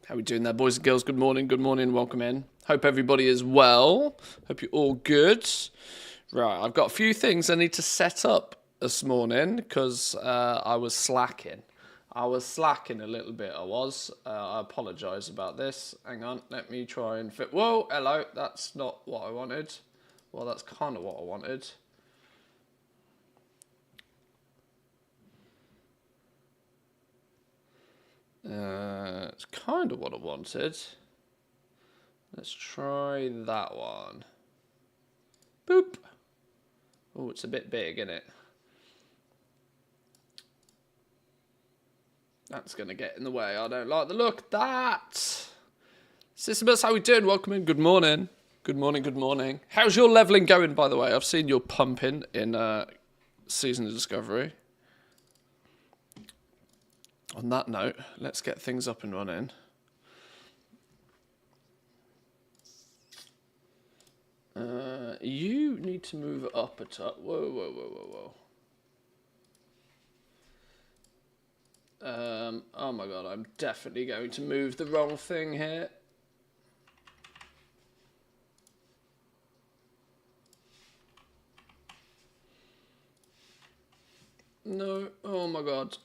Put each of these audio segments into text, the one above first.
How we doing there, boys and girls? Good morning, welcome in. Hope everybody is well. Hope you're all good. Right, I've got a few things I need to set up this morning because I was slacking. I was slacking a little bit, I apologise about this. Hang on, let me try and fit... Whoa, hello, that's not what I wanted. Well, that's kind of what I wanted. It's kind of what I wanted. Let's try that one. Boop. Oh, it's a bit big, isn't it? That's going to get in the way. I don't like the look of that. Sisymus, how we doing? Welcome in. Good morning. Good morning, good morning. How's your leveling going, by the way? I've seen your pumping in Season of Discovery. On that note, let's get things up and running. You need to move up a touch. Whoa, whoa, whoa, whoa, whoa. Oh my god, I'm definitely going to move the wrong thing here. No, oh my god.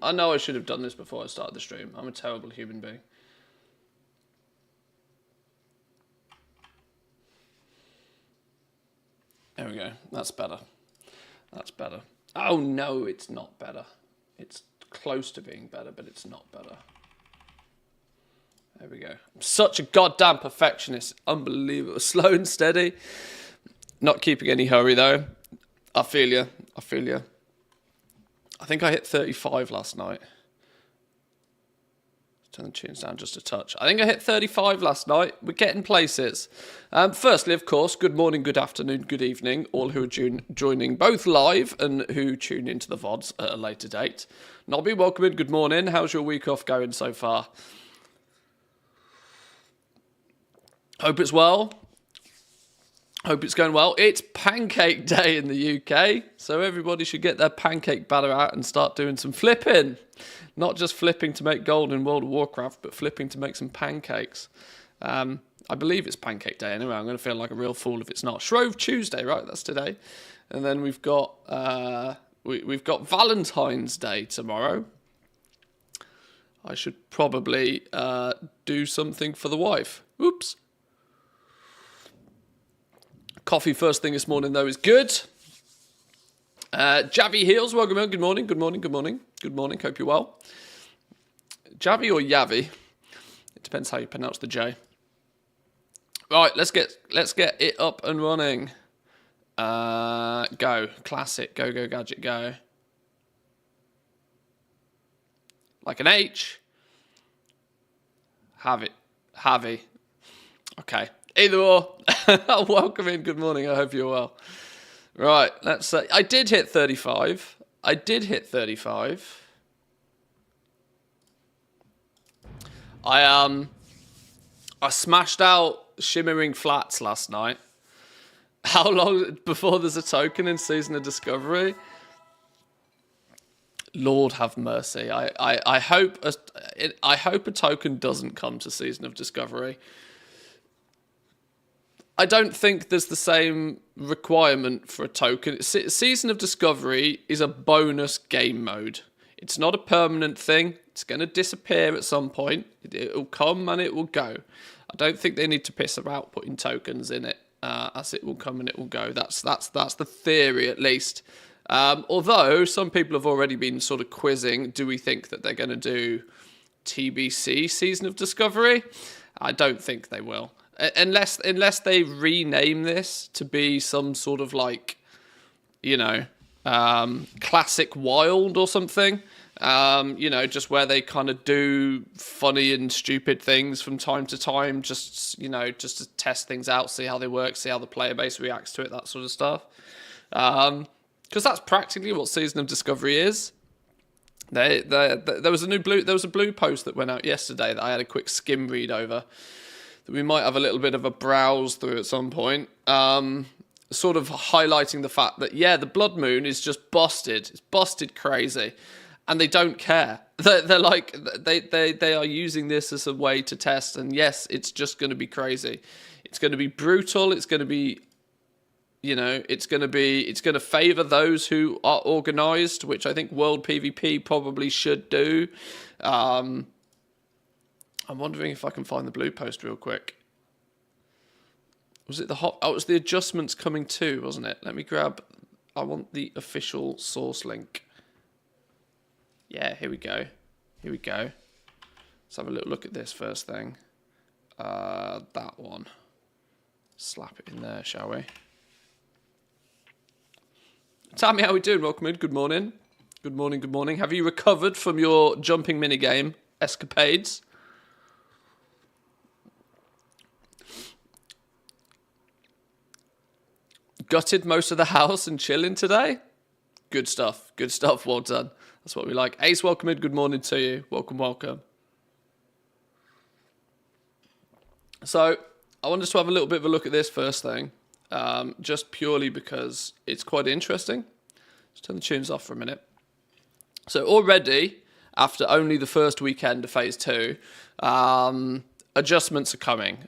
I know I should have done this before I started the stream. I'm a terrible human being. There we go. That's better. That's better. Oh no, it's not better. It's close to being better, but it's not better. There we go. I'm such a goddamn perfectionist. Unbelievable. Slow and steady. Not keeping any hurry though. I feel you. I feel you. I think I hit 35 last night. Turn the tunes down just a touch. I think I hit 35 last night. We're getting places. Firstly, of course, good morning, good afternoon, good evening, all who are joining both live and who tune into the VODs at a later date. Nobby, welcome in. Good morning. How's your week off going so far? Hope it's well. Hope it's going well. It's pancake day in the UK, so everybody should get their pancake batter out and start doing some flipping. Not just flipping to make gold in World of Warcraft, but flipping to make some pancakes. I believe it's pancake day anyway. I'm going to feel like a real fool if it's not. Shrove Tuesday, right? That's today. And then we've got we've got Valentine's Day tomorrow. I should probably do something for the wife. Oops. Coffee first thing this morning, though, is good. Javi Heels, welcome in. Good morning, good morning, good morning. Good morning, hope you're well. Javi or Yavi? It depends how you pronounce the J. Right, let's get it up and running. Go. Classic. Go, go, gadget, go. Like an H. Have it. Javi. Okay. Either or. Welcome in. Good morning. I hope you're well. Right. Let's say I did hit 35. I smashed out Shimmering Flats last night. How long before there's a token in Season of Discovery? Lord have mercy. I hope a token doesn't come to Season of Discovery. I don't think there's the same requirement for a token. Season of Discovery is a bonus game mode. It's not a permanent thing. It's going to disappear at some point. It'll come and it will go. I don't think they need to piss about putting tokens in it, as it will come and it will go. That's the theory, at least. Although some people have already been sort of quizzing, do we think that they're going to do TBC Season of Discovery? I don't think they will. Unless they rename this to be some sort of like, you know, classic wild or something, you know, just where they kind of do funny and stupid things from time to time, just, you know, just to test things out, see how they work, see how the player base reacts to it, that sort of stuff. Because that's practically what Season of Discovery is. There was a blue post that went out yesterday that I had a quick skim read over. We might have a little bit of a browse through at some point, sort of highlighting the fact that, yeah, the Blood Moon is just busted. It's busted crazy. and they don't care. They're like they are using this as a way to test, and yes, it's just going to be crazy. It's going to be brutal. It's going to be, it's going to favor those who are organized, which I think World PvP probably should do. I'm wondering if I can find the blue post real quick. Was it it was the adjustments coming too, wasn't it? Let me grab. I want the official source link. Yeah, here we go. Let's have a little look at this first thing. That one. Slap it in there, shall we? Tammy, how are we doing? Welcome in. Good morning. Good morning. Have you recovered from your jumping minigame escapades? Gutted most of the house and chilling today? Good stuff. Well done. That's what we like. Ace, welcome in. Good morning to you. Welcome. So, I wanted to have a little bit of a look at this first thing. Just purely because it's quite interesting. Let's turn the tunes off for a minute. So already, after only the first weekend of Phase 2, adjustments are coming.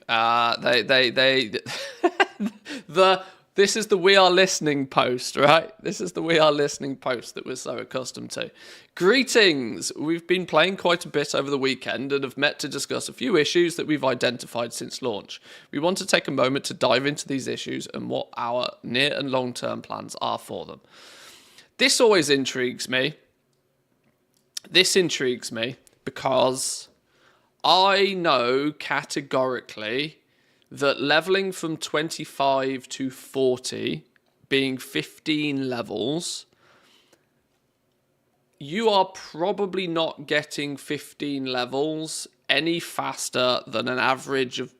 This is the We Are Listening post, right? This is the We Are Listening post that we're so accustomed to. Greetings! We've been playing quite a bit over the weekend and have met to discuss a few issues that we've identified since launch. We want to take a moment to dive into these issues and what our near and long-term plans are for them. This always intrigues me. Because I know categorically that leveling from 25 to 40, being 15 levels, you are probably not getting 15 levels any faster than an average of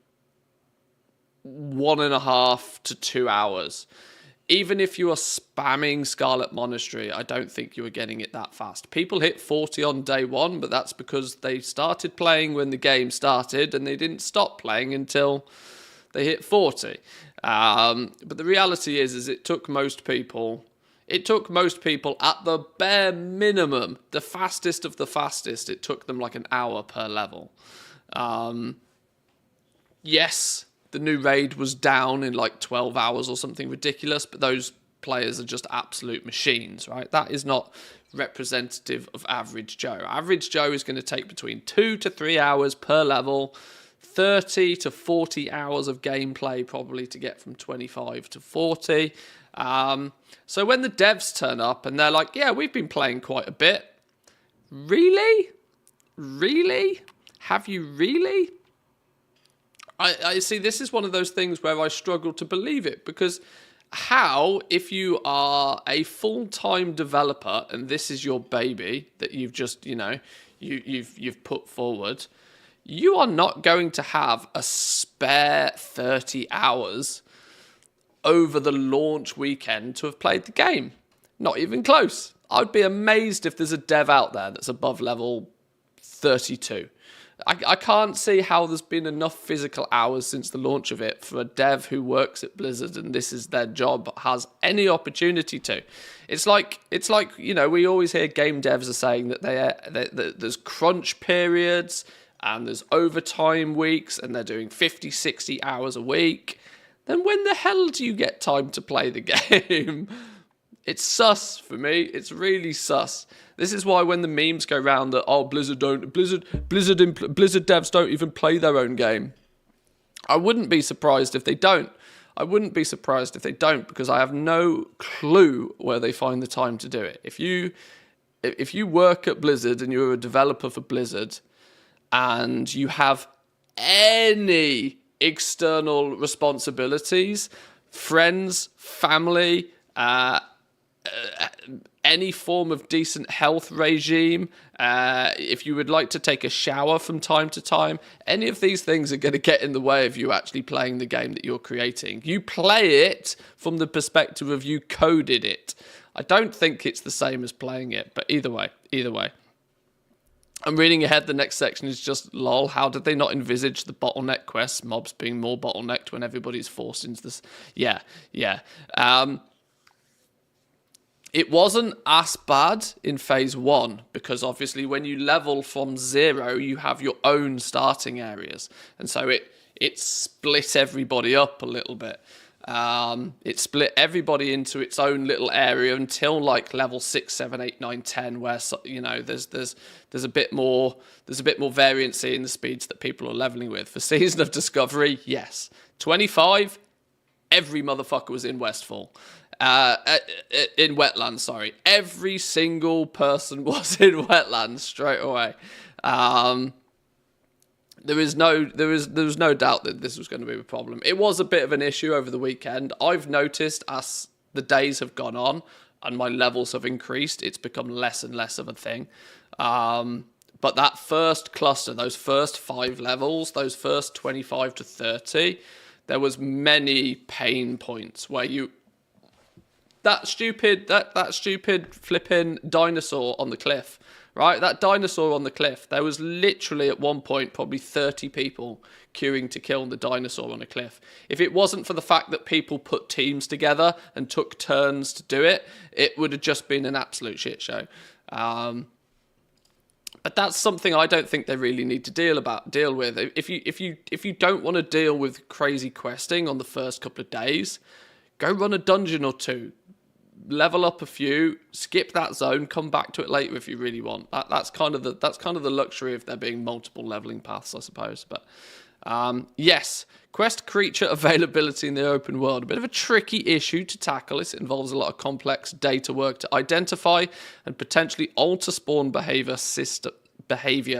1.5 to 2 hours. Even if you are spamming Scarlet Monastery, I don't think you are getting it that fast. People hit 40 on day one, but that's because they started playing when the game started and they didn't stop playing until they hit 40. But the reality is it took most people at the bare minimum, the fastest of the fastest, it took them like an hour per level. Yes, the new raid was down in like 12 hours or something ridiculous, but those players are just absolute machines, right? That is not representative of average Joe. Average Joe is going to take between 2 to 3 hours per level, 30 to 40 hours of gameplay probably to get from 25 to 40. So when the devs turn up and they're like, yeah, we've been playing quite a bit. Really? Have you really? I see, this is one of those things where I struggle to believe it, because how, if you are a full-time developer and this is your baby that you've just, you've put forward, you are not going to have a spare 30 hours over the launch weekend to have played the game. Not even close. I'd be amazed if there's a dev out there that's above level 32. I can't see how there's been enough physical hours since the launch of it for a dev who works at Blizzard and this is their job has any opportunity to. It's like we always hear game devs are saying that there's crunch periods and there's overtime weeks and they're doing 50, 60 hours a week. Then when the hell do you get time to play the game? It's sus for me. It's really sus. This is why when the memes go around that, Blizzard devs don't even play their own game. I wouldn't be surprised if they don't. Because I have no clue where they find the time to do it. If you work at Blizzard and you're a developer for Blizzard and you have any external responsibilities, friends, family, any form of decent health regime, if you would like to take a shower from time to time, any of these things are going to get in the way of you actually playing the game that you're creating. You play it from the perspective of you coded it. I don't think it's the same as playing it, but either way. I'm reading ahead. The next section is just, lol, how did they not envisage the bottleneck quests, mobs being more bottlenecked when everybody's forced into this? Yeah. It wasn't as bad in phase 1 because obviously when you level from 0, you have your own starting areas, and so it split everybody up a little bit. It split everybody into its own little area until like level 6, 7, 8, 9, 10, where there's a bit more variancy in the speeds that people are leveling with. For Season of Discovery, yes, 25, every motherfucker was in Westfall. In wetlands, sorry. Every single person was in wetlands straight away. There was no doubt that this was going to be a problem. It was a bit of an issue over the weekend. I've noticed as the days have gone on and my levels have increased, it's become less and less of a thing. But that first cluster, those first 5 levels, those first 25 to 30, there was many pain points where that stupid flipping dinosaur on the cliff, right? That dinosaur on the cliff, there was literally at one point probably 30 people queuing to kill the dinosaur on a cliff. If it wasn't for the fact that people put teams together and took turns to do it, it would have just been an absolute shit show. But that's something I don't think they really need to deal with. If you don't want to deal with crazy questing on the first couple of days, go run a dungeon or 2. Level up a few, skip that zone, come back to it later if you really want. That's kind of the luxury of there being multiple leveling paths, I suppose. But yes, quest creature availability in the open world, a bit of a tricky issue to tackle. It involves a lot of complex data work to identify and potentially alter spawn behavior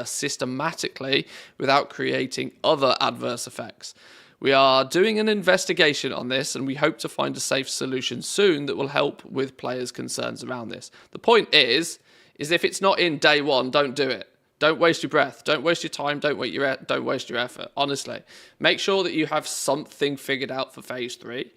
systematically without creating other adverse effects. We are doing an investigation on this, and we hope to find a safe solution soon that will help with players' concerns around this. The point is if it's not in day 1, don't do it. Don't waste your breath. Don't waste your time. Don't waste your effort. Honestly, make sure that you have something figured out for phase 3.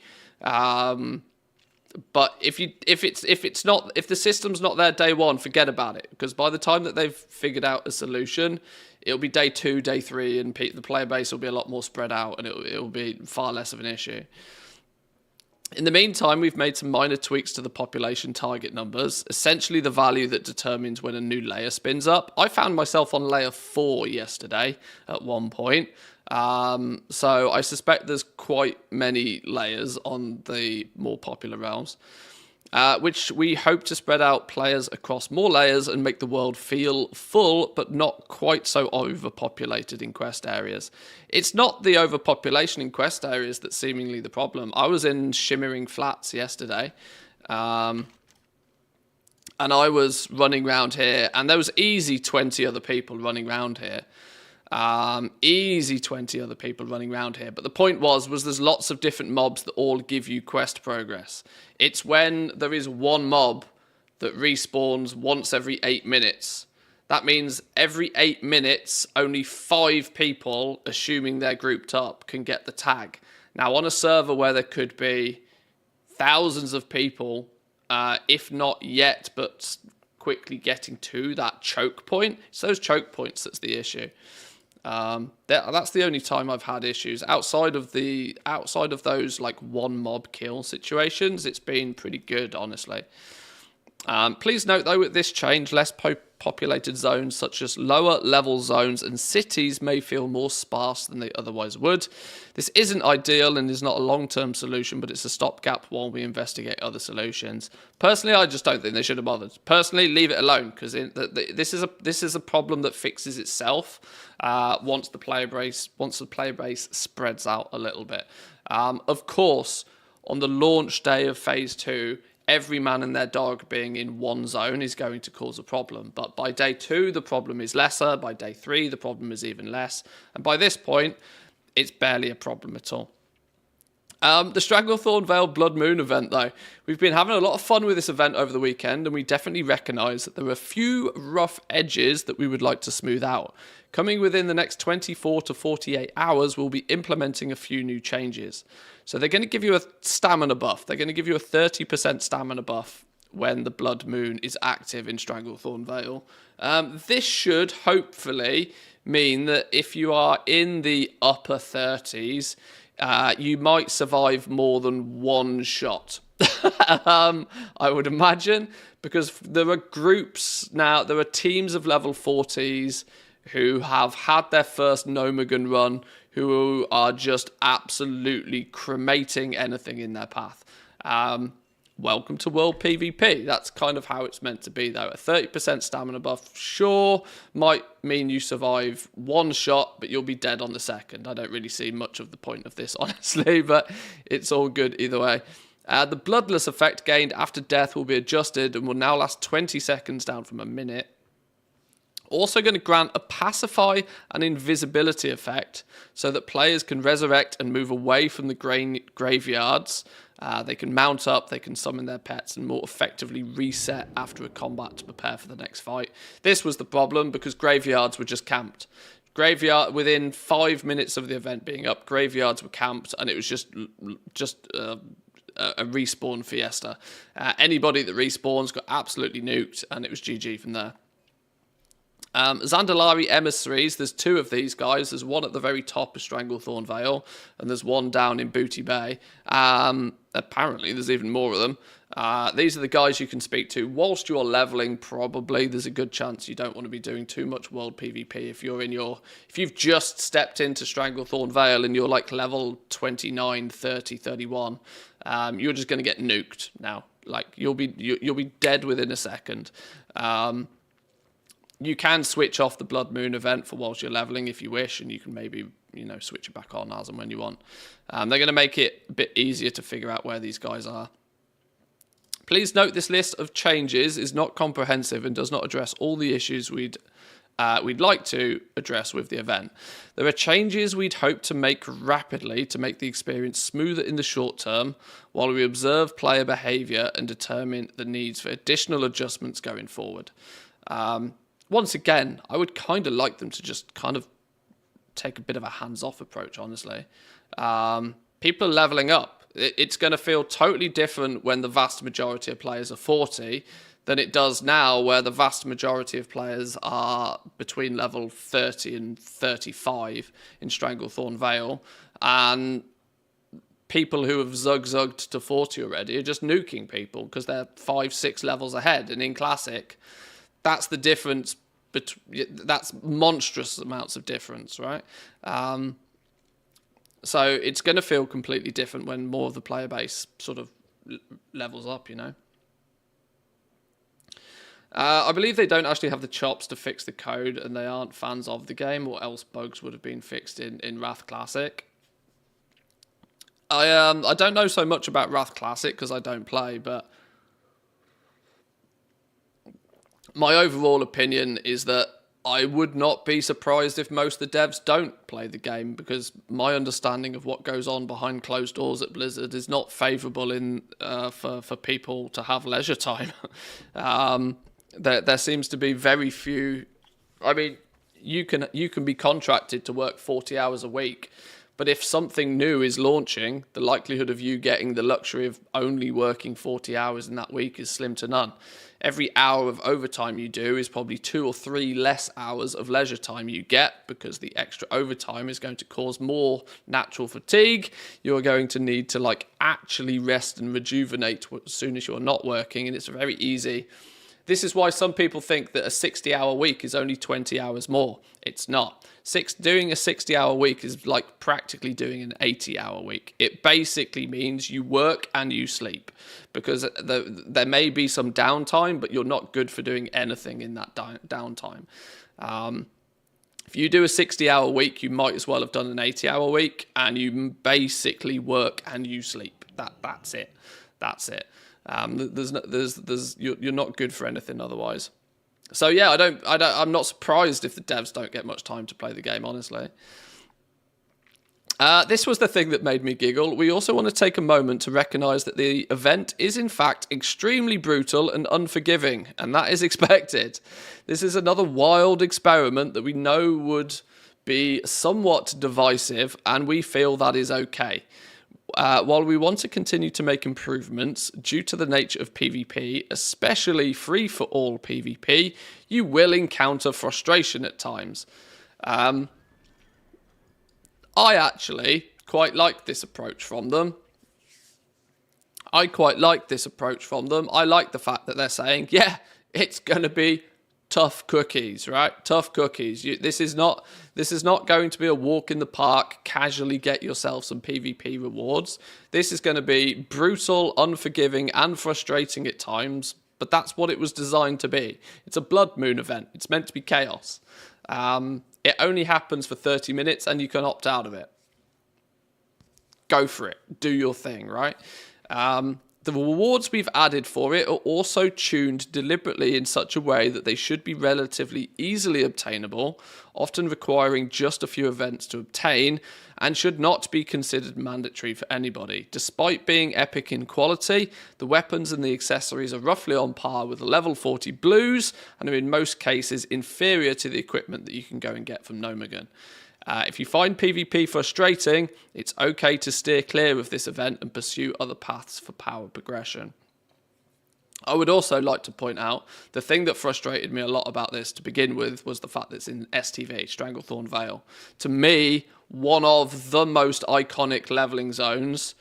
But if the system's not there day 1, forget about it, because by the time that they've figured out a solution, it'll be day 2, day 3, and the player base will be a lot more spread out, and it'll be far less of an issue. In the meantime, we've made some minor tweaks to the population target numbers, essentially the value that determines when a new layer spins up. I found myself on layer 4 yesterday at one point, so I suspect there's quite many layers on the more popular realms, which we hope to spread out players across more layers and make the world feel full, but not quite so overpopulated in quest areas. It's not the overpopulation in quest areas that's seemingly the problem. I was in Shimmering Flats yesterday, and I was running around here, and there was easy 20 other people running around here. Easy 20 other people running around here. But the point was there's lots of different mobs that all give you quest progress. It's when there is one mob that respawns once every 8 minutes. That means every 8 minutes, only 5 people, assuming they're grouped up, can get the tag. Now, on a server where there could be thousands of people, if not yet, but quickly getting to that choke point, it's those choke points that's the issue. That's the only time I've had issues. Outside of those like one mob kill situations, it's been pretty good, honestly. Please note though, with this change, less populated zones such as lower level zones and cities may feel more sparse than they otherwise would. This isn't ideal and is not a long-term solution, but it's a stopgap while we investigate other solutions. Personally, I just don't think they should have bothered. Personally, leave it alone, because this is a problem that fixes itself once the player base spreads out a little bit. Of course, on the launch day of phase 2, every man and their dog being in one zone is going to cause a problem. But by day 2, the problem is lesser. By day 3, the problem is even less. And by this point, it's barely a problem at all. The Stranglethorn Vale Blood Moon event, though. We've been having a lot of fun with this event over the weekend, and we definitely recognise that there are a few rough edges that we would like to smooth out. Coming within the next 24 to 48 hours, we'll be implementing a few new changes. So they're going to give you a stamina buff. They're going to give you a 30% stamina buff when the Blood Moon is active in Stranglethorn Vale. This should hopefully mean that if you are in the upper 30s, you might survive more than one shot I would imagine, because there are groups now, there are teams of level 40s who have had their first Nomagon run, who are just absolutely cremating anything in their path. Welcome to World PvP. That's kind of how it's meant to be, though. A 30% stamina buff, sure, might mean you survive one shot, but you'll be dead on the second. I don't really see much of the point of this, honestly, but it's all good either way. The bloodless effect gained after death will be adjusted and will now last 20 seconds down from a minute. Also going to grant a pacify and invisibility effect so that players can resurrect and move away from the graveyards. They can mount up, they can summon their pets and more effectively reset after a combat to prepare for the next fight. This was the problem because graveyards were just camped. Within 5 minutes of the event being up, graveyards were camped and it was just a respawn fiesta. Anybody that respawns got absolutely nuked and it was GG from there. Zandalari emissaries, there's 2 of these guys. There's one at the very top of Stranglethorn Vale, and there's one down in Booty Bay. Apparently, there's even more of them. These are the guys you can speak to. Whilst you're leveling, probably, there's a good chance you don't want to be doing too much world PvP. If you've just stepped into Stranglethorn Vale and you're like level 29, 30, 31, you're just going to get nuked now. Like, you'll be dead within a second. You can switch off the Blood Moon event for whilst you're leveling if you wish, and you can maybe, switch it back on as and when you want. They're going to make it a bit easier to figure out where these guys are. Please note this list of changes is not comprehensive and does not address all the issues we'd like to address with the event. There are changes we'd hope to make rapidly to make the experience smoother in the short term, while we observe player behaviour and determine the needs for additional adjustments going forward. Once again, I would kind of like them to just kind of take a bit of a hands-off approach, honestly. People are leveling up. It's going to feel totally different when the vast majority of players are 40 than it does now, where the vast majority of players are between level 30 and 35 in Stranglethorn Vale. And people who have zug-zugged to 40 already are just nuking people because they're 5-6 levels ahead. And in Classic, that's the difference. That's monstrous amounts of difference, right? So it's going to feel completely different when more of the player base sort of levels up, I believe they don't actually have the chops to fix the code and they aren't fans of the game, or else bugs would have been fixed in Wrath Classic. I don't know so much about Wrath Classic because I don't play, but my overall opinion is that I would not be surprised if most of the devs don't play the game, because my understanding of what goes on behind closed doors at Blizzard is not favourable for people to have leisure time. There seems to be very few. I mean, you can be contracted to work 40 hours a week, but if something new is launching, the likelihood of you getting the luxury of only working 40 hours in that week is slim to none. Every hour of overtime you do is probably 2 or 3 less hours of leisure time you get, because the extra overtime is going to cause more natural fatigue. You're going to need to actually rest and rejuvenate as soon as you're not working, and it's very easy. This is why some people think that a 60-hour week is only 20 hours more. It's not. Doing a 60-hour week is like practically doing an 80-hour week. It basically means you work and you sleep, because there may be some downtime, but you're not good for doing anything in that downtime. If you do a 60-hour week, you might as well have done an 80-hour week, and you basically work and you sleep. That's it. That's it. You're not good for anything otherwise. So yeah, I'm not surprised if the devs don't get much time to play the game, honestly. This was the thing that made me giggle. We also want to take a moment to recognise that the event is in fact extremely brutal and unforgiving, and that is expected. This is another wild experiment that we know would be somewhat divisive, and we feel that is okay. While we want to continue to make improvements, due to the nature of PvP, especially free-for-all PvP, you will encounter frustration at times. I actually quite like this approach from them. I quite like this approach from them. I like the fact that they're saying, yeah, it's going to be tough cookies, right? Tough cookies. This is not going to be a walk in the park, casually get yourself some PvP rewards. This is going to be brutal, unforgiving, and frustrating at times, but that's what it was designed to be. It's a Blood Moon event. It's meant to be chaos. It only happens for 30 minutes, and you can opt out of it. Go for it. Do your thing, right? The rewards we've added for it are also tuned deliberately in such a way that they should be relatively easily obtainable, often requiring just a few events to obtain, and should not be considered mandatory for anybody. Despite being epic in quality, the weapons and the accessories are roughly on par with the level 40 blues, and are in most cases inferior to the equipment that you can go and get from Nomagon. If you find PvP frustrating, it's okay to steer clear of this event and pursue other paths for power progression. I would also like to point out, the thing that frustrated me a lot about this to begin with was the fact that it's in STV, Stranglethorn Vale. To me, one of the most iconic leveling zones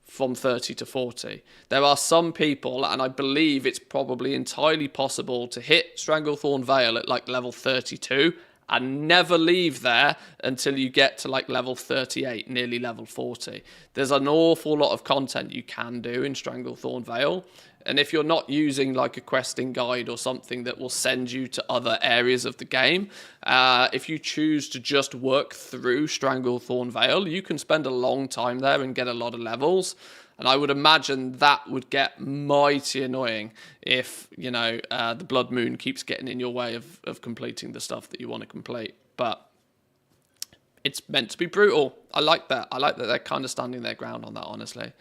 from 30 to 40. There are some people, and I believe it's probably entirely possible to hit Stranglethorn Vale at like level 32 and never leave there until you get to like level 38, nearly level 40. There's an awful lot of content you can do in Stranglethorn Vale, and if you're not using like a questing guide or something that will send you to other areas of the game, if you choose to just work through Stranglethorn Vale, you can spend a long time there and get a lot of levels. And I would imagine that would get mighty annoying if, the Blood Moon keeps getting in your way of completing the stuff that you want to complete. But it's meant to be brutal. I like that. I like that they're kind of standing their ground on that, honestly.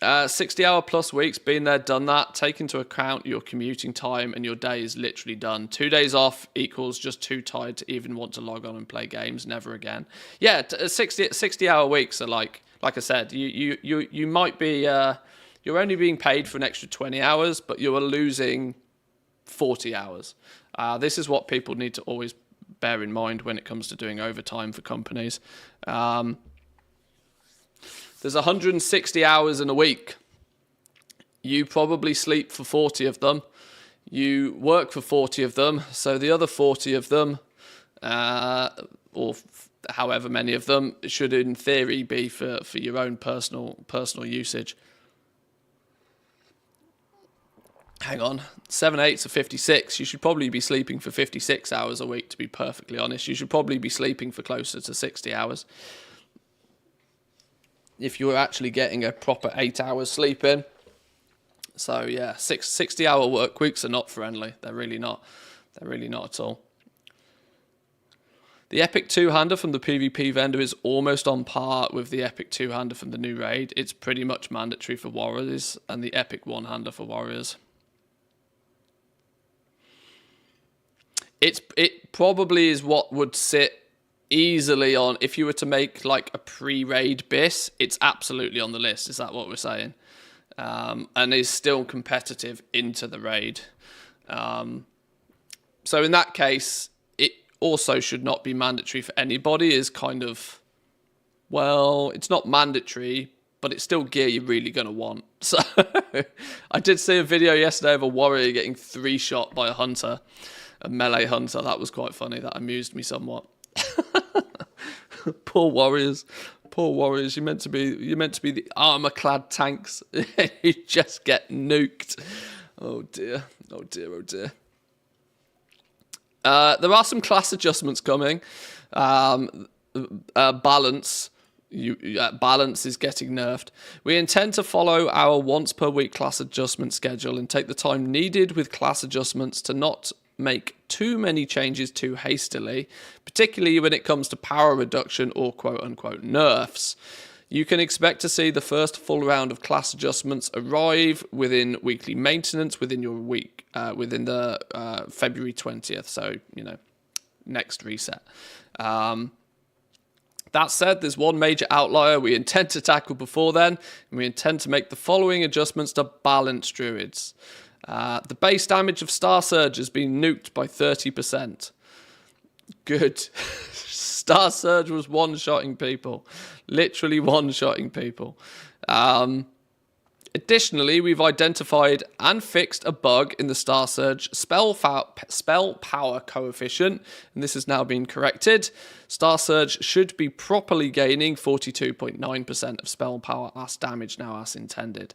60-hour plus weeks, been there, done that. Take into account your commuting time and your day is literally done. 2 days off equals just too tired to even want to log on and play games. Never again. Yeah, 60-hour weeks are like I said, you might be, you're only being paid for an extra 20 hours, but you are losing 40 hours. This is what people need to always bear in mind when it comes to doing overtime for companies. There's 160 hours in a week. You probably sleep for 40 of them. You work for 40 of them. So the other 40 of them, however many of them, should in theory be for your own personal usage. Hang on, 7/8 of 56. You should probably be sleeping for 56 hours a week, to be perfectly honest. You should probably be sleeping for closer to 60 hours. If you're actually getting a proper 8 hours sleep in. So yeah, 60-hour work weeks are not friendly. They're really not. They're really not at all. The Epic 2-hander from the PvP vendor is almost on par with the Epic 2-hander from the new raid. It's pretty much mandatory for warriors, and the Epic 1-hander for warriors. It probably is what would sit easily on, if you were to make like a pre-raid BIS, it's absolutely on the list. Is that what we're saying? And is still competitive into the raid. So in that case, it also should not be mandatory for anybody. Is kind of, well, it's not mandatory, but it's still gear you're really going to want. So I did see a video yesterday of a warrior getting 3-shot by a hunter, a melee hunter. That was quite funny. That amused me somewhat. Poor warriors. You're meant to be the armor-clad tanks. You just get nuked. Oh dear. There are some class adjustments coming. Balance. Balance is getting nerfed. We intend to follow our once-per-week class adjustment schedule and take the time needed with class adjustments to not make too many changes too hastily, particularly when it comes to power reduction or quote-unquote nerfs. You can expect to see the first full round of class adjustments arrive within weekly maintenance within your week, within the February 20th, so, next reset. That said, there's one major outlier we intend to tackle before then, and we intend to make the following adjustments to balance druids. The base damage of Star Surge has been nuked by 30%. Good. Star Surge was one-shotting people. Literally one-shotting people. Additionally, we've identified and fixed a bug in the Star Surge spell power coefficient, and this has now been corrected. Star Surge should be properly gaining 42.9% of spell power as damage now as intended.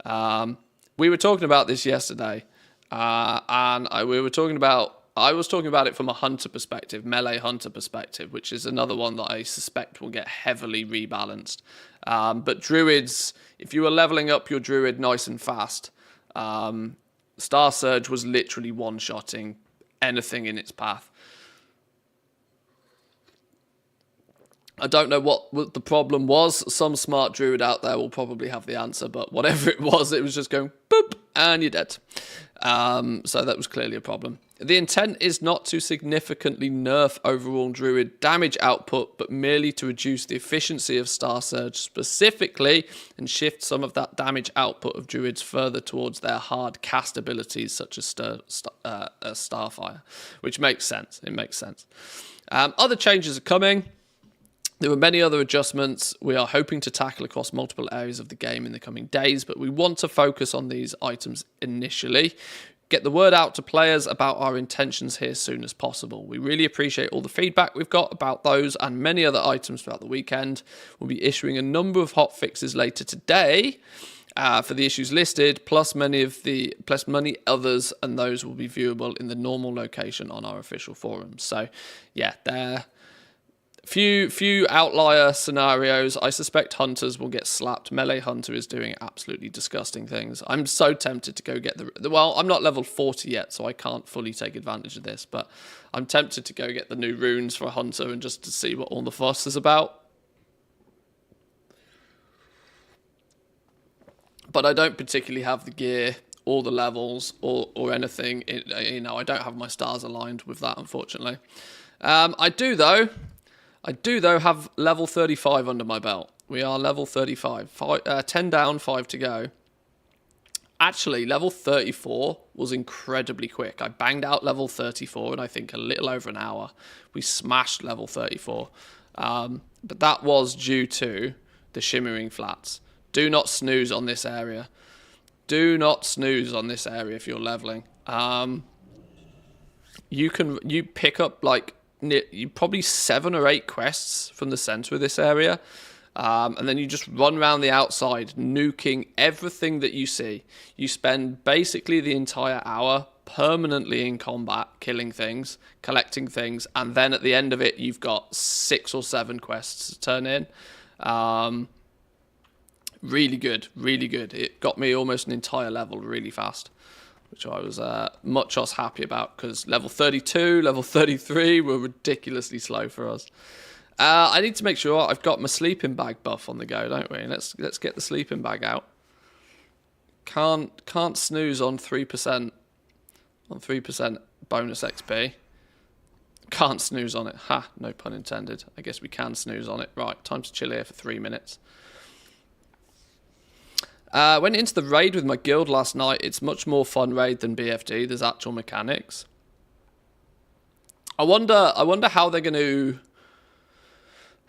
We were talking about this yesterday, and I was talking about it from a hunter perspective, melee hunter perspective, which is another one that I suspect will get heavily rebalanced. But druids, if you were leveling up your druid nice and fast, Star Surge was literally one-shotting anything in its path. I don't know what the problem was. Some smart druid out there will probably have the answer, but whatever it was just going boop, and you're dead. So that was clearly a problem. The intent is not to significantly nerf overall druid damage output, but merely to reduce the efficiency of Star Surge specifically and shift some of that damage output of druids further towards their hard cast abilities such as Starfire, which makes sense. It makes sense. Other changes are coming. There were many other adjustments we are hoping to tackle across multiple areas of the game in the coming days, but we want to focus on these items initially. Get the word out to players about our intentions here as soon as possible. We really appreciate all the feedback we've got about those and many other items throughout the weekend. We'll be issuing a number of hot fixes later today for the issues listed, plus many others, and those will be viewable in the normal location on our official forums. So, yeah, there. Few outlier scenarios. I suspect hunters will get slapped. Melee hunter is doing absolutely disgusting things. I'm so tempted to go get well, I'm not level 40 yet, so I can't fully take advantage of this, but I'm tempted to go get the new runes for a hunter and just to see what all the fuss is about. But I don't particularly have the gear or the levels or anything. I don't have my stars aligned with that, unfortunately. I do though have level 35 under my belt. We are level 35. 10 down, 5 to go. Actually, level 34 was incredibly quick. I banged out level 34 in I think a little over an hour. We smashed level 34. But that was due to the shimmering flats. Do not snooze on this area. Do not snooze on this area if you're leveling. You pick up like you probably 7 or 8 quests from the center of this area, and then you just run around the outside nuking everything that you see. You spend basically the entire hour permanently in combat, killing things, collecting things, and then at the end of it you've got 6 or 7 quests to turn in. Really good. It got me almost an entire level really fast, which I was much less happy about because level 32, level 33 were ridiculously slow for us. I need to make sure I've got my sleeping bag buff on the go, don't we? Let's get the sleeping bag out. Can't snooze on 3% bonus XP. Can't snooze on it. Ha, no pun intended. I guess we can snooze on it. Right, time to chill here for 3 minutes. Went into the raid with my guild last night. It's much more fun raid than BFD. There's actual mechanics. I wonder how they're going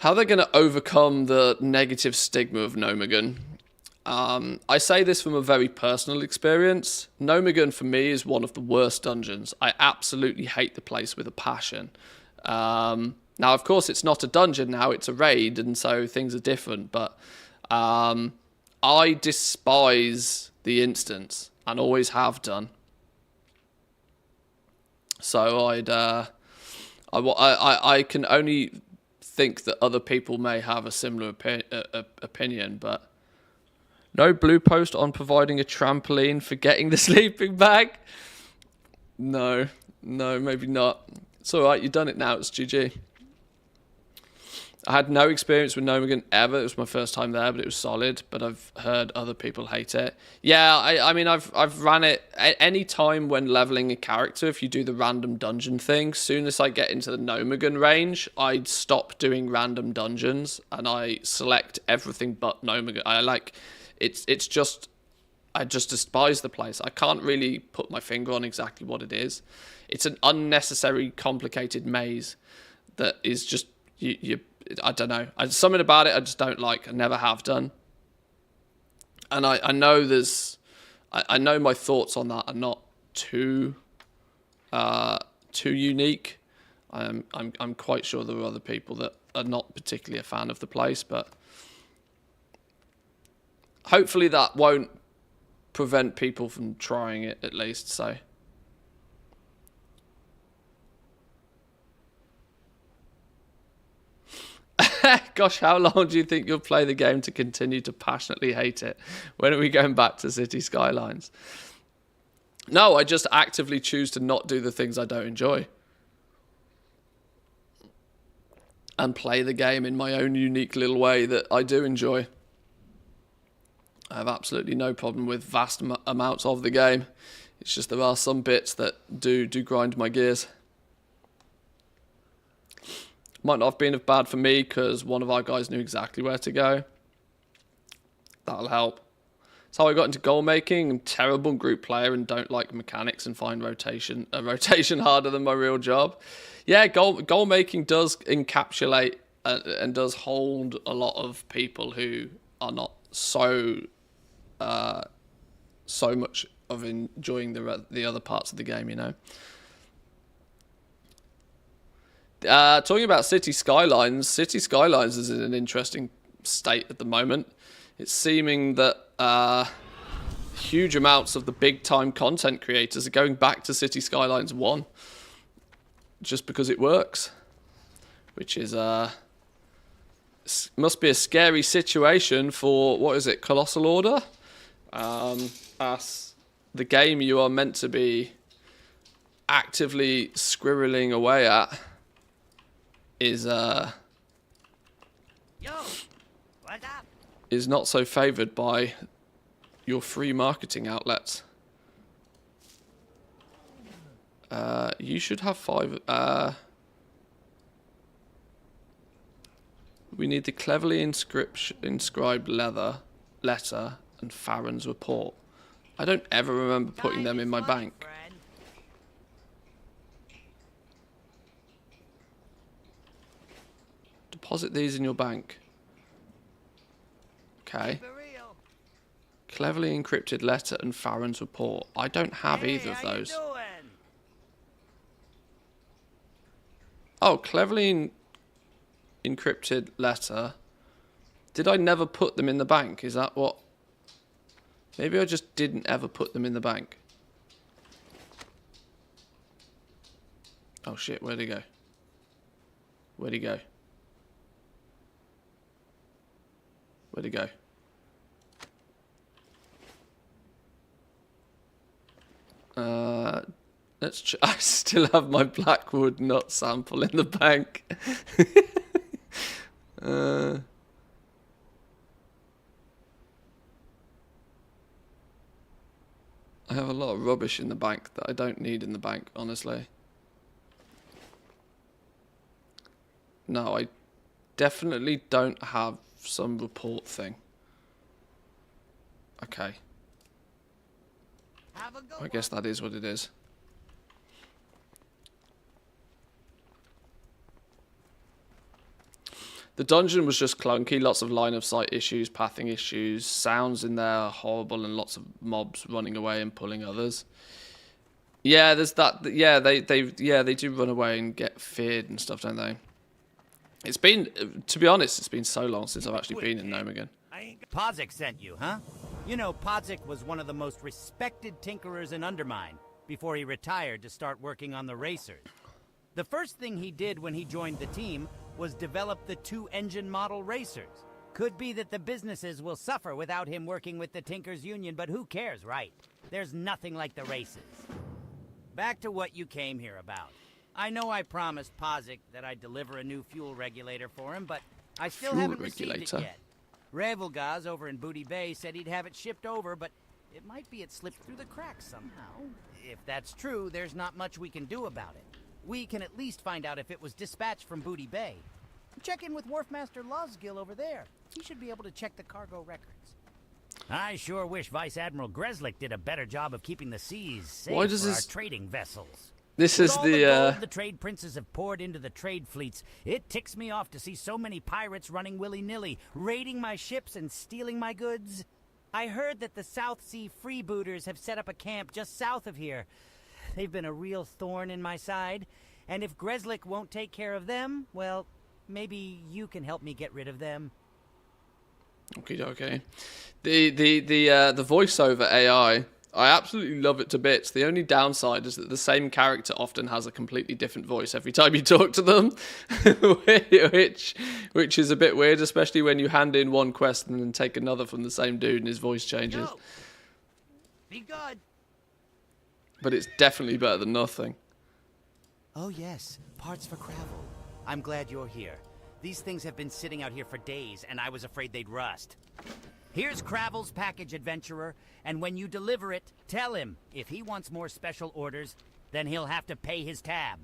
to overcome the negative stigma of Nomagon. I say this from a very personal experience. Nomagon for me is one of the worst dungeons. I absolutely hate the place with a passion. Now, of course, it's not a dungeon now. It's a raid, and so things are different. But I despise the instance and always have done. So I can only think that other people may have a similar opinion, but no blue post on providing a trampoline for getting the sleeping bag. No, maybe not. It's all right. You've done it now. It's GG. I had no experience with Nomagon ever. It was my first time there, but it was solid. But I've heard other people hate it. Yeah, I mean, I've ran it any time when leveling a character. If you do the random dungeon thing, soon as I get into the Nomagon range, I'd stop doing random dungeons and I select everything but Nomagon. It's just, I just despise the place. I can't really put my finger on exactly what it is. It's an unnecessary, complicated maze that is just you I don't know. Something about it I just don't like. I never have done. And I know I know my thoughts on that are not too unique. I'm quite sure there are other people that are not particularly a fan of the place, but hopefully that won't prevent people from trying it, at least. So gosh, how long do you think you'll play the game to continue to passionately hate it? When are we going back to City Skylines? No, I just actively choose to not do the things I don't enjoy and play the game in my own unique little way that I do enjoy. I have absolutely no problem with vast amounts of the game. It's just there are some bits that do grind my gears. Might not have been as bad for me because one of our guys knew exactly where to go. That'll help. That's how I got into goal making. I'm a terrible group player and don't like mechanics and find rotation harder than my real job. Yeah, goal making does encapsulate and does hold a lot of people who are not so much of enjoying the other parts of the game, you know. Talking about City Skylines is in an interesting state at the moment. It's seeming that huge amounts of the big-time content creators are going back to City Skylines 1 just because it works, which is must be a scary situation for, what is it, Colossal Order? As the game you are meant to be actively squirreling away at is not so favoured by your free marketing outlets. You should have 5. We need the cleverly inscribed letter and Farron's report. I don't ever remember putting them in my bank. Deposit these in your bank. Okay. Cleverly encrypted letter and Farron's report. I don't have either of those. Oh, cleverly encrypted letter. Did I never put them in the bank? Is that what? Maybe I just didn't ever put them in the bank. Oh shit, where'd he go? Where'd he go? Where'd he go? I still have my Blackwood nut sample in the bank. I have a lot of rubbish in the bank that I don't need in the bank, honestly. No, I definitely don't have some report thing. Okay. I guess that is what it is. The dungeon was just clunky, lots of line of sight issues, pathing issues, sounds in there are horrible, and lots of mobs running away and pulling others. Yeah, there's that. Yeah, they do run away and get feared and stuff, don't they? It's been, to be honest, it's been so long since I've actually been in Nome again. Podzik sent you, huh? You know, Podzik was one of the most respected tinkerers in Undermine before he retired to start working on the racers. The first thing he did when he joined the team was develop the 2-engine model racers. Could be that the businesses will suffer without him working with the Tinkers Union, but who cares, right? There's nothing like the races. Back to what you came here about. I know I promised Podzik that I'd deliver a new fuel regulator for him, but I still haven't received it yet. Revelgaz over in Booty Bay said he'd have it shipped over, but it might be it slipped through the cracks somehow. If that's true, there's not much we can do about it. We can at least find out if it was dispatched from Booty Bay. Check in with Wharfmaster Losgill over there. He should be able to check the cargo records. I sure wish Vice Admiral Greslick did a better job of keeping the seas safe for our trading vessels. This is the gold the trade princes have poured into the trade fleets. It ticks me off to see so many pirates running willy-nilly, raiding my ships and stealing my goods. I heard that the South Sea freebooters have set up a camp just south of here. They've been a real thorn in my side, and if Greslik won't take care of them, well, maybe you can help me get rid of them. Okay. The voiceover AI, I absolutely love it to bits. The only downside is that the same character often has a completely different voice every time you talk to them, which is a bit weird, especially when you hand in one quest and then take another from the same dude and his voice changes. Go. Be good. But it's definitely better than nothing. Oh yes, parts for Cravel. I'm glad you're here. These things have been sitting out here for days, and I was afraid they'd rust. Here's Cravel's package, adventurer, and when you deliver it, tell him if he wants more special orders, then he'll have to pay his tab.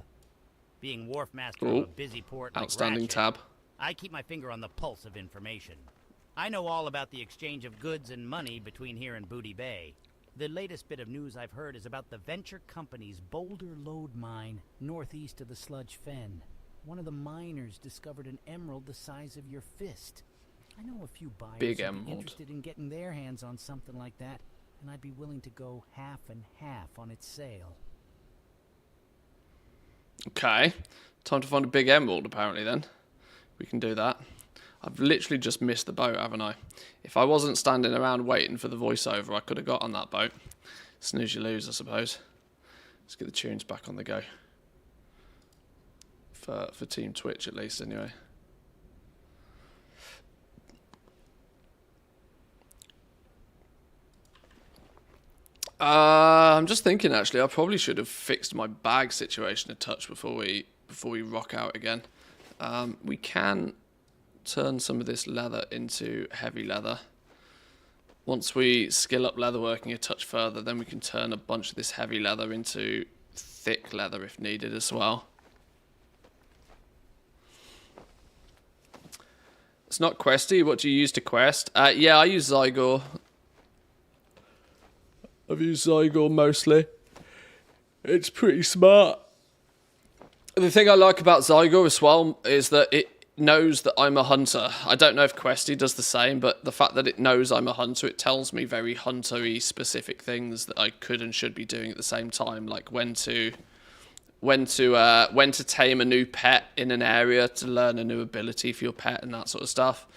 Being wharf master of a busy port like Outstanding Ratchet, tab. I keep my finger on the pulse of information. I know all about the exchange of goods and money between here and Booty Bay. The latest bit of news I've heard is about the Venture Company's Boulder Lode Mine, northeast of the Sludge Fen. One of the miners discovered an emerald the size of your fist. I know a few buyers Big who'd emerald. be interested in getting their hands on something like that, and I'd be willing to go half and half on its sale. Okay. Time to find a big emerald, apparently, then. We can do that. I've literally just missed the boat, haven't I? If I wasn't standing around waiting for the voiceover, I could have got on that boat. Snooze you lose, I suppose. Let's get the tunes back on the go. For Team Twitch, at least, anyway. I'm just thinking, actually, I probably should have fixed my bag situation a touch before we rock out again. We can turn some of this leather into heavy leather. Once we skill up leatherworking a touch further, then we can turn a bunch of this heavy leather into thick leather if needed as well. It's not questy. What do you use to quest? Yeah, I use Zygor. I've used Zygor mostly. It's pretty smart. The thing I like about Zygor as well is that it knows that I'm a hunter. I don't know if Questy does the same, but the fact that it knows I'm a hunter, it tells me very hunter-y specific things that I could and should be doing at the same time, like when to tame a new pet in an area to learn a new ability for your pet and that sort of stuff.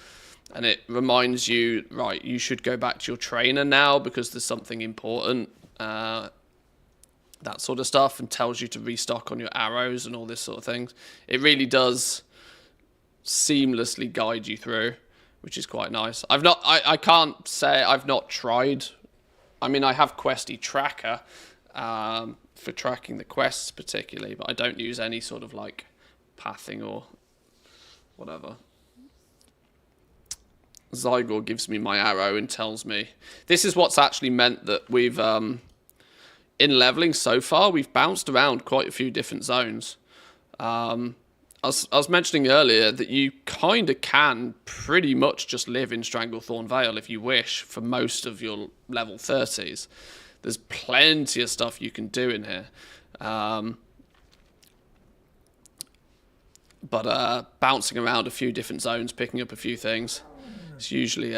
And it reminds you, right, you should go back to your trainer now because there's something important, that sort of stuff, and tells you to restock on your arrows and all this sort of things. It really does seamlessly guide you through, which is quite nice. I can't say I've not tried. I mean, I have Questy Tracker, for tracking the quests particularly, but I don't use any sort of like pathing or whatever. Zygor gives me my arrow and tells me. This is what's actually meant that we've in leveling so far, we've bounced around quite a few different zones. I was mentioning earlier that you kind of can pretty much just live in Stranglethorn Vale if you wish for most of your level 30s. There's plenty of stuff you can do in here. But bouncing around a few different zones, picking up a few things, it's usually...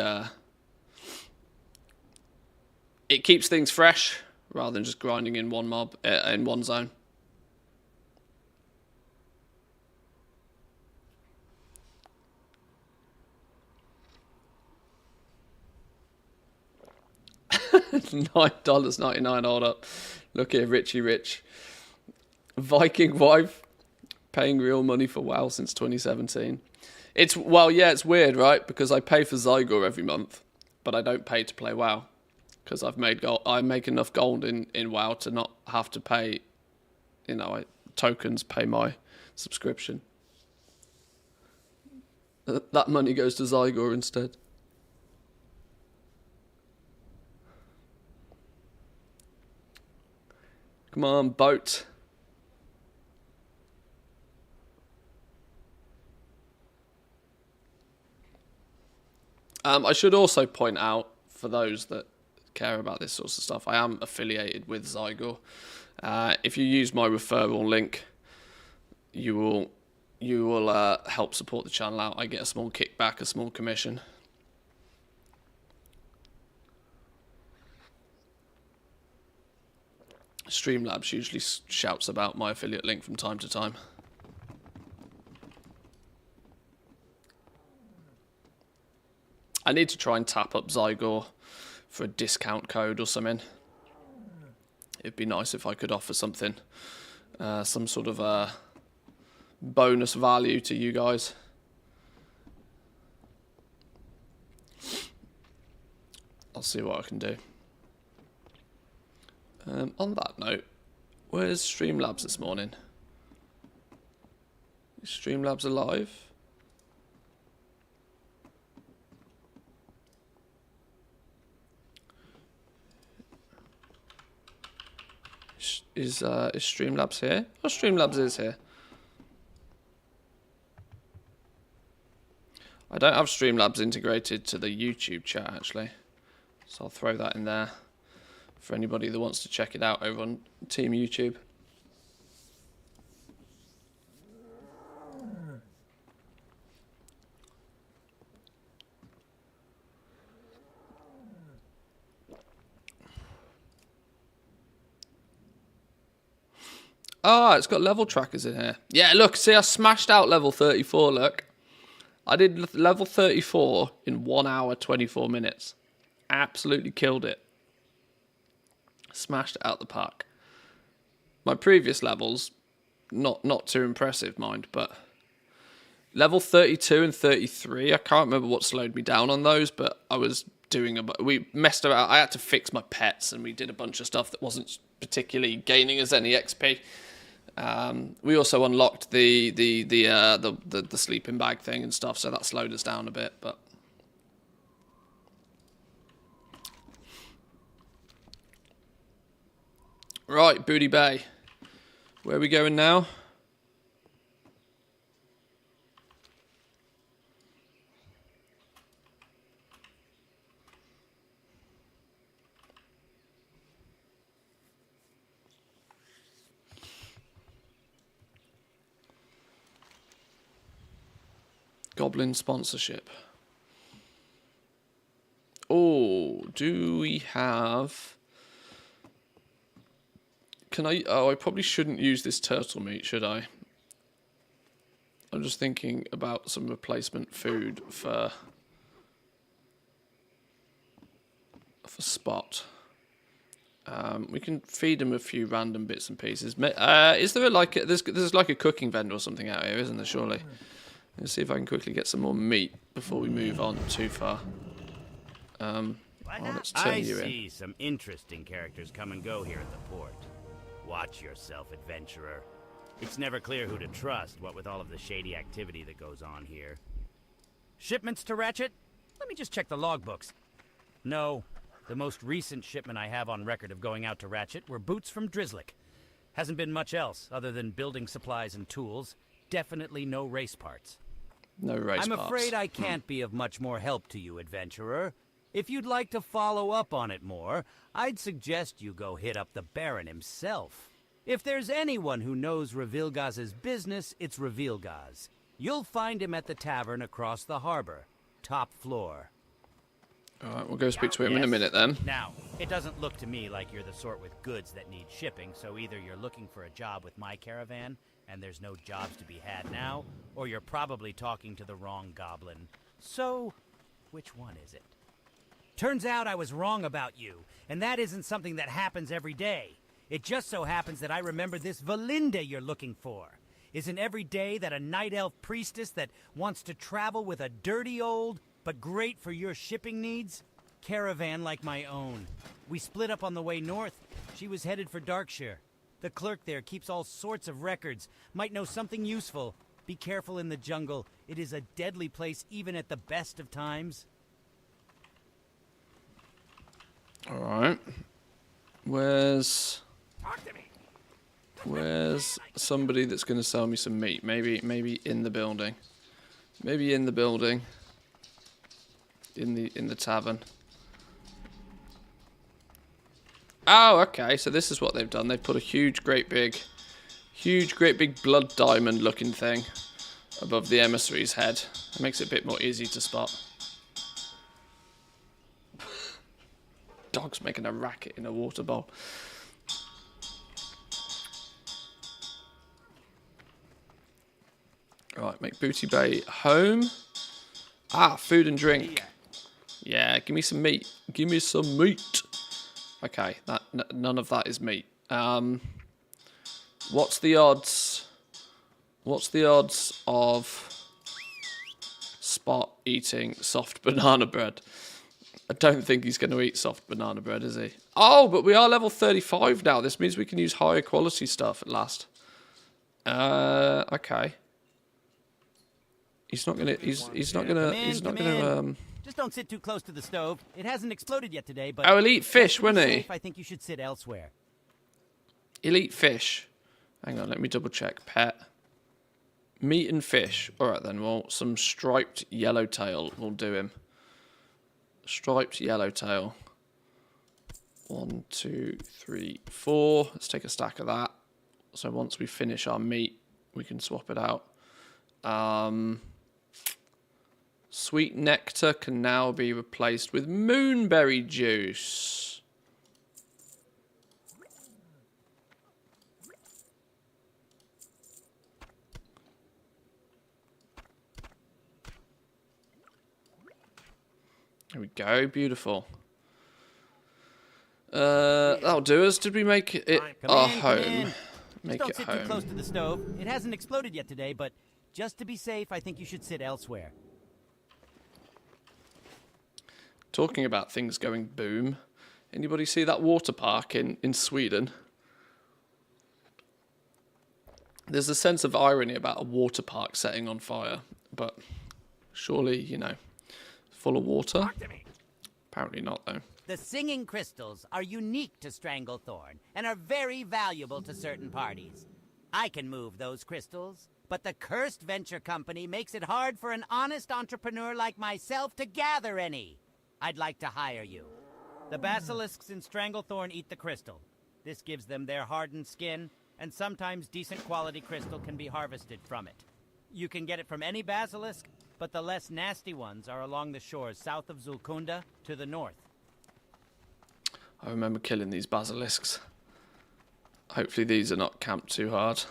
it keeps things fresh rather than just grinding in one mob, in one zone. $9.99, hold up. Look here, Richie Rich. Viking wife paying real money for WoW since 2017. It's weird, right? Because I pay for Zygor every month, but I don't pay to play WoW. Because I make enough gold in WoW to not have to pay, tokens pay my subscription. That money goes to Zygor instead. Come on, boat. I should also point out, for those that care about this sort of stuff, I am affiliated with Zygor. If you use my referral link, you will help support the channel out. I get a small kickback, a small commission. Streamlabs usually shouts about my affiliate link from time to time. I need to try and tap up Zygor for a discount code or something. It'd be nice if I could offer something, some sort of bonus value to you guys. I'll see what I can do. On that note, where's Streamlabs this morning? Is Streamlabs alive? Is Streamlabs here? Oh, Streamlabs is here. I don't have Streamlabs integrated to the YouTube chat, actually. So I'll throw that in there for anybody that wants to check it out over on Team YouTube. Ah, it's got level trackers in here. Yeah, look, see, I smashed out level 34, look. I did level 34 in 1 hour, 24 minutes. Absolutely killed it. Smashed it out the park. My previous levels, not too impressive, mind, but level 32 and 33, I can't remember what slowed me down on those, but I was doing we messed around. I had to fix my pets, and we did a bunch of stuff that wasn't particularly gaining us any XP. We also unlocked the sleeping bag thing and stuff, so that slowed us down a bit, but right, Booty Bay. Where are we going now? Goblin sponsorship. Oh, do we have... Can I... Oh, I probably shouldn't use this turtle meat, should I? I'm just thinking about some replacement food for Spot. We can feed him a few random bits and pieces. Is there there's like a cooking vendor or something out here, isn't there, surely? Let's see if I can quickly get some more meat before we move on too far. Let's turn you in. I see some interesting characters come and go here at the port. Watch yourself, adventurer. It's never clear who to trust, what with all of the shady activity that goes on here. Shipments to Ratchet? Let me just check the logbooks. No, the most recent shipment I have on record of going out to Ratchet were boots from Drizzlick. Hasn't been much else other than building supplies and tools. Definitely no race parts. No race parts. I'm afraid I can't be of much more help to you, adventurer. If you'd like to follow up on it more, I'd suggest you go hit up the Baron himself. If there's anyone who knows Revilgaz's business, it's Revilgaz. You'll find him at the tavern across the harbor, top floor. All right, we'll go speak to him in a minute then. Now, it doesn't look to me like you're the sort with goods that need shipping, so either you're looking for a job with my caravan, and there's no jobs to be had now, or you're probably talking to the wrong goblin. So, which one is it? Turns out I was wrong about you, and that isn't something that happens every day. It just so happens that I remember this Valinda you're looking for. Isn't every day that a night elf priestess that wants to travel with a dirty old, but great for your shipping needs? Caravan like my own. We split up on the way north. She was headed for Darkshire. The clerk there keeps all sorts of records. Might know something useful. Be careful in the jungle. It is a deadly place even at the best of times. Alright. Where's somebody that's going to sell me some meat? Maybe in the building. Maybe in the building. In the tavern. Oh, okay. So this is what they've done. They've put a huge, great big blood diamond looking thing above the emissary's head. It makes it a bit more easy to spot. Dog's making a racket in a water bowl. Right, make Booty Bay home. Ah, food and drink. Yeah, give me some meat. Give me some meat. Okay, none of that is meat. What's the odds? What's the odds of Spot eating soft banana bread? I don't think he's going to eat soft banana bread, is he? Oh, but we are level 35 now. This means we can use higher quality stuff at last. Okay. He's not gonna. He's not gonna. He's not gonna. Just don't sit too close to the stove. It hasn't exploded yet today, but Oh, he'll eat fish, won't he? I think you should sit elsewhere. He'll eat fish. Hang on, let me double check. Pet. Meat and fish. All right then. Well, some striped yellowtail will do him. Striped yellowtail. 1, 2, 3, 4. Let's take a stack of that. So once we finish our meat, we can swap it out. Sweet nectar can now be replaced with moonberry juice. There we go, beautiful. That'll do us. Did we make it our home? Make it home. Just don't sit too close to the stove. It hasn't exploded yet today, but just to be safe, I think you should sit elsewhere. Talking about things going boom. Anybody see that water park in Sweden? There's a sense of irony about a water park setting on fire, but surely, you know, full of water? Apparently not, though. The singing crystals are unique to Stranglethorn and are very valuable to certain parties. I can move those crystals, but the cursed venture company makes it hard for an honest entrepreneur like myself to gather any. I'd like to hire you. The basilisks in Stranglethorn eat the crystal. This gives them their hardened skin, and sometimes decent quality crystal can be harvested from it. You can get it from any basilisk, but the less nasty ones are along the shores south of Zulkunda to the north. I remember killing these basilisks. Hopefully these are not camped too hard.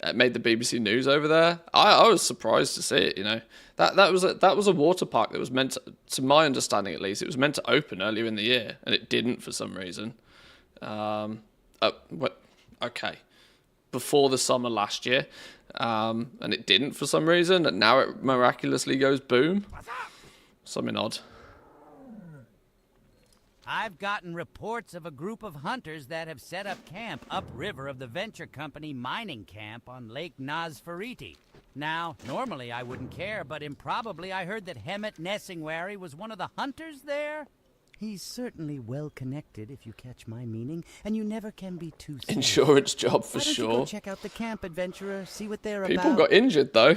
It made the BBC News over there. I was surprised to see it, you know. That was a water park that was meant to my understanding at least, it was meant to open earlier in the year, and it didn't for some reason. Okay. Before the summer last year, and it didn't for some reason, and now it miraculously goes boom. Something odd. I've gotten reports of a group of hunters that have set up camp upriver of the venture company mining camp on Lake Nazfariti. Now, normally I wouldn't care, but improbably I heard that Hemet Nessingwary was one of the hunters there. He's certainly well connected, if you catch my meaning, and you never can be too safe. Insurance job for Why don't sure. You go check out the camp, adventurer, see what they're about. People got injured though.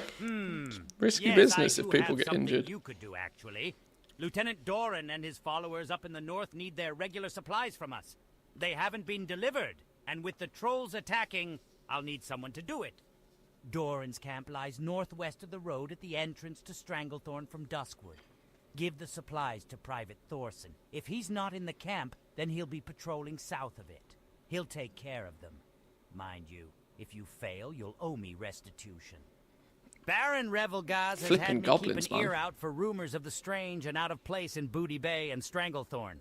Risky business if people get injured. You could do actually. Lieutenant Doran and his followers up in the north need their regular supplies from us. They haven't been delivered, and with the trolls attacking, I'll need someone to do it. Doran's camp lies northwest of the road at the entrance to Stranglethorn from Duskwood. Give the supplies to Private Thorson. If he's not in the camp, then he'll be patrolling south of it. He'll take care of them. Mind you, if you fail, you'll owe me restitution. Baron Revelgaz has had me keep an ear out for rumors of the strange and out of place in Booty Bay and Stranglethorn.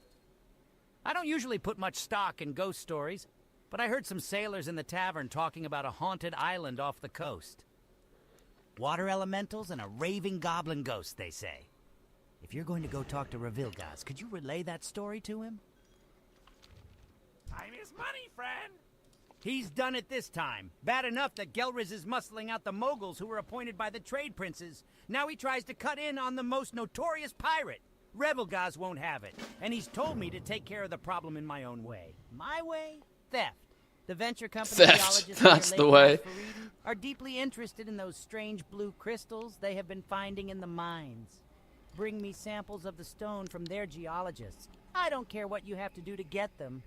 I don't usually put much stock in ghost stories, but I heard some sailors in the tavern talking about a haunted island off the coast. Water elementals and a raving goblin ghost, they say. If you're going to go talk to Revelgaz, could you relay that story to him? Time is money, friend! He's done it this time. Bad enough that Gelriz is muscling out the moguls who were appointed by the trade princes. Now he tries to cut in on the most notorious pirate. Revelgaz won't have it, and he's told me to take care of the problem in my own way. My way? Theft. The venture company geologists That's the way. Are deeply interested in those strange blue crystals they have been finding in the mines. Bring me samples of the stone from their geologists. I don't care what you have to do to get them.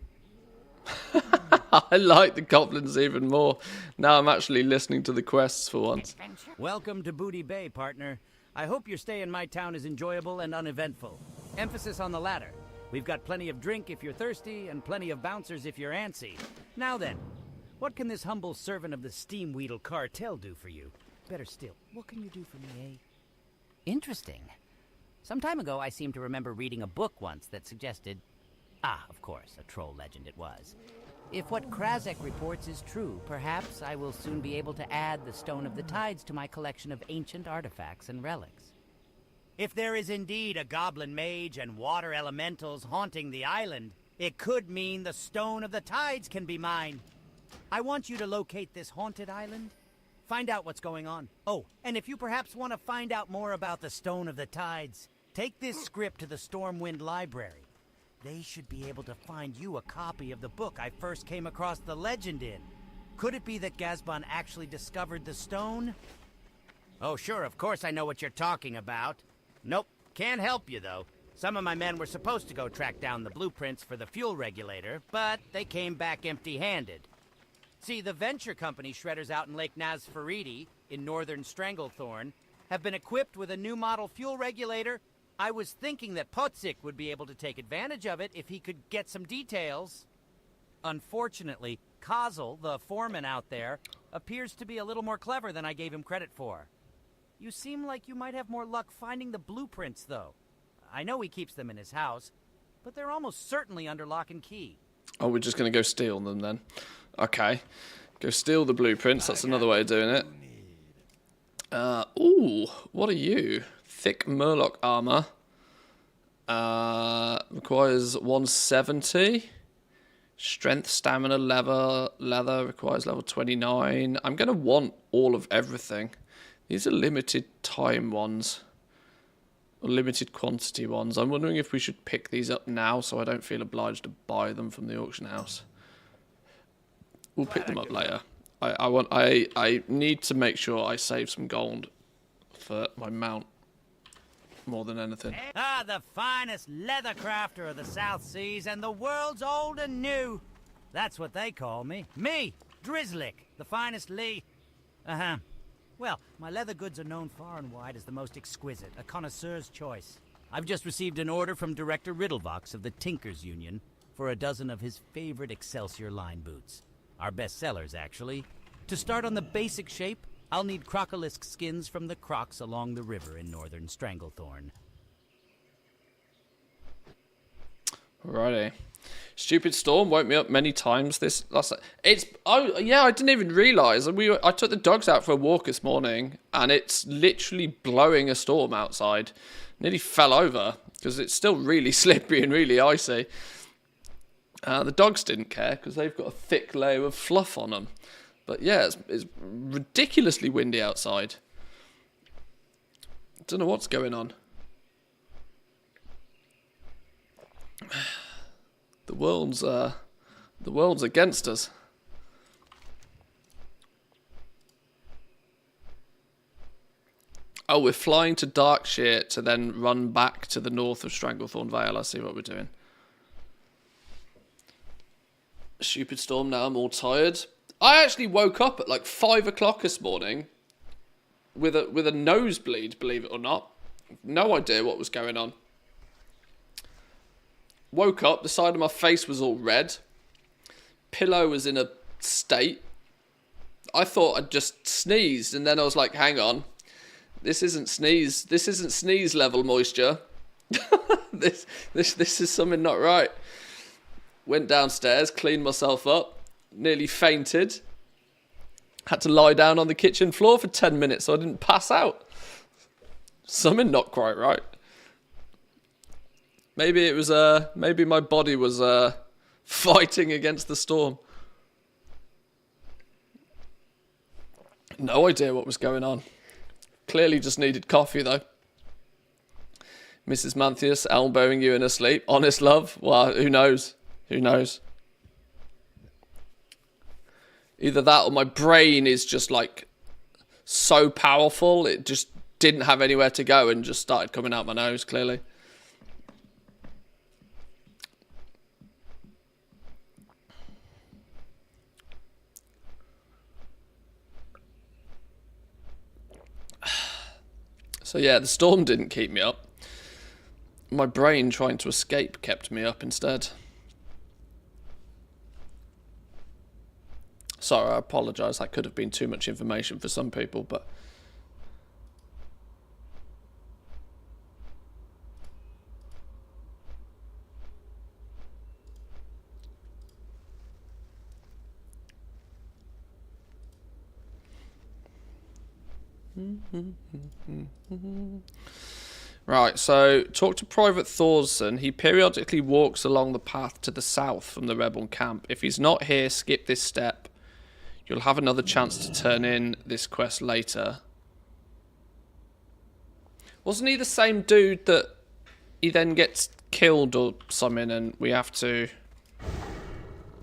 I like the goblins even more. Now I'm actually listening to the quests for once. Welcome to Booty Bay, partner. I hope your stay in my town is enjoyable and uneventful. Emphasis on the latter. We've got plenty of drink if you're thirsty, and plenty of bouncers if you're antsy. Now then, what can this humble servant of the Steamweedle cartel do for you? better still. What can you do for me, eh? Interesting. Some time ago, I seem to remember reading a book once that suggested... Ah, of course, a troll legend it was. If what Krasek reports is true, perhaps I will soon be able to add the Stone of the Tides to my collection of ancient artifacts and relics. If there is indeed a goblin mage and water elementals haunting the island, it could mean the Stone of the Tides can be mine. I want you to locate this haunted island, find out what's going on. Oh, and if you perhaps want to find out more about the Stone of the Tides, take this script to the Stormwind Library. They should be able to find you a copy of the book I first came across the legend in. Could it be that Gazban actually discovered the stone? Oh, sure, of course I know what you're talking about. Nope, can't help you, though. Some of my men were supposed to go track down the blueprints for the fuel regulator, but they came back empty-handed. See, the venture company shredders out in Lake Nazfaridi, in northern Stranglethorn, have been equipped with a new model fuel regulator. I was thinking that Potzik would be able to take advantage of it if he could get some details. Unfortunately, Kazel, the foreman out there, appears to be a little more clever than I gave him credit for. You seem like you might have more luck finding the blueprints, though. I know he keeps them in his house, but they're almost certainly under lock and key. Oh, we're just going to go steal them then. Okay. Go steal the blueprints. That's another way of doing it. Ooh, what are you? Thick Murloc armor. Requires 170. Strength, stamina, leather requires level 29. I'm going to want all of everything. These are limited time ones. Or limited quantity ones. I'm wondering if we should pick these up now so I don't feel obliged to buy them from the auction house. We'll pick them up later. I need to make sure I save some gold for my mount more than anything. Ah, the finest leather crafter of the South Seas and the world's old and new. That's what they call me. Me, Drizzlick, the finest Lee. Uh-huh. Well, my leather goods are known far and wide as the most exquisite, a connoisseur's choice. I've just received an order from Director Riddlevox of the Tinkers Union for a dozen of his favorite Excelsior line boots. Our best sellers, actually. To start on the basic shape, I'll need crocolisk skins from the crocs along the river in northern Stranglethorn. Alrighty. Stupid storm woke me up many times. Oh yeah, I didn't even realise. I took the dogs out for a walk this morning, and it's literally blowing a storm outside. Nearly fell over because it's still really slippery and really icy. The dogs didn't care because they've got a thick layer of fluff on them. But yeah, it's ridiculously windy outside. Don't know what's going on. The world's against us. Oh, we're flying to Darkshire to then run back to the north of Stranglethorn Vale. I see what we're doing. Stupid storm. Now I'm all tired. I actually woke up at like 5 o'clock this morning with a nosebleed, believe it or not. No idea what was going on. Woke up, the side of my face was all red. Pillow was in a state. I thought I'd just sneezed, and then I was like, hang on. This isn't sneeze level moisture. This is something not right. Went downstairs, cleaned myself up, nearly fainted. Had to lie down on the kitchen floor for 10 minutes so I didn't pass out. Something not quite right. Maybe it was maybe my body was fighting against the storm. No idea what was going on. Clearly just needed coffee though. Mrs. Manthius elbowing you in her sleep. Honest love? Well, who knows? Who knows? Either that or my brain is just like so powerful it just didn't have anywhere to go and just started coming out my nose, clearly. So yeah, the storm didn't keep me up. My brain trying to escape kept me up instead. Sorry, I apologise. That could have been too much information for some people, but Right, so talk to Private Thorson. He periodically walks along the path to the south from the rebel camp. If he's not here, skip this step. You'll have another chance to turn in this quest later. Wasn't he the same dude that he then gets killed or something and we have to...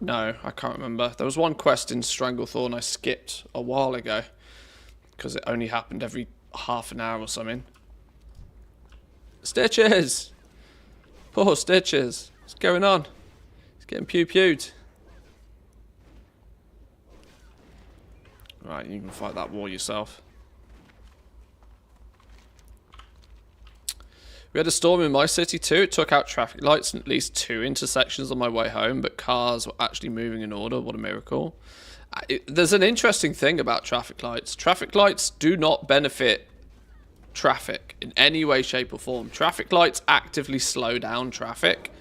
No, I can't remember. There was one quest in Stranglethorn I skipped a while ago because it only happened every half an hour or something. Stitches! Poor Stitches. What's going on? He's getting pew-pewed. Right, you can fight that war yourself. We had a storm in my city too. It took out traffic lights in at least 2 intersections on my way home, but cars were actually moving in order. What a miracle. There's an interesting thing about traffic lights. Traffic lights do not benefit traffic in any way, shape or form. Traffic lights actively slow down traffic,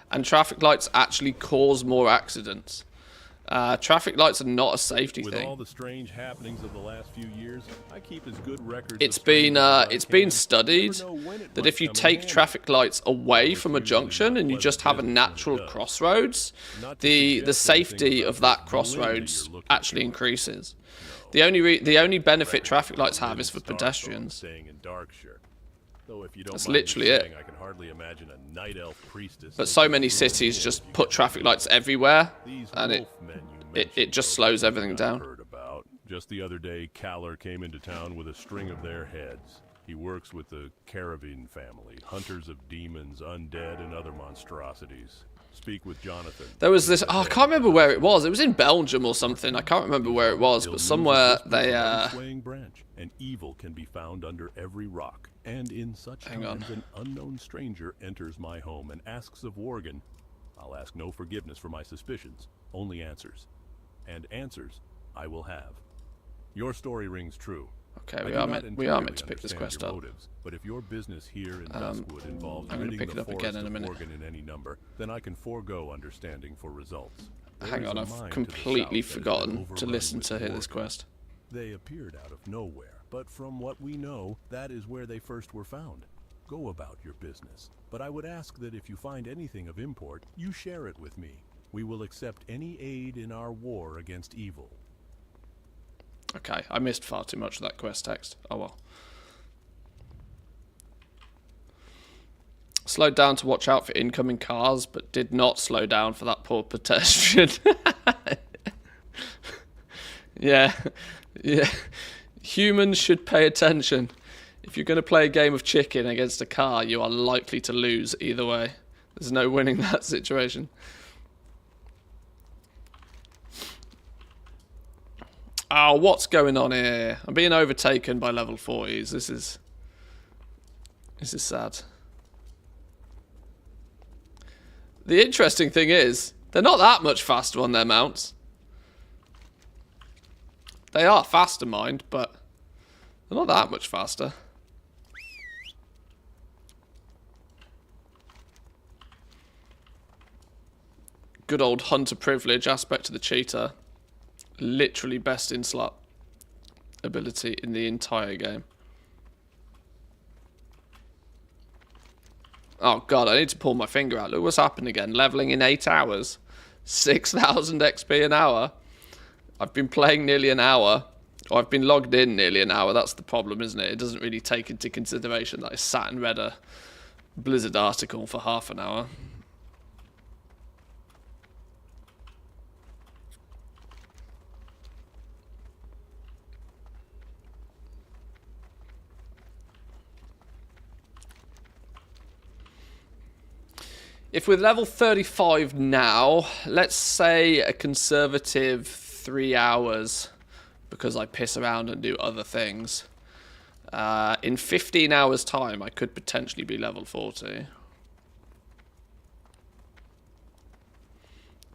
and traffic lights actually cause more accidents. Traffic lights are not a safety thing. With all the strange happenings of the last few years, I keep as good records. It's been studied that if you take traffic lights away from a junction and you just have a natural crossroads, the safety of that crossroads actually increases. The only benefit traffic lights have is for pedestrians. That's literally it. I can hardly imagine a night elf priestess. But so many cities just put traffic lights everywhere, and it just slows everything down. Just the other day, Caller came into town with a string of their heads. He works with the Caravine family, hunters of demons, undead, and other monstrosities. Speak with Jonathan. There was this... Oh, I can't remember where it was. It was in Belgium or something. I can't remember where it was, but somewhere they... Swaying branch, and evil can be found under every rock. And in such times, an unknown stranger enters my home and asks of Worgen. I'll ask no forgiveness for my suspicions, only answers. And answers I will have. Your story rings true. Okay, we are meant to pick this quest up. Motives, but if your business here in Duskwood involves I'm going to pick it up again in a minute. Worgen in any number, then I can forego understanding for results. Hang on, I've completely forgotten to listen to hear this quest. They appeared out of nowhere, but from what we know, that is where they first were found. Go about your business, but I would ask that if you find anything of import, you share it with me. We will accept any aid in our war against evil. Okay, I missed far too much of that quest text. Oh well. Slowed down to watch out for incoming cars, but did not slow down for that poor pedestrian. Yeah. Humans should pay attention. If you're going to play a game of chicken against a car, you are likely to lose either way. There's no winning that situation. Oh, what's going on here? I'm being overtaken by level 40s. This is sad. The interesting thing is, they're not that much faster on their mounts. They are faster, mind, but they're not that much faster. Good old hunter privilege aspect of the cheetah. Literally best in slot ability in the entire game. Oh god, I need to pull my finger out. Look what's happened again. Leveling in 8 hours. 6,000 XP an hour. I've been playing nearly an hour. Or I've been logged in nearly an hour. That's the problem, isn't it? It doesn't really take into consideration that I sat and read a Blizzard article for half an hour. If we're level 35 now, let's say a conservative 3 hours, because I piss around and do other things. In 15 hours time, I could potentially be level 40.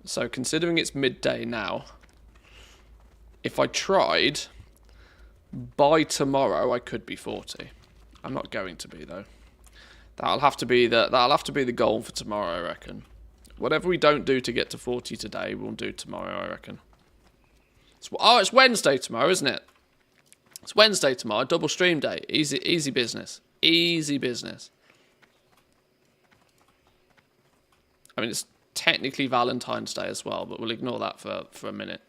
So considering it's midday now, if I tried, by tomorrow I could be 40. I'm not going to be though. That'll have to be the goal for tomorrow, I reckon. Whatever we don't do to get to 40 today, we'll do tomorrow, I reckon. It's Wednesday tomorrow, isn't it? It's Wednesday tomorrow, double stream day. Easy business. Easy business. I mean, it's technically Valentine's Day as well, but we'll ignore that for a minute.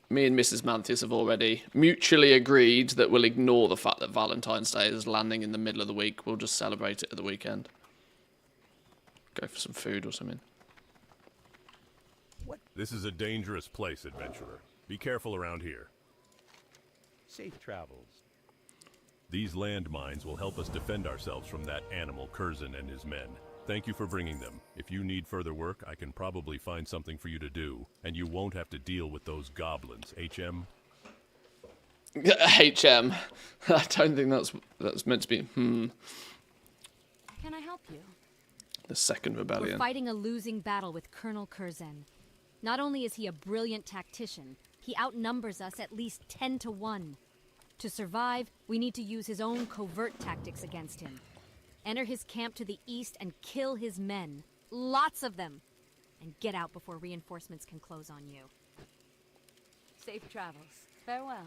Me and Mrs. Manthis have already mutually agreed that we'll ignore the fact that Valentine's Day is landing in the middle of the week. We'll just celebrate it at the weekend. Go for some food or something. What? This is a dangerous place, adventurer. Be careful around here. Safe travels. These landmines will help us defend ourselves from that animal Curzon and his men. Thank you for bringing them. If you need further work, I can probably find something for you to do, and you won't have to deal with those goblins. HM? HM. I don't think that's meant to be. Can I help you? The second rebellion. We're fighting a losing battle with Colonel Curzon. Not only is he a brilliant tactician, he outnumbers us at least 10 to 1. To survive, we need to use his own covert tactics against him. Enter his camp to the east and kill his men. Lots of them. And get out before reinforcements can close on you. Safe travels. Farewell.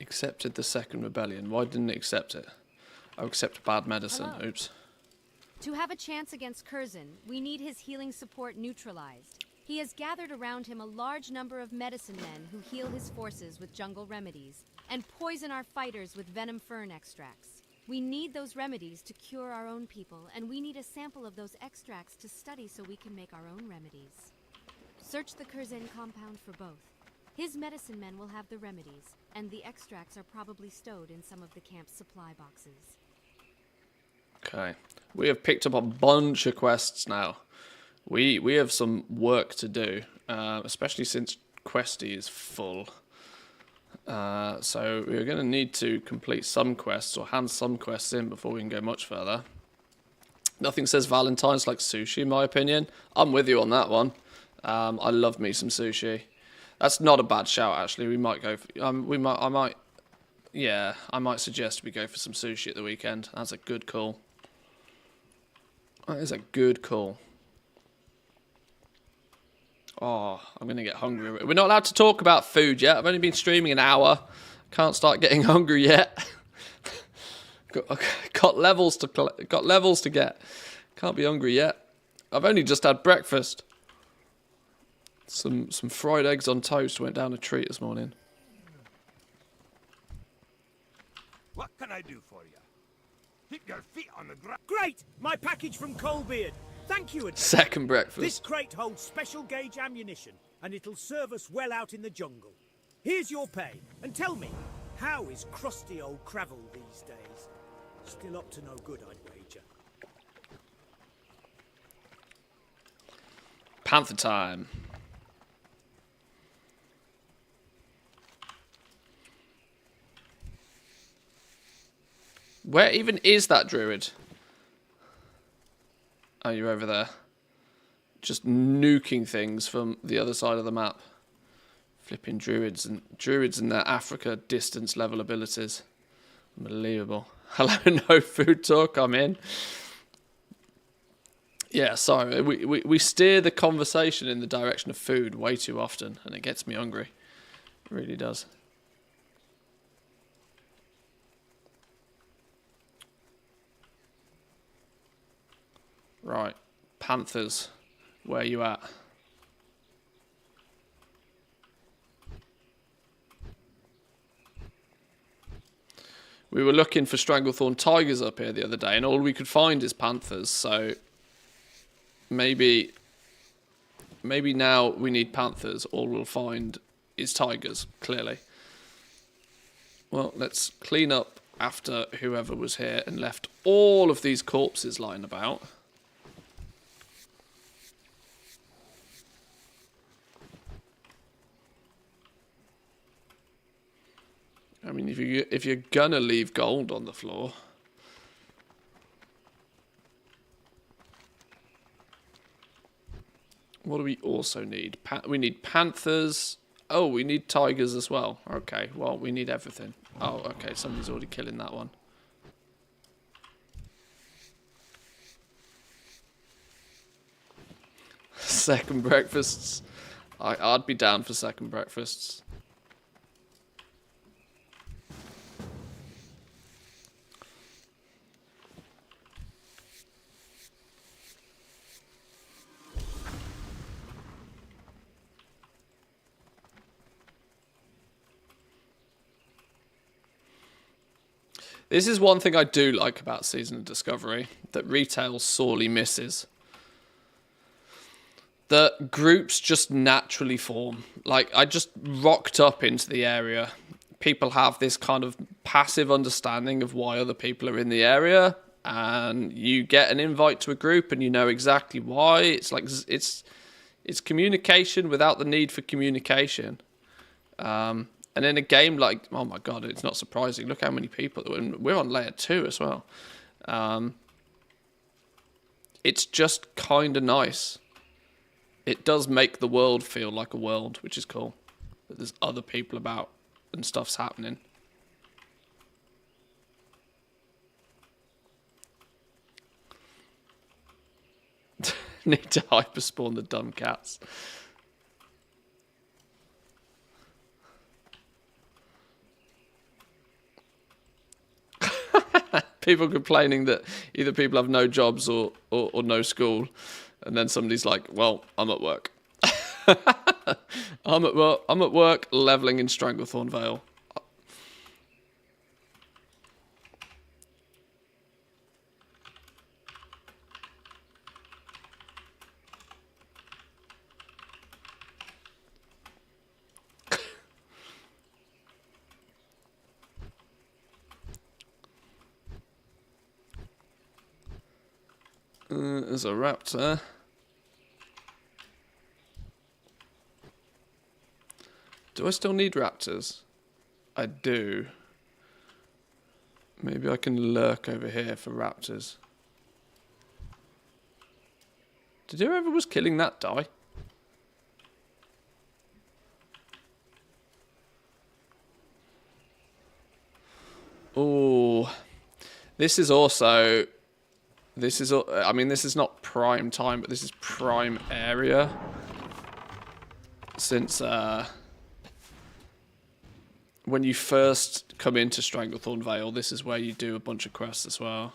Accepted the second rebellion. Why didn't it accept it? Oh, accept bad medicine. Hello. Oops. To have a chance against Curzon, we need his healing support neutralized. He has gathered around him a large number of medicine men who heal his forces with jungle remedies and poison our fighters with venom fern extracts. We need those remedies to cure our own people, and we need a sample of those extracts to study so we can make our own remedies. Search the Curzon compound for both. His medicine men will have the remedies, and the extracts are probably stowed in some of the camp's supply boxes. Okay. We have picked up a bunch of quests now. We have some work to do, especially since Questy is full. So we're going to need to complete some quests or hand some quests in before we can go much further. Nothing says Valentine's like sushi, in my opinion. I'm with you on that one. I love me some sushi. That's not a bad shout, actually. We might go. I might suggest we go for some sushi at the weekend. That's a good call. That is a good call. Oh, I'm going to get hungry. We're not allowed to talk about food yet. I've only been streaming an hour. Can't start getting hungry yet. got levels to get. Can't be hungry yet. I've only just had breakfast. Some fried eggs on toast went down a treat this morning. What can I do for you? Keep your feet on the ground. Great! My package from Coalbeard. Thank you, Adventure. Second breakfast. This crate holds special gauge ammunition, and it'll serve us well out in the jungle. Here's your pay, and tell me, how is crusty old Cravel these days? Still up to no good, I'd wager. Panther time. Where even is that druid? Oh, you're over there. Just nuking things from the other side of the map. Flipping druids and their Africa distance level abilities. Unbelievable. Hello, no food talk, I'm in. Yeah, sorry. We steer the conversation in the direction of food way too often, and it gets me hungry. It really does. Right, Panthers, where you at? We were looking for Stranglethorn tigers up here the other day, and all we could find is panthers, so maybe now we need panthers, all we'll find is tigers, clearly. Well, let's clean up after whoever was here and left all of these corpses lying about. I mean, if you're gonna leave gold on the floor, what do we also need? We need panthers. Oh, we need tigers as well. Okay, well, we need everything. Oh, okay, somebody's already killing that one. Second breakfasts. I'd be down for second breakfasts. This is one thing I do like about Season of Discovery that retail sorely misses. That groups just naturally form. Like, I just rocked up into the area. People have this kind of passive understanding of why other people are in the area, and you get an invite to a group and you know exactly why. It's like it's communication without the need for communication. And in a game like, oh my god, it's not surprising. Look how many people. We're on layer 2 as well. It's just kind of nice. It does make the world feel like a world, which is cool. That there's other people about and stuff's happening. Need to hyperspawn the dumb cats. People complaining that either people have no jobs or no school. And then somebody's like, well, I'm at work. I'm at work leveling in Stranglethorn Vale. There's a raptor. Do I still need raptors? I do. Maybe I can lurk over here for raptors. Did whoever was killing that die? Oh, this is also... I mean, this is not prime time, but this is prime area. Since, when you first come into Stranglethorn Vale, this is where you do a bunch of quests as well.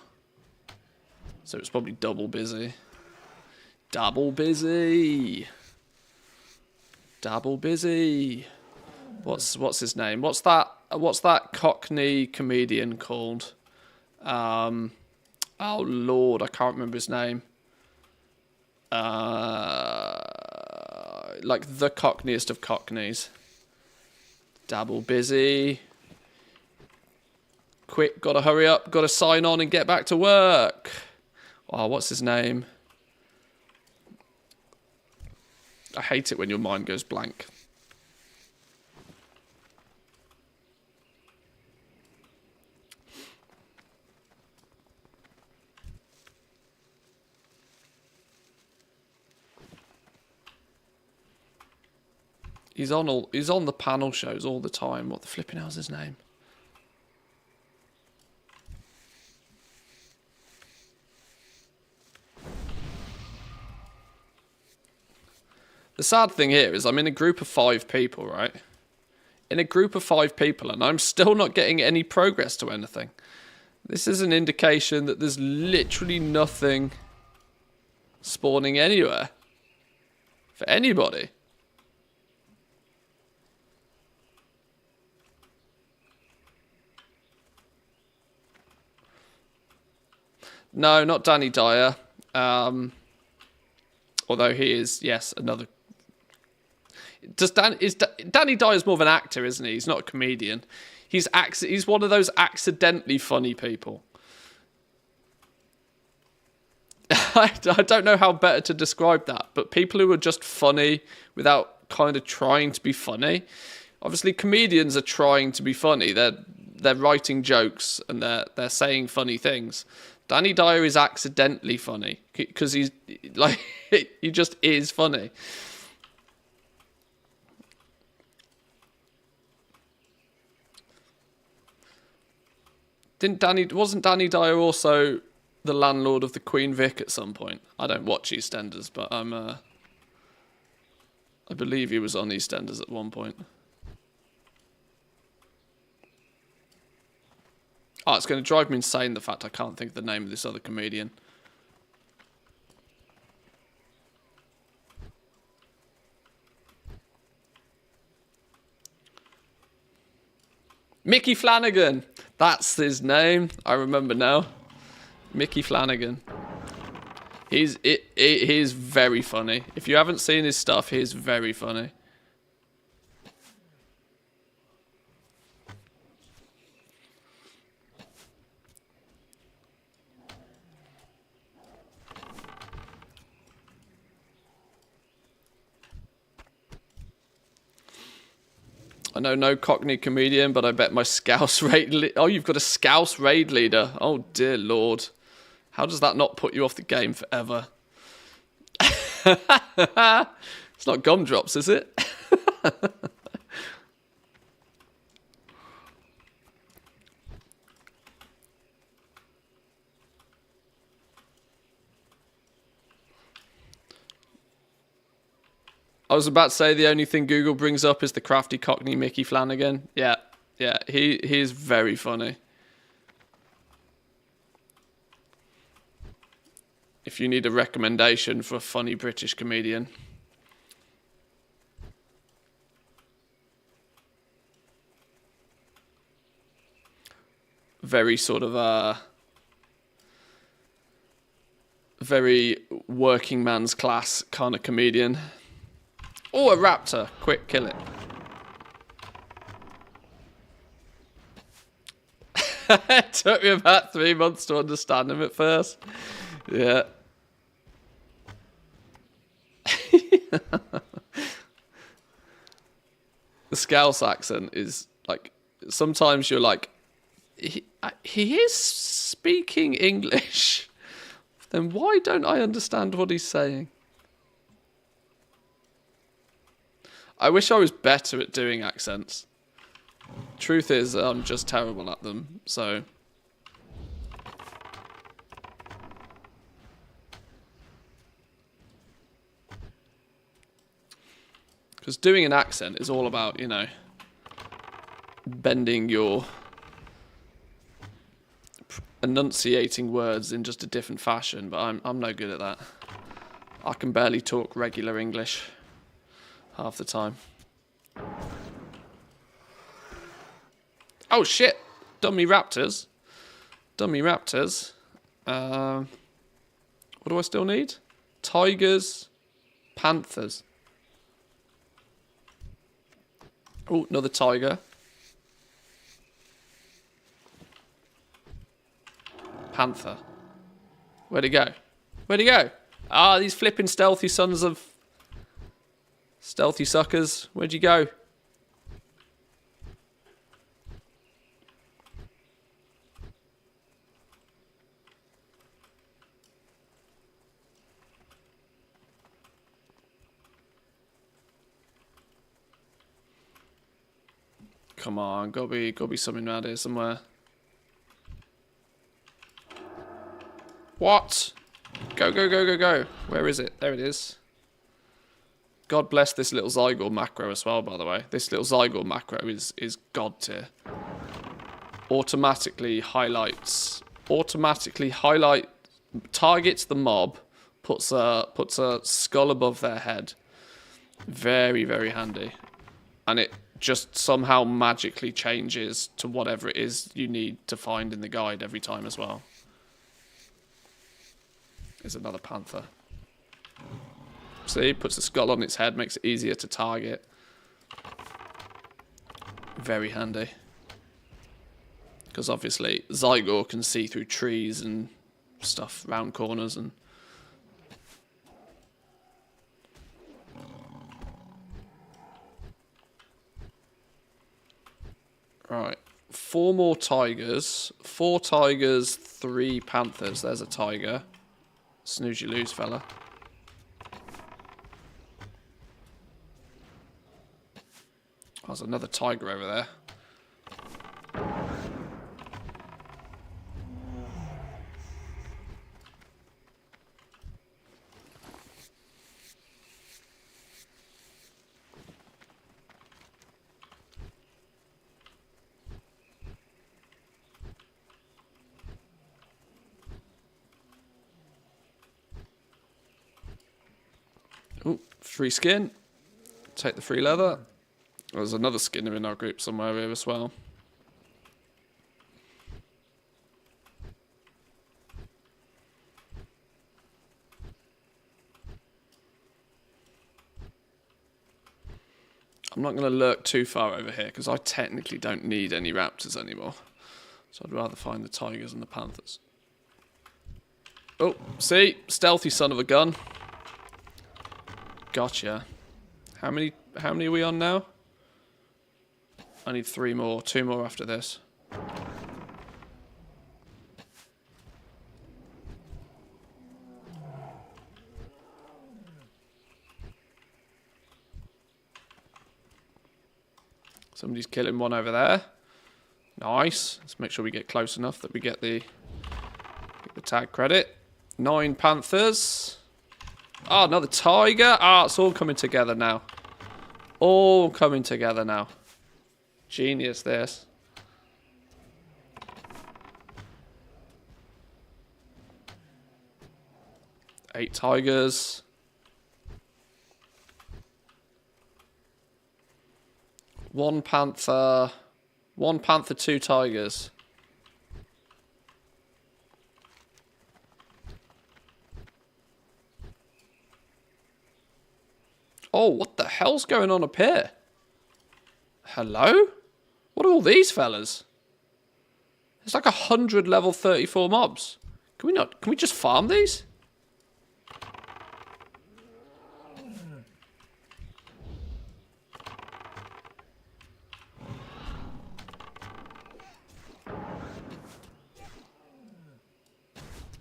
So it's probably double busy. Double busy! Double busy! What's his name? What's that Cockney comedian called? Oh Lord, I can't remember his name. Like the cockneyest of cockneys. Dabble busy. Quick, gotta hurry up, gotta sign on and get back to work. Oh, what's his name? I hate it when your mind goes blank. He's on the panel shows all the time. What the flipping hell's his name? The sad thing here is I'm in a group of 5 people, right? In a group of 5 people, and I'm still not getting any progress to anything. This is an indication that there's literally nothing spawning anywhere for anybody. No, not Danny Dyer. Although he is, yes, another. Danny Dyer's more of an actor, isn't he? He's not a comedian. He's one of those accidentally funny people. I don't know how better to describe that, but people who are just funny without kind of trying to be funny. Obviously, comedians are trying to be funny. They're writing jokes and they're saying funny things. Danny Dyer is accidentally funny because he's like he just is funny. Wasn't Danny Dyer also the landlord of the Queen Vic at some point? I don't watch EastEnders, but I believe he was on EastEnders at one point. Oh, it's going to drive me insane, the fact I can't think of the name of this other comedian. Mickey Flanagan! That's his name. I remember now. Mickey Flanagan. He's very funny. If you haven't seen his stuff, he's very funny. I know no Cockney comedian, but I bet my Scouse raid... Oh, you've got a Scouse raid leader. Oh, dear Lord. How does that not put you off the game forever? It's not gumdrops, is it? I was about to say the only thing Google brings up is the crafty Cockney Mickey Flanagan. Yeah, he is very funny. If you need a recommendation for a funny British comedian. Very sort of very working man's class kind of comedian. Oh, a raptor. Quick, kill it. It took me about 3 months to understand him at first. Yeah. The Scouse accent is like, sometimes you're like, he is speaking English. Then why don't I understand what he's saying? I wish I was better at doing accents. Truth is, I'm just terrible at them, so... Because doing an accent is all about, you know, bending your... enunciating words in just a different fashion, but I'm no good at that. I can barely talk regular English half the time. Oh shit! Dummy raptors. Dummy raptors. What do I still need? Tigers. Panthers. Oh, another tiger. Panther. Where'd he go? Where'd he go? Ah, these flipping stealthy sons of... stealthy suckers. Where'd you go? Come on, gotta be something around here somewhere. What? Go, go, go, go, go. Where is it? There it is. God bless this little Zygor macro as well, by the way. This little Zygor macro is god tier. Automatically highlight, targets the mob, puts a skull above their head. Very, very handy. And it just somehow magically changes to whatever it is you need to find in the guide every time as well. There's another panther. See, puts a skull on its head, makes it easier to target. Very handy. Because obviously Zygor can see through trees and stuff, round corners and... Right, 4 more tigers. 4 tigers, 3 panthers. There's a tiger. Snooze you lose, fella. Oh, there's another tiger over there. Ooh, free skin. Take the free leather. There's another skinner in our group somewhere here as well. I'm not going to lurk too far over here because I technically don't need any raptors anymore. So I'd rather find the tigers and the panthers. Oh, see? Stealthy son of a gun. Gotcha. How many are we on now? I need 3 more. 2 more after this. Somebody's killing one over there. Nice. Let's make sure we get close enough that we get the tag credit. 9 panthers. Oh, another tiger. Ah, it's all coming together now. All coming together now. Genius, this. Eight tigers. One panther. 2 tigers. Oh, what the hell's going on up here? Hello? What are all these fellas? There's like 100 level 34 mobs. Can we just farm these?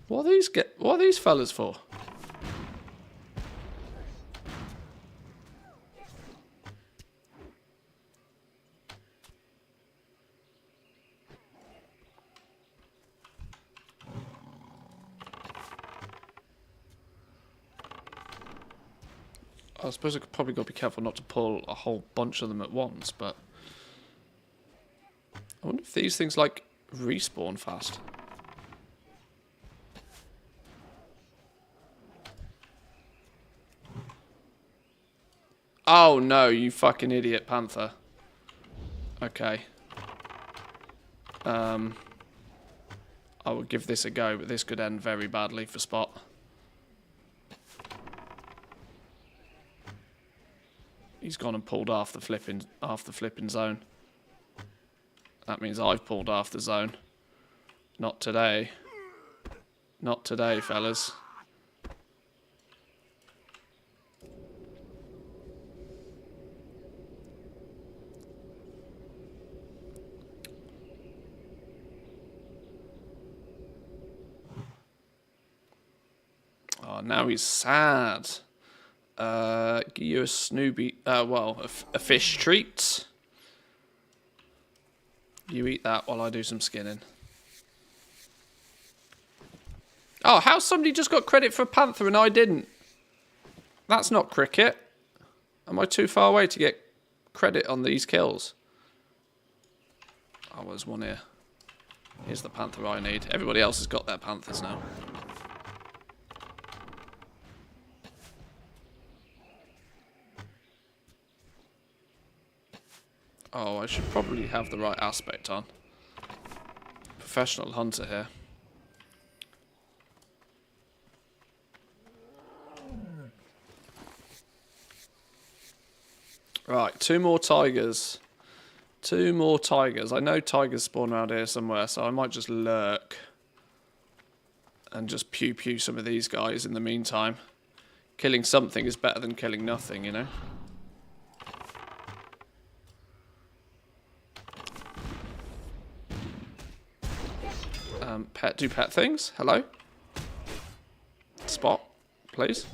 What are these fellas for? I suppose I could probably got to be careful not to pull a whole bunch of them at once, but I wonder if these things like respawn fast. Oh no, you fucking idiot panther. Okay. I will give this a go, but this could end very badly for Spot. He's gone and pulled half the flipping zone. That means I've pulled half the zone. Not today. Not today, fellas. Oh, now he's sad. Give you a Snoopy, well, a fish treat. You eat that while I do some skinning. Oh, how somebody just got credit for a panther and I didn't? That's not cricket. Am I too far away to get credit on these kills? Oh, there's one here. Here's the panther I need. Everybody else has got their panthers now. Oh, I should probably have the right aspect on. Professional hunter here. Right, 2 more tigers. 2 more tigers. I know tigers spawn around here somewhere, so I might just lurk. And just pew some of these guys in the meantime. Killing something is better than killing nothing, you know? Do pet things. Hello. Spot, please.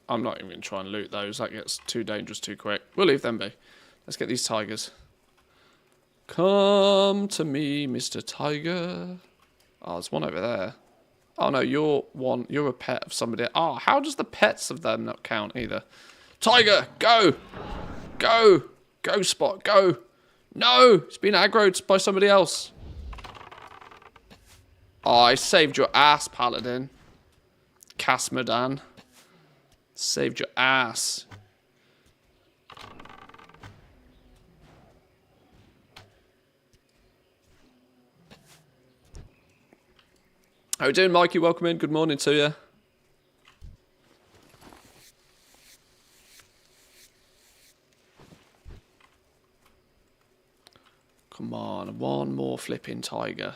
I'm not even going to try and loot those. That gets too dangerous too quick. We'll leave them be. Let's get these tigers. Come to me, Mr. Tiger. Oh, there's one over there. Oh, no, you're a pet of somebody. Oh, how does the pets of them not count either? Tiger, go! Go! Go, Spot, go! No! It's been aggroed by somebody else. Oh, I saved your ass, Paladin. Casmadan. Saved your ass. How you doing, Mikey? Welcome in. Good morning to you. Come on, one more flipping tiger.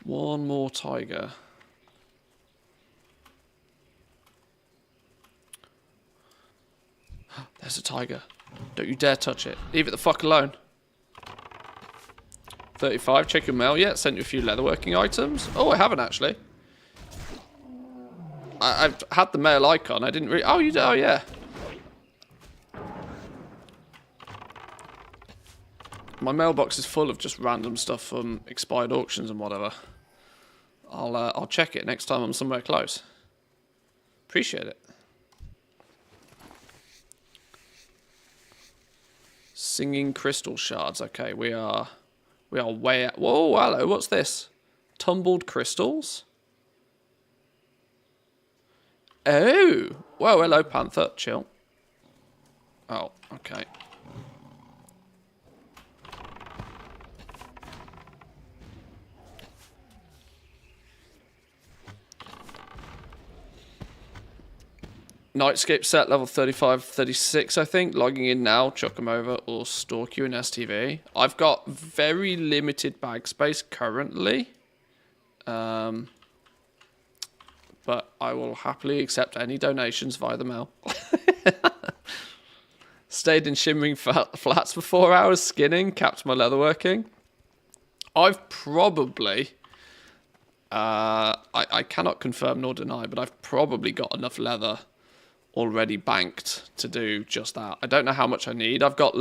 One more tiger. There's a tiger. Don't you dare touch it. Leave it the fuck alone. 35, check your mail yet. Sent you a few leatherworking items. Oh, I haven't actually. I've had the mail icon. I didn't really... Oh, you do? Oh, yeah. My mailbox is full of just random stuff from expired auctions and whatever. I'll check it next time I'm somewhere close. Appreciate it. Singing crystal shards. Okay, we are way out. Whoa, hello, what's this? Tumbled crystals? Oh! Whoa, hello, Panther. Chill. Oh, okay. Nightscape set level 35, 36, I think. Logging in now, chuck them over, or stalk you in STV. I've got very limited bag space currently. But I will happily accept any donations via the mail. Stayed in shimmering flats for 4 hours skinning, capped my leatherworking. I've probably... I cannot confirm nor deny, but I've probably got enough leather already banked to do just that. I don't know how much I need. I've got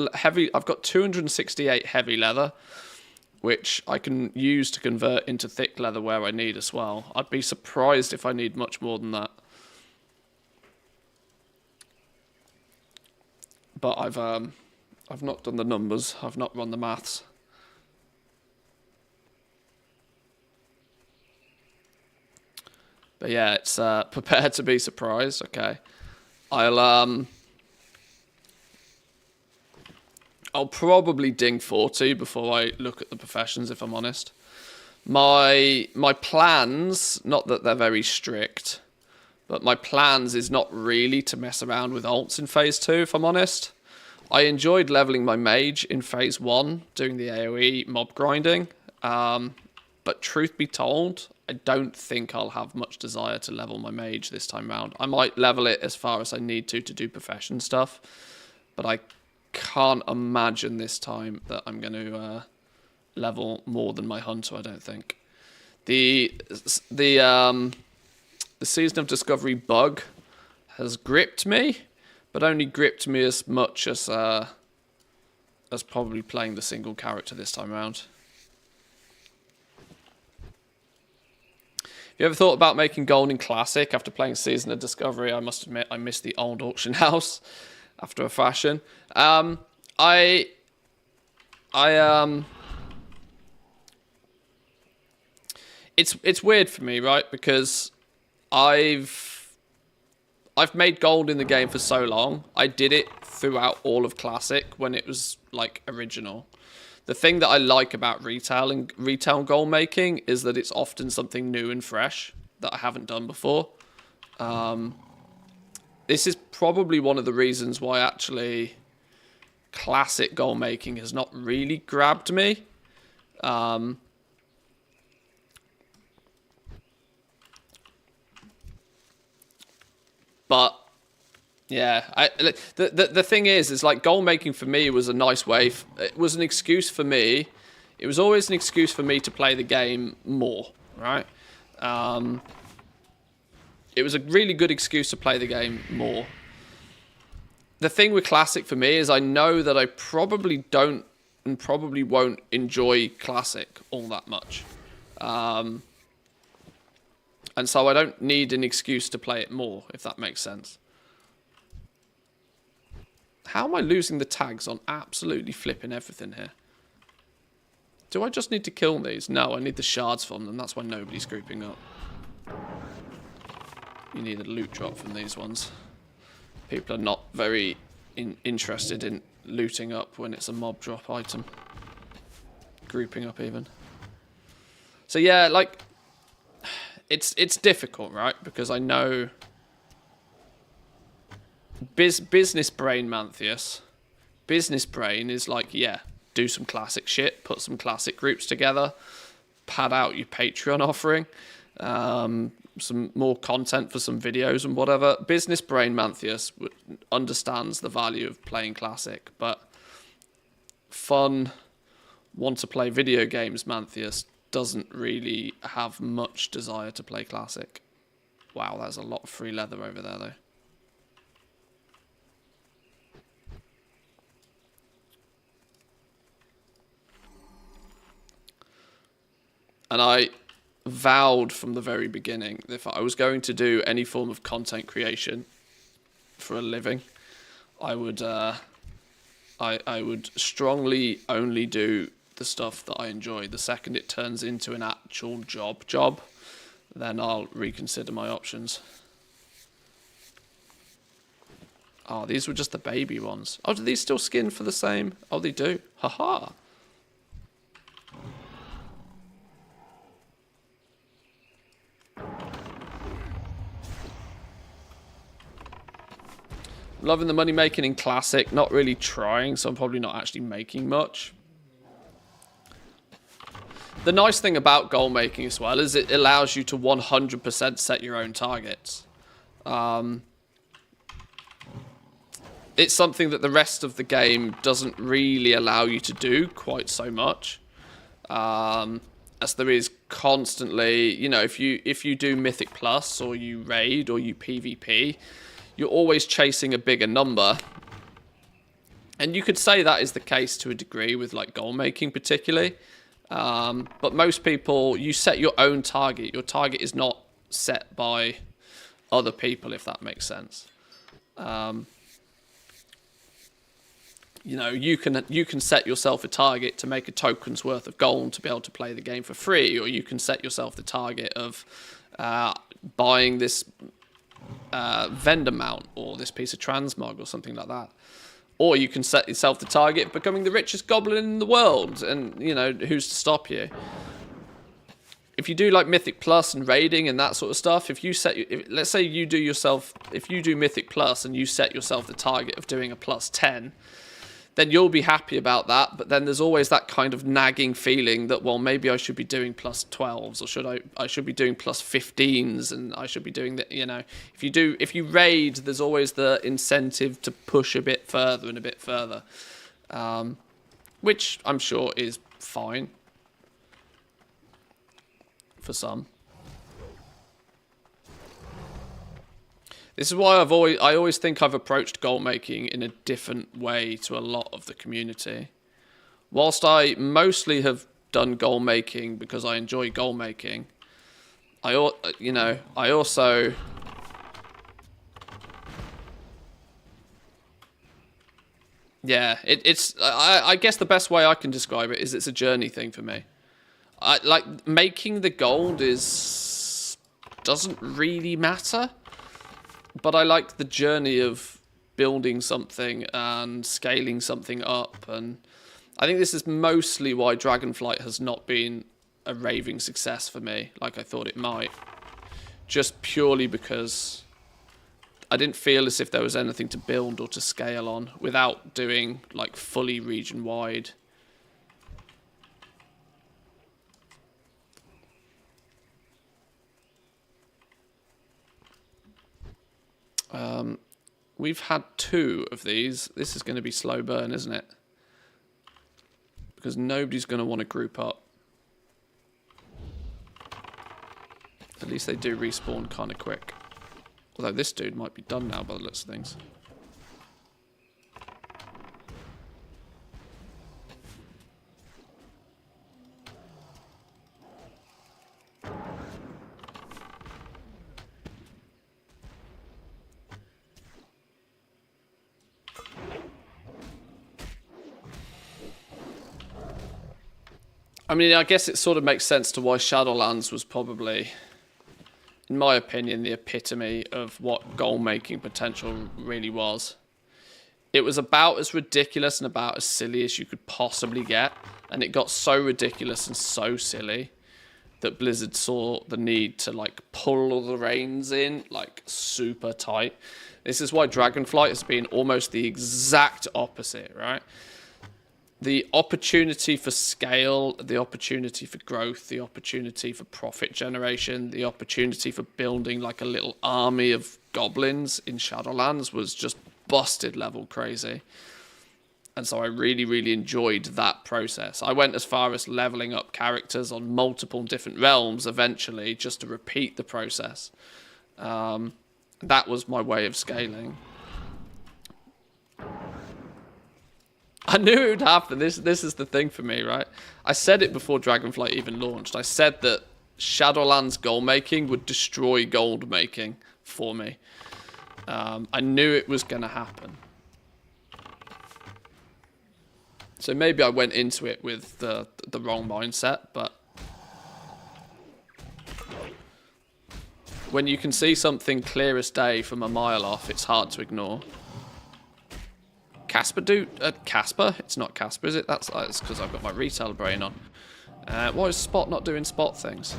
268 heavy leather, which I can use to convert into thick leather where I need as well. I'd be surprised if I need much more than that. But I've not done the numbers. I've not run the maths. But yeah, it's prepare to be surprised. Okay. I'll probably ding 40 before I look at the professions, if I'm honest. My plans, not that they're very strict, but my plans is not really to mess around with alts in Phase 2, if I'm honest. I enjoyed leveling my mage in Phase 1, doing the AoE mob grinding. But truth be told, I don't think I'll have much desire to level my mage this time round. I might level it as far as I need to do profession stuff, but I can't imagine this time that I'm going to level more than my hunter, I don't think. The Season of Discovery bug has gripped me, but only gripped me as much as probably playing the single character this time around. Have you ever thought about making gold in Classic after playing Season of Discovery? I must admit, I miss the old auction house after a fashion. It's weird for me, right? Because I've made gold in the game for so long. I did it throughout all of Classic when it was like original. The thing that I like about retail goal making is that it's often something new and fresh that I haven't done before. This is probably one of the reasons why actually Classic goal making has not really grabbed me. But yeah, the thing is like goal making for me was a nice way. It was an excuse for me. It was always an excuse for me to play the game more, right? It was a really good excuse to play the game more. The thing with Classic for me is I know that I probably don't and probably won't enjoy Classic all that much. And so I don't need an excuse to play it more, if that makes sense. How am I losing the tags on absolutely flipping everything here? Do I just need to kill these? No, I need the shards from them. That's why nobody's grouping up. you need a loot drop from these ones. People are not very interested in looting up when it's a mob drop item. Grouping up even. So yeah, like, it's difficult, right? Because I know business brain Manthius. Business brain is like, yeah, do some classic shit, put some classic groups together, pad out your Patreon offering, some more content for some videos and whatever. Business brain Manthius understands the value of playing classic, but fun, want to play video games Manthius doesn't really have much desire to play classic. Wow, there's a lot of free leather over there though. And I vowed from the very beginning that if I was going to do any form of content creation for a living, I would I would strongly only do the stuff that I enjoy. The second it turns into an actual job, then I'll reconsider my options. Oh, these were just the baby ones. Oh, do these still skin for the same? Oh, they do. Haha. Loving the money making in classic, not really trying, so I'm probably not actually making much. The nice thing about goal making as well is it allows you to 100% set your own targets. It's something that the rest of the game doesn't really allow you to do quite so much. As there is constantly, you know, if you do Mythic Plus or you raid or you PvP, you're always chasing a bigger number. And you could say that is the case to a degree with like goal making particularly. But most people, you set your own target. Your target is not set by other people, if that makes sense. You know, you can set yourself a target to make a token's worth of gold to be able to play the game for free, or you can set yourself the target of buying this vendor mount or this piece of transmog or something like that. Or you can set yourself the target of becoming the richest goblin in the world, and, you know, who's to stop you? If you do like Mythic Plus and raiding and that sort of stuff, let's say you do Mythic Plus and you set yourself the target of doing a plus 10, then you'll be happy about that. But then there's always that kind of nagging feeling that, well, maybe I should be doing plus 12s, or I should be doing plus 15s, and I should be doing that. You know, if you raid, there's always the incentive to push a bit further and a bit further, which I'm sure is fine for some. This is why I always think I've approached goal making in a different way to a lot of the community. Whilst I mostly have done goal making because I enjoy goal making, I also I guess the best way I can describe it is it's a journey thing for me. Like making the gold doesn't really matter. But I like the journey of building something and scaling something up. And I think this is mostly why Dragonflight has not been a raving success for me, like I thought it might. Just purely because I didn't feel as if there was anything to build or to scale on without doing like fully region-wide. We've had 2 of these. This is going to be slow burn, isn't it? Because nobody's going to want to group up. At least they do respawn kind of quick. Although this dude might be done now by the looks of things. I mean, I guess it sort of makes sense to why Shadowlands was probably in my opinion, the epitome of what goal-making potential really was. It was about as ridiculous and about as silly as you could possibly get, and it got so ridiculous and so silly that Blizzard saw the need to like pull all the reins in like super tight. This is why Dragonflight has been almost the exact opposite, right? The opportunity for scale, the opportunity for growth, the opportunity for profit generation, the opportunity for building like a little army of goblins in Shadowlands was just busted level crazy. And so I really, really enjoyed that process. I went as far as leveling up characters on multiple different realms eventually just to repeat the process. That was my way of scaling. I knew it would happen. This is the thing for me, right? I said it before Dragonflight even launched. I said that Shadowlands gold making would destroy gold making for me. I knew it was going to happen. So maybe I went into it with the wrong mindset, but when you can see something clear as day from a mile off, it's hard to ignore. Casper? It's not Casper, is it? That's because I've got my retail brain on. Why is Spot not doing Spot things?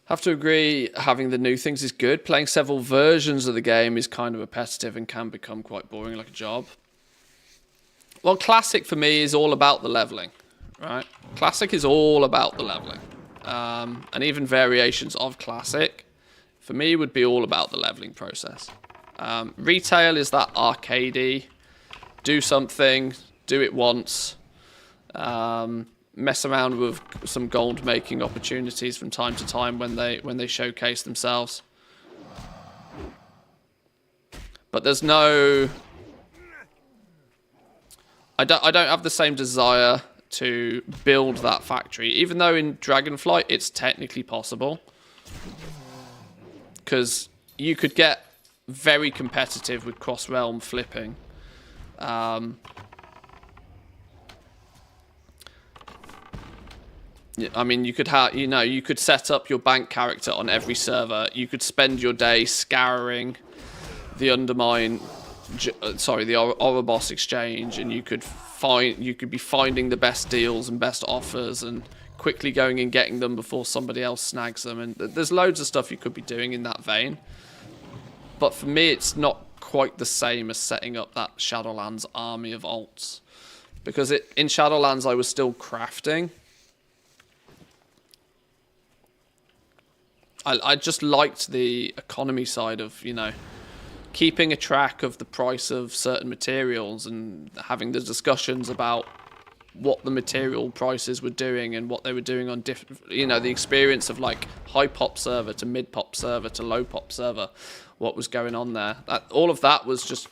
Have to agree, having the new things is good. Playing several versions of the game is kind of repetitive and can become quite boring, like a job. Well, Classic for me is all about the leveling, right? Classic is all about the leveling. And even variations of Classic, for me, would be all about the leveling process. Retail is that arcadey, do something, do it once, mess around with some gold making opportunities from time to time when they showcase themselves. But there's no, I don't have the same desire to build that factory, even though in Dragonflight it's technically possible, because you could get very competitive with cross-realm flipping. I mean, you could have, you could set up your bank character on every server. You could spend your day scouring the the Oribos exchange, and you could be finding the best deals and best offers, and quickly going and getting them before somebody else snags them. And there's loads of stuff you could be doing in that vein. But for me, it's not quite the same as setting up that Shadowlands army of alts, because in Shadowlands I was still crafting. I just liked the economy side of, keeping a track of the price of certain materials and having the discussions about what the material prices were doing and what they were doing on different, the experience of like high pop server to mid pop server to low pop server, what was going on there. All of that was just,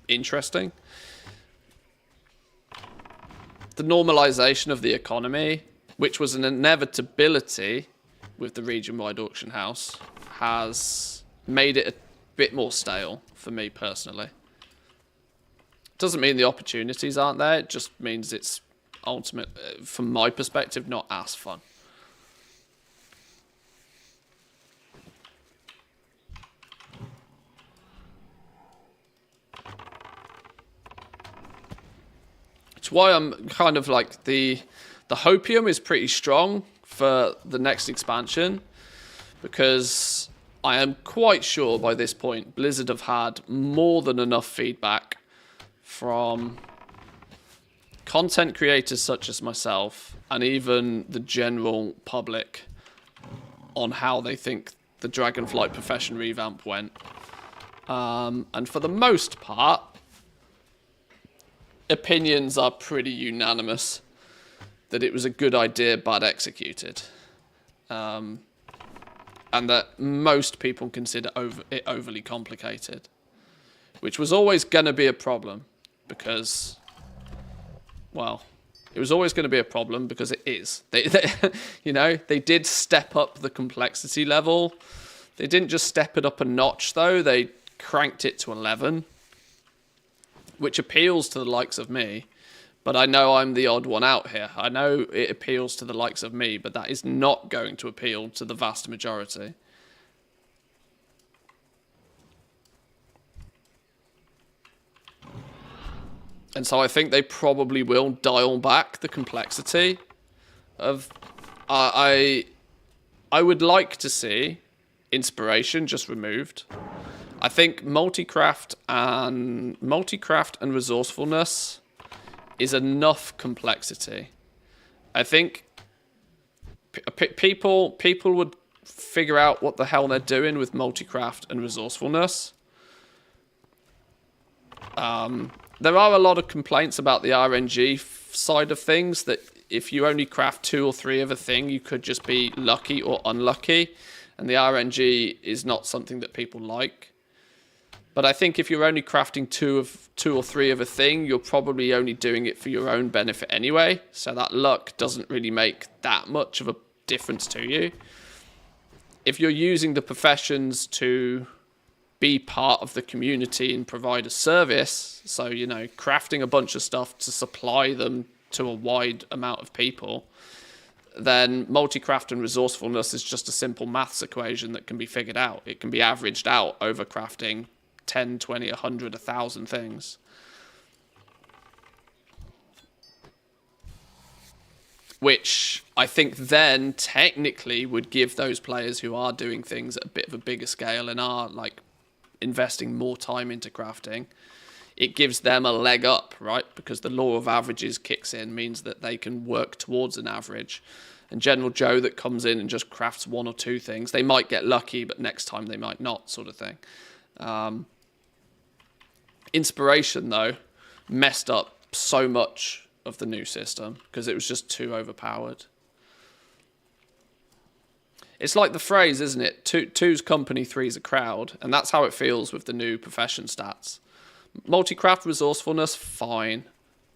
interesting. The normalization of the economy, which was an inevitability with the region-wide auction house, has made it a bit more stale for me personally. Doesn't mean the opportunities aren't there, it just means it's from my perspective, not as fun. It's why I'm kind of like the hopium is pretty strong for the next expansion, because I am quite sure by this point Blizzard have had more than enough feedback from content creators such as myself and even the general public on how they think the Dragonflight Profession revamp went. And for the most part, opinions are pretty unanimous that it was a good idea but executed. And that most people consider it overly complicated, which was always going to be a problem because, well, It was always going to be a problem because it is. They did step up the complexity level. They didn't just step it up a notch, though. They cranked it to 11, which appeals to the likes of me. But I know I'm the odd one out here. I know it appeals to the likes of me, but that is not going to appeal to the vast majority. And so I think they probably will dial back the complexity of... I would like to see inspiration just removed. I think multi-craft and resourcefulness is enough complexity. I think people would figure out what the hell they're doing with multi-craft and resourcefulness. There are a lot of complaints about the RNG side of things, that if you only craft 2 or 3 of a thing, you could just be lucky or unlucky, and the RNG is not something that people like. But I think if you're only crafting 2 or 3 of a thing, you're probably only doing it for your own benefit anyway, so that luck doesn't really make that much of a difference to you. If you're using the professions to be part of the community and provide a service, so, crafting a bunch of stuff to supply them to a wide amount of people, then multi-craft and resourcefulness is just a simple maths equation that can be figured out. It can be averaged out over crafting 10, 20, 100, 1,000 things. Which I think then technically would give those players who are doing things at a bit of a bigger scale and are investing more time into crafting, it gives them a leg up, right? Because the law of averages kicks in, means that they can work towards an average. And General Joe that comes in and just crafts 1 or 2 things, they might get lucky, but next time they might not, sort of thing. Inspiration, though, messed up so much of the new system because it was just too overpowered. It's like the phrase, isn't it? Two's company, three's a crowd. And that's how it feels with the new profession stats. Multi-craft resourcefulness, fine.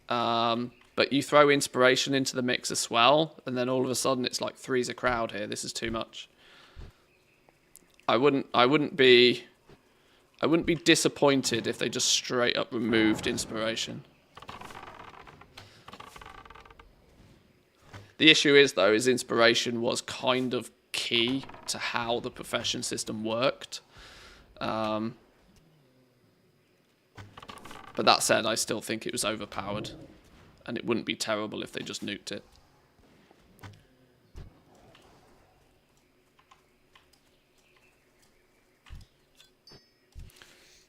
But you throw inspiration into the mix as well, and then all of a sudden it's like three's a crowd here. This is too much. I wouldn't be disappointed if they just straight up removed inspiration. The issue is, though, is inspiration was kind of key to how the profession system worked. But that said, I still think it was overpowered, and it wouldn't be terrible if they just nuked it.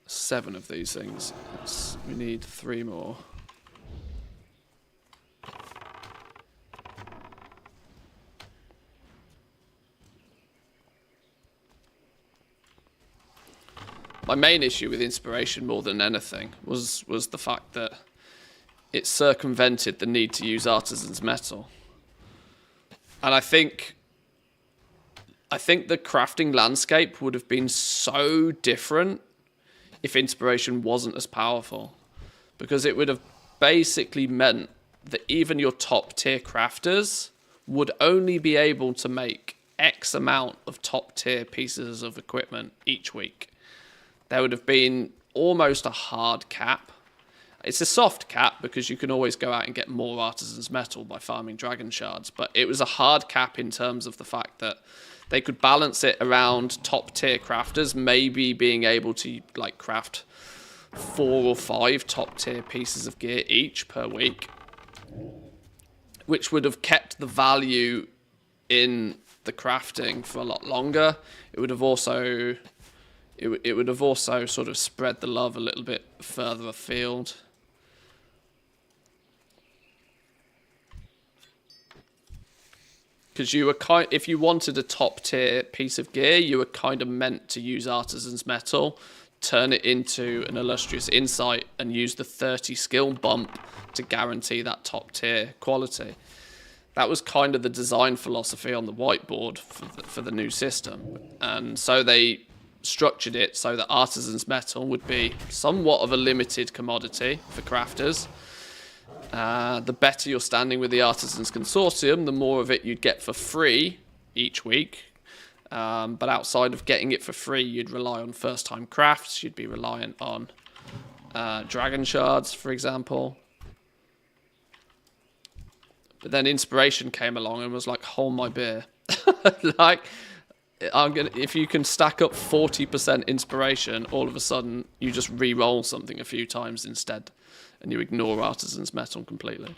Seven of these things. We need 3 more. My main issue with inspiration more than anything was the fact that it circumvented the need to use artisan's metal. And I think the crafting landscape would have been so different if inspiration wasn't as powerful, because it would have basically meant that even your top tier crafters would only be able to make X amount of top tier pieces of equipment each week. There would have been almost a hard cap. It's a soft cap because you can always go out and get more artisan's metal by farming dragon shards, but it was a hard cap in terms of the fact that they could balance it around top tier crafters maybe being able to craft 4 or 5 top tier pieces of gear each per week, which would have kept the value in the crafting for a lot longer. It would have also sort of spread the love a little bit further afield. Because if you wanted a top tier piece of gear, you were kind of meant to use artisan's metal, turn it into an illustrious insight, and use the 30 skill bump to guarantee that top tier quality. That was kind of the design philosophy on the whiteboard for the new system. And so they structured it so that artisan's metal would be somewhat of a limited commodity for crafters. The better you're standing with the Artisans Consortium, the more of it you'd get for free each week. But outside of getting it for free, you'd rely on first-time crafts. You'd be reliant on dragon shards, for example. But then inspiration came along and was like, hold my beer. Like, if you can stack up 40% inspiration, all of a sudden you just re-roll something a few times instead, and you ignore Artisan's Metal completely.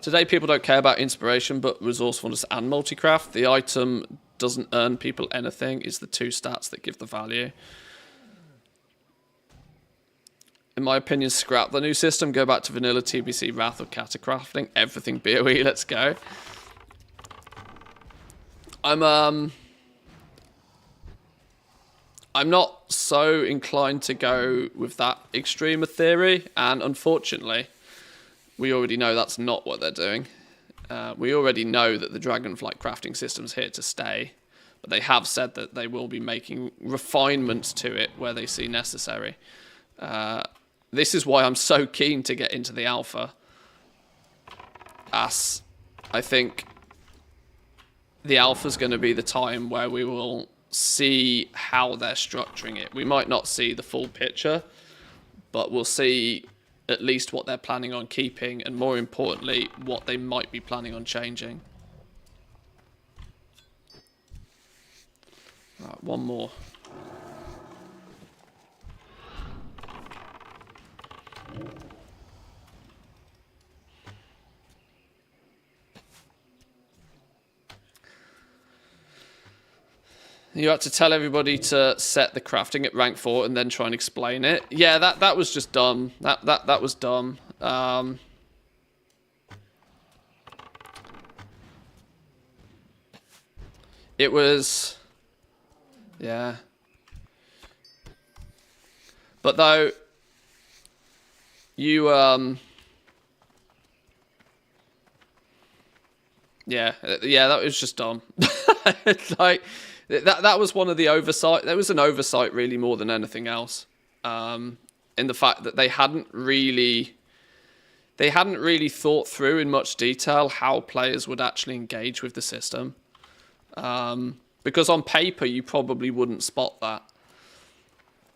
Today people don't care about inspiration, but resourcefulness and multicraft. The item doesn't earn people anything. It's the two stats that give the value. In my opinion, scrap the new system, go back to vanilla TBC, Wrath, or Catacrafting. Everything BOE, let's go. I'm not so inclined to go with that extreme of theory, and unfortunately, we already know that's not what they're doing. We already know that the Dragonflight crafting system's here to stay, but they have said that they will be making refinements to it where they see necessary. This is why I'm so keen to get into the alpha, as I think the alpha's going to be the time where we will see how they're structuring it. We might not see the full picture, but we'll see at least what they're planning on keeping, and more importantly, what they might be planning on changing. Right, one more. You had to tell everybody to set the crafting at rank 4 and then try and explain it. Yeah, that was just dumb. That was dumb. It was, yeah. But though you yeah, that was just dumb. It's like that was one of the oversight. There was an oversight really more than anything else, in the fact that they hadn't really thought through in much detail how players would actually engage with the system. Because on paper you probably wouldn't spot that.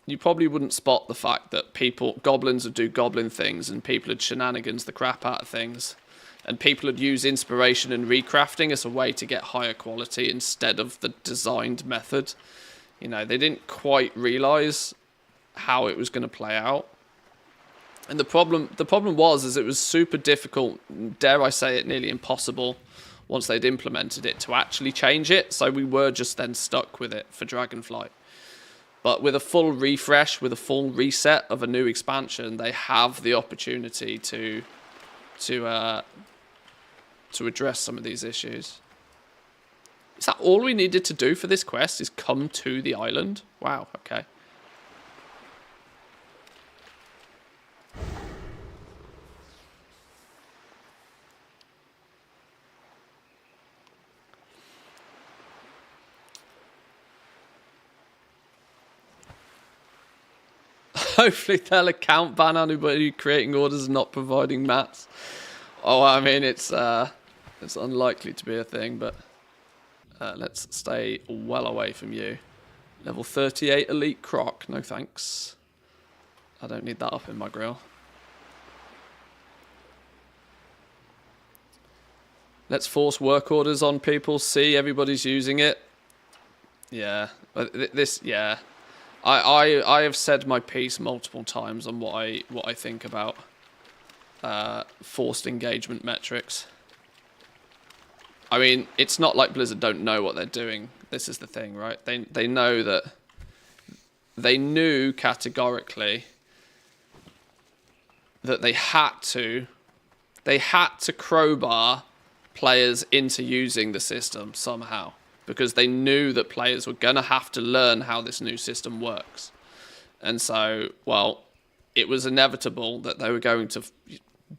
You probably wouldn't spot the fact that goblins would do goblin things, and people would shenanigans the crap out of things. And people would use inspiration and recrafting as a way to get higher quality instead of the designed method. You know, they didn't quite realise how it was going to play out. And the problem was it was super difficult, dare I say it, nearly impossible, once they'd implemented it, to actually change it. So we were just then stuck with it for Dragonflight. But with a full refresh, with a full reset of a new expansion, they have the opportunity to address some of these issues. Is that all we needed to do for this quest, is come to the island? Wow, okay. Hopefully they'll account ban anybody creating orders and not providing mats. Oh, I mean, it's unlikely to be a thing, but let's stay well away from you. Level 38 Elite Croc, no thanks. I don't need that up in my grill. Let's force work orders on people. See, everybody's using it. Yeah, yeah. I have said my piece multiple times on what I think about forced engagement metrics. I mean, it's not like Blizzard don't know what they're doing. This is the thing, right? They know that they knew categorically that they had to crowbar players into using the system somehow, because they knew that players were going to have to learn how this new system works. And so, well, it was inevitable that they were going to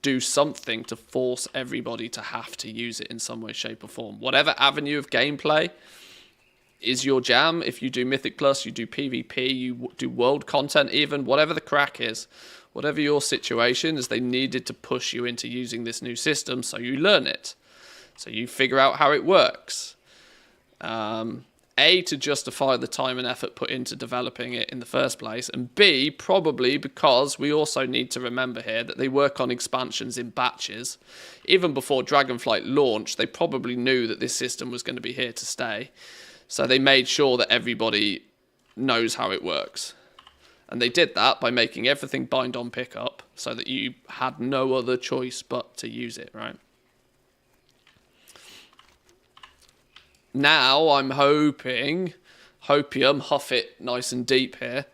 do something to force everybody to have to use it in some way, shape, or form. Whatever avenue of gameplay, is your jam. If you do Mythic Plus, you do PvP, you do world content even, whatever the crack is, whatever your situation is, they needed to push you into using this new system so you learn it. So you figure out how it works. A, to justify the time and effort put into developing it in the first place, and B, probably because we also need to remember here that they work on expansions in batches. Even before Dragonflight launched, they probably knew that this system was going to be here to stay. So they made sure that everybody knows how it works. And they did that by making everything bind on pickup so that you had no other choice but to use it, right? Now I'm hopium, huff it nice and deep here.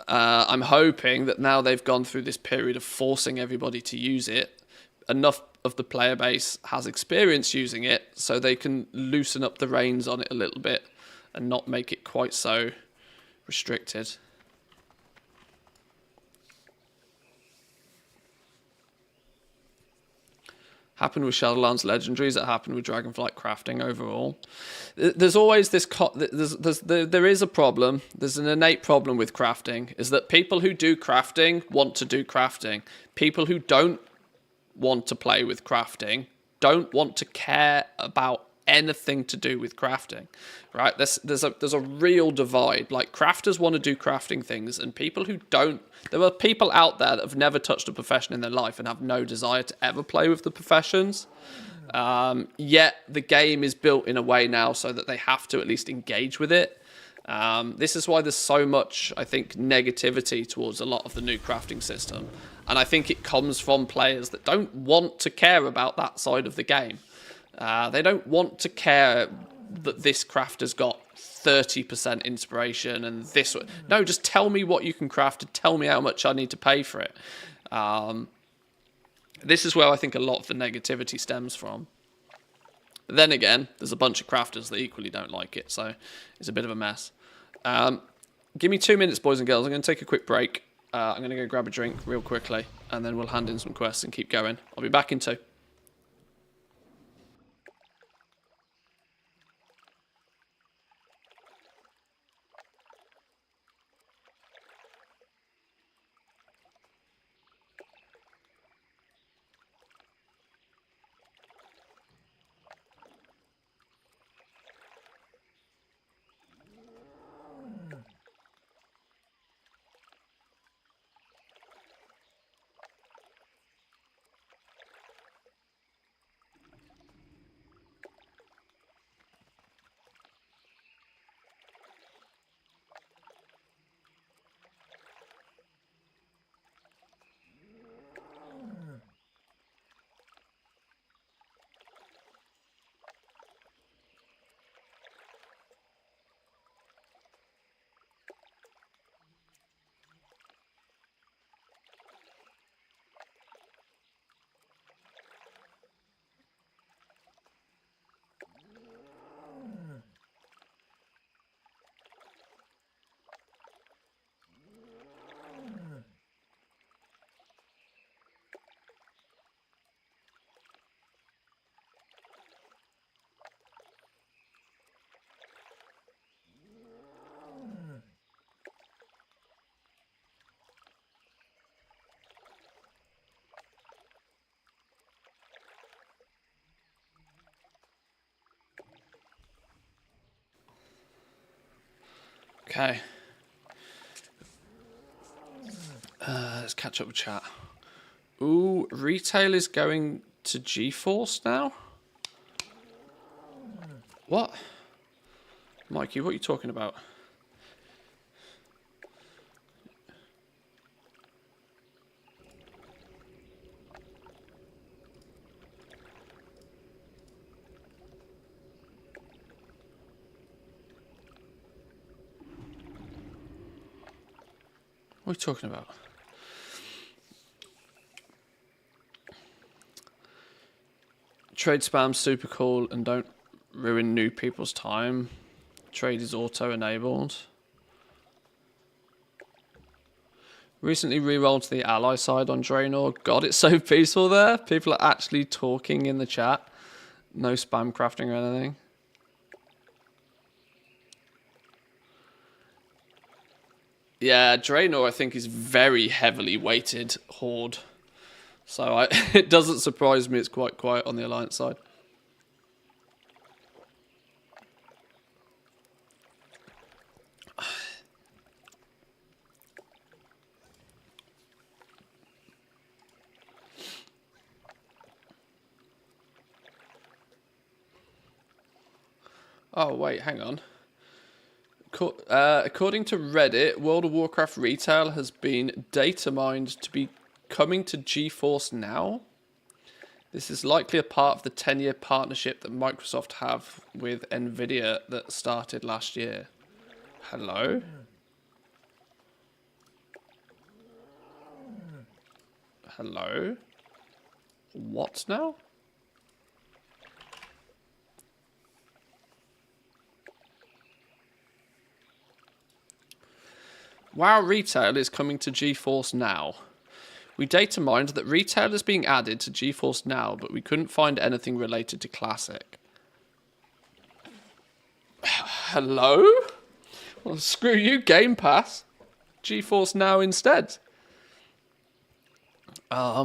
I'm hoping that now they've gone through this period of forcing everybody to use it, enough of the player base has experience using it so they can loosen up the reins on it a little bit and not make it quite so restricted. Happened with Shadowlands Legendaries, it happened with Dragonflight crafting overall. There's always this, there is a problem, there's an innate problem with crafting, is that people who do crafting want to do crafting. People who don't want to play with crafting don't want to care about anything to do with crafting, right? There's a real divide. Like, crafters want to do crafting things, and people who don't, there are people out there that have never touched a profession in their life and have no desire to ever play with the professions. Yet the game is built in a way now so that they have to at least engage with it. This is why there's so much, I think, negativity towards a lot of the new crafting system. And I think it comes from players that don't want to care about that side of the game. They don't want to care that this crafter's got 30% inspiration and this one. No, just tell me what you can craft and tell me how much I need to pay for it. This is where I think a lot of the negativity stems from. Then again, there's a bunch of crafters that equally don't like it, so it's a bit of a mess. Give me 2 minutes, boys and girls. I'm going to take a quick break. I'm going to go grab a drink real quickly, and then we'll hand in some quests and keep going. I'll be back in 2. Okay. Let's catch up with chat. Ooh, retail is going to GeForce now? What? Mikey, what are you talking about? What are you talking about? Trade spam's super cool and don't ruin new people's time. Trade is auto-enabled. Recently re-rolled to the ally side on Draenor. God, it's so peaceful there. People are actually talking in the chat. No spam crafting or anything. Yeah, Draenor, I think, is very heavily weighted Horde. So it doesn't surprise me it's quite quiet on the Alliance side. Oh, wait, hang on. According to Reddit, World of Warcraft retail has been data mined to be coming to GeForce Now. This is likely a part of the 10-year partnership that Microsoft have with Nvidia that started last year. Hello? Hello? What now? WoW Retail is coming to GeForce Now. We data mined that retail is being added to GeForce Now, but we couldn't find anything related to Classic. Hello? Well, screw you, Game Pass. GeForce Now instead. I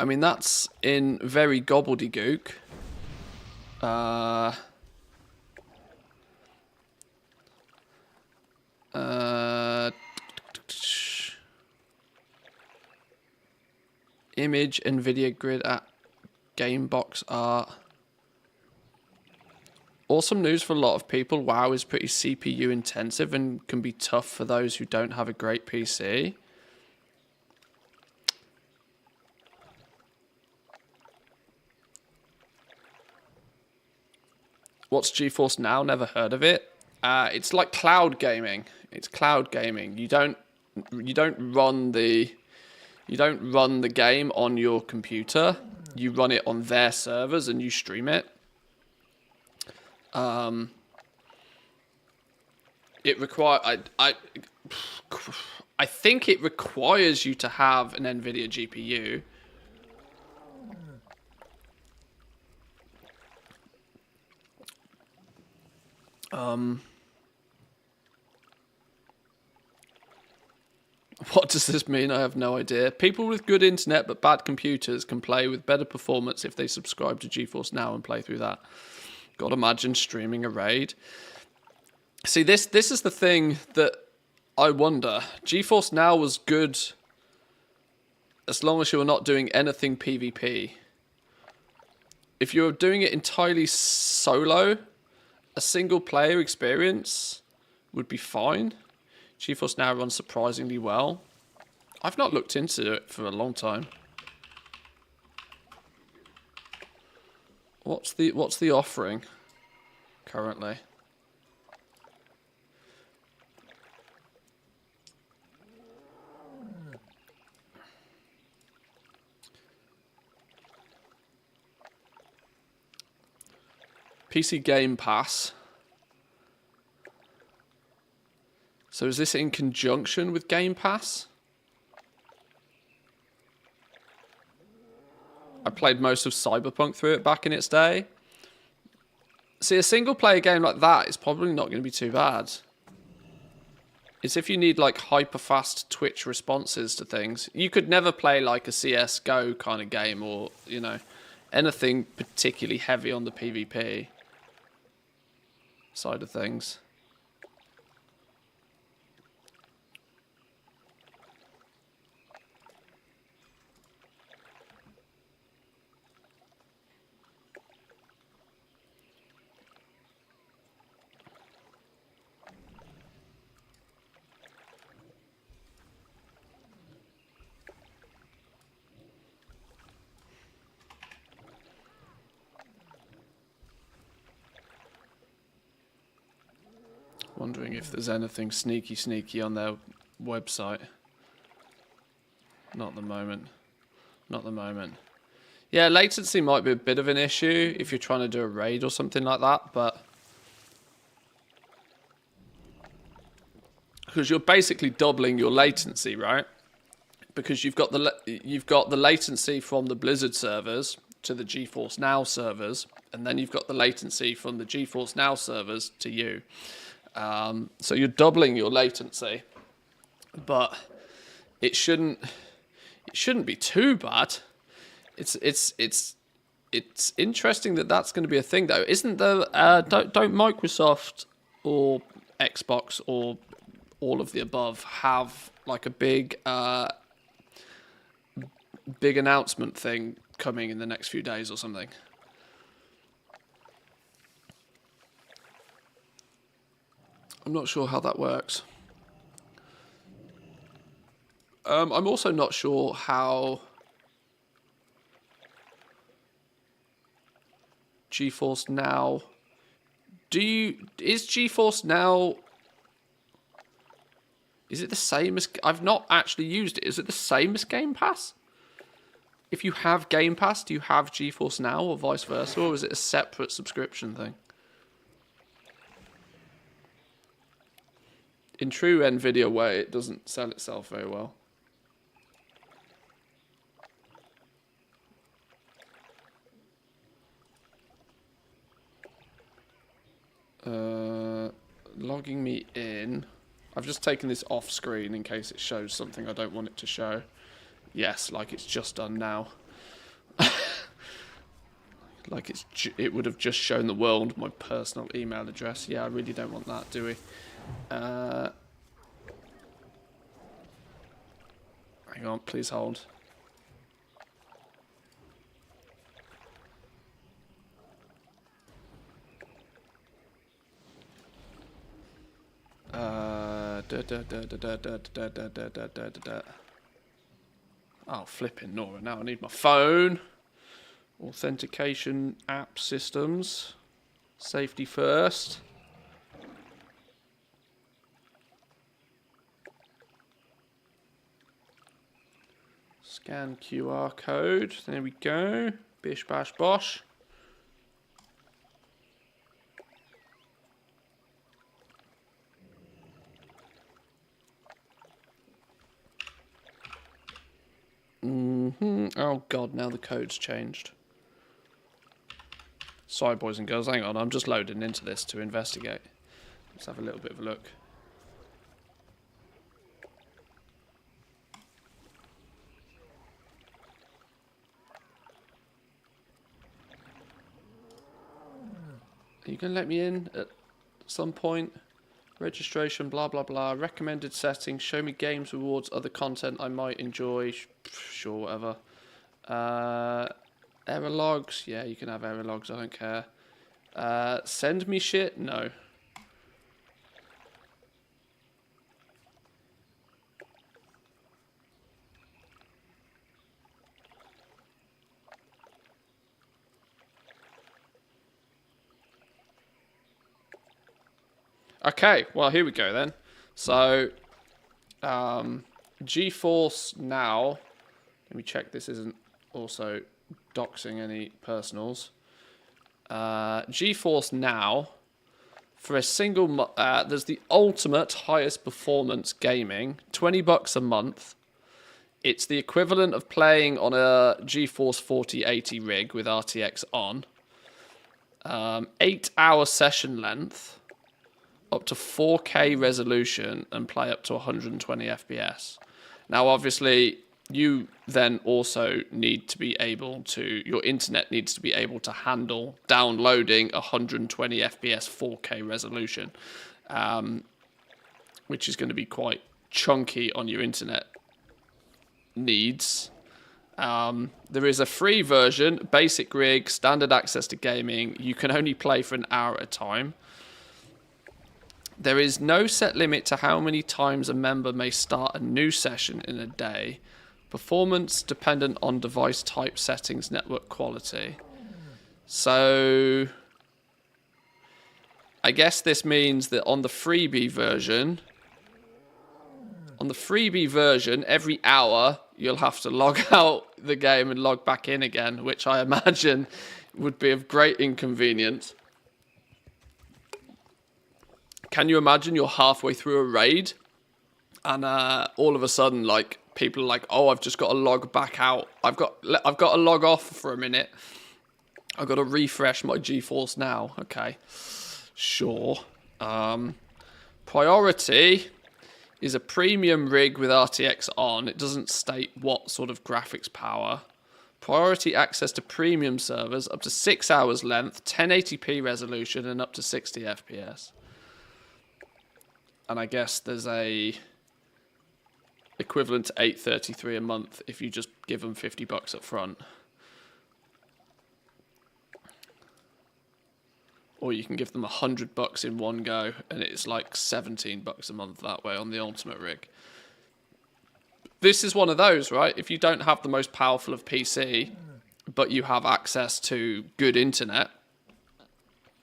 mean, that's in very gobbledygook. Image, NVIDIA Grid at Gamebox art. Awesome news for a lot of people. WoW is pretty CPU intensive and can be tough for those who don't have a great PC. What's GeForce Now? Never heard of it. It's like cloud gaming. It's cloud gaming. You don't run the game on your computer. You run it on their servers and you stream it. I think it requires you to have an NVIDIA GPU. What does this mean? I have no idea. People with good internet but bad computers can play with better performance if they subscribe to GeForce Now and play through that. God, imagine streaming a raid. See, this is the thing that I wonder. GeForce Now was good as long as you were not doing anything PvP. If you're doing it entirely solo, a single player experience would be fine. GeForce Now runs surprisingly well. I've not looked into it for a long time. What's the offering currently? PC Game Pass. So is this in conjunction with Game Pass? I played most of Cyberpunk through it back in its day. See, a single player game like that is probably not going to be too bad. It's if you need like hyper fast Twitch responses to things. You could never play like a CSGO kind of game or, you know, anything particularly heavy on the PvP side of things. Wondering if there's anything sneaky on their website. Not at the moment. Not at the moment. Yeah, latency might be a bit of an issue if you're trying to do a raid or something like that, but because you're basically doubling your latency, right? Because you've got the latency from the Blizzard servers to the GeForce Now servers, and then you've got the latency from the GeForce Now servers to you. So you're doubling your latency, but it shouldn't be too bad. It's interesting that that's going to be a thing, though. Isn't there? Don't Microsoft or Xbox or all of the above have like a big announcement thing coming in the next few days or something? I'm not sure how that works. I'm also not sure how GeForce Now. Is GeForce Now? Is it the same as? I've not actually used it. Is it the same as Game Pass? If you have Game Pass, do you have GeForce Now or vice versa, or is it a separate subscription thing? In true NVIDIA way, it doesn't sell itself very well. Logging me in. I've just taken this off screen in case it shows something I don't want it to show. Yes, like it's just done now. Like it would have just shown the world my personal email address. Yeah, I really don't want that, do we? Hang on, please hold. Oh, flipping Nora. Now I need my phone. Authentication app systems. Safety first. Scan QR code. There we go. Bish bash bosh. Oh god, now the code's changed. Sorry, boys and girls, hang on, I'm just loading into this to investigate. Let's have a little bit of a look. Are you going to let me in at some point? Registration, blah, blah, blah. Recommended settings. Show me games, rewards, other content I might enjoy. Sure, whatever. Error logs. Yeah, you can have error logs. I don't care. Send me shit? No. Okay, well, here we go then. So, GeForce Now. Let me check this isn't also doxing any personals. GeForce Now, for a single there's the ultimate highest performance gaming, $20 a month. It's the equivalent of playing on a GeForce 4080 rig with RTX on. 8-hour session length. Up to 4K resolution and play up to 120 FPS. Now, obviously, you then also need to be able to, your internet needs to be able to handle downloading 120 FPS 4K resolution, which is going to be quite chunky on your internet needs. There is a free version, basic rig, standard access to gaming. You can only play for an hour at a time. There is no set limit to how many times a member may start a new session in a day. Performance dependent on device type, settings, network quality. So, I guess this means that on the freebie version, every hour you'll have to log out the game and log back in again, which I imagine would be of great inconvenience. Can you imagine you're halfway through a raid and all of a sudden, like, people are like, oh, I've just got to log back out. I've got to log off for a minute. I've got to refresh my GeForce Now. Okay, sure. Priority is a premium rig with RTX on. It doesn't state what sort of graphics power. Priority access to premium servers, up to 6 hours length, 1080p resolution, and up to 60 FPS. And I guess there's a equivalent to $8.33 a month if you just give them $50 up front. Or you can give them $100 in one go, and it's like $17 a month that way on the Ultimate rig. This is one of those, right? If you don't have the most powerful of PC, but you have access to good internet,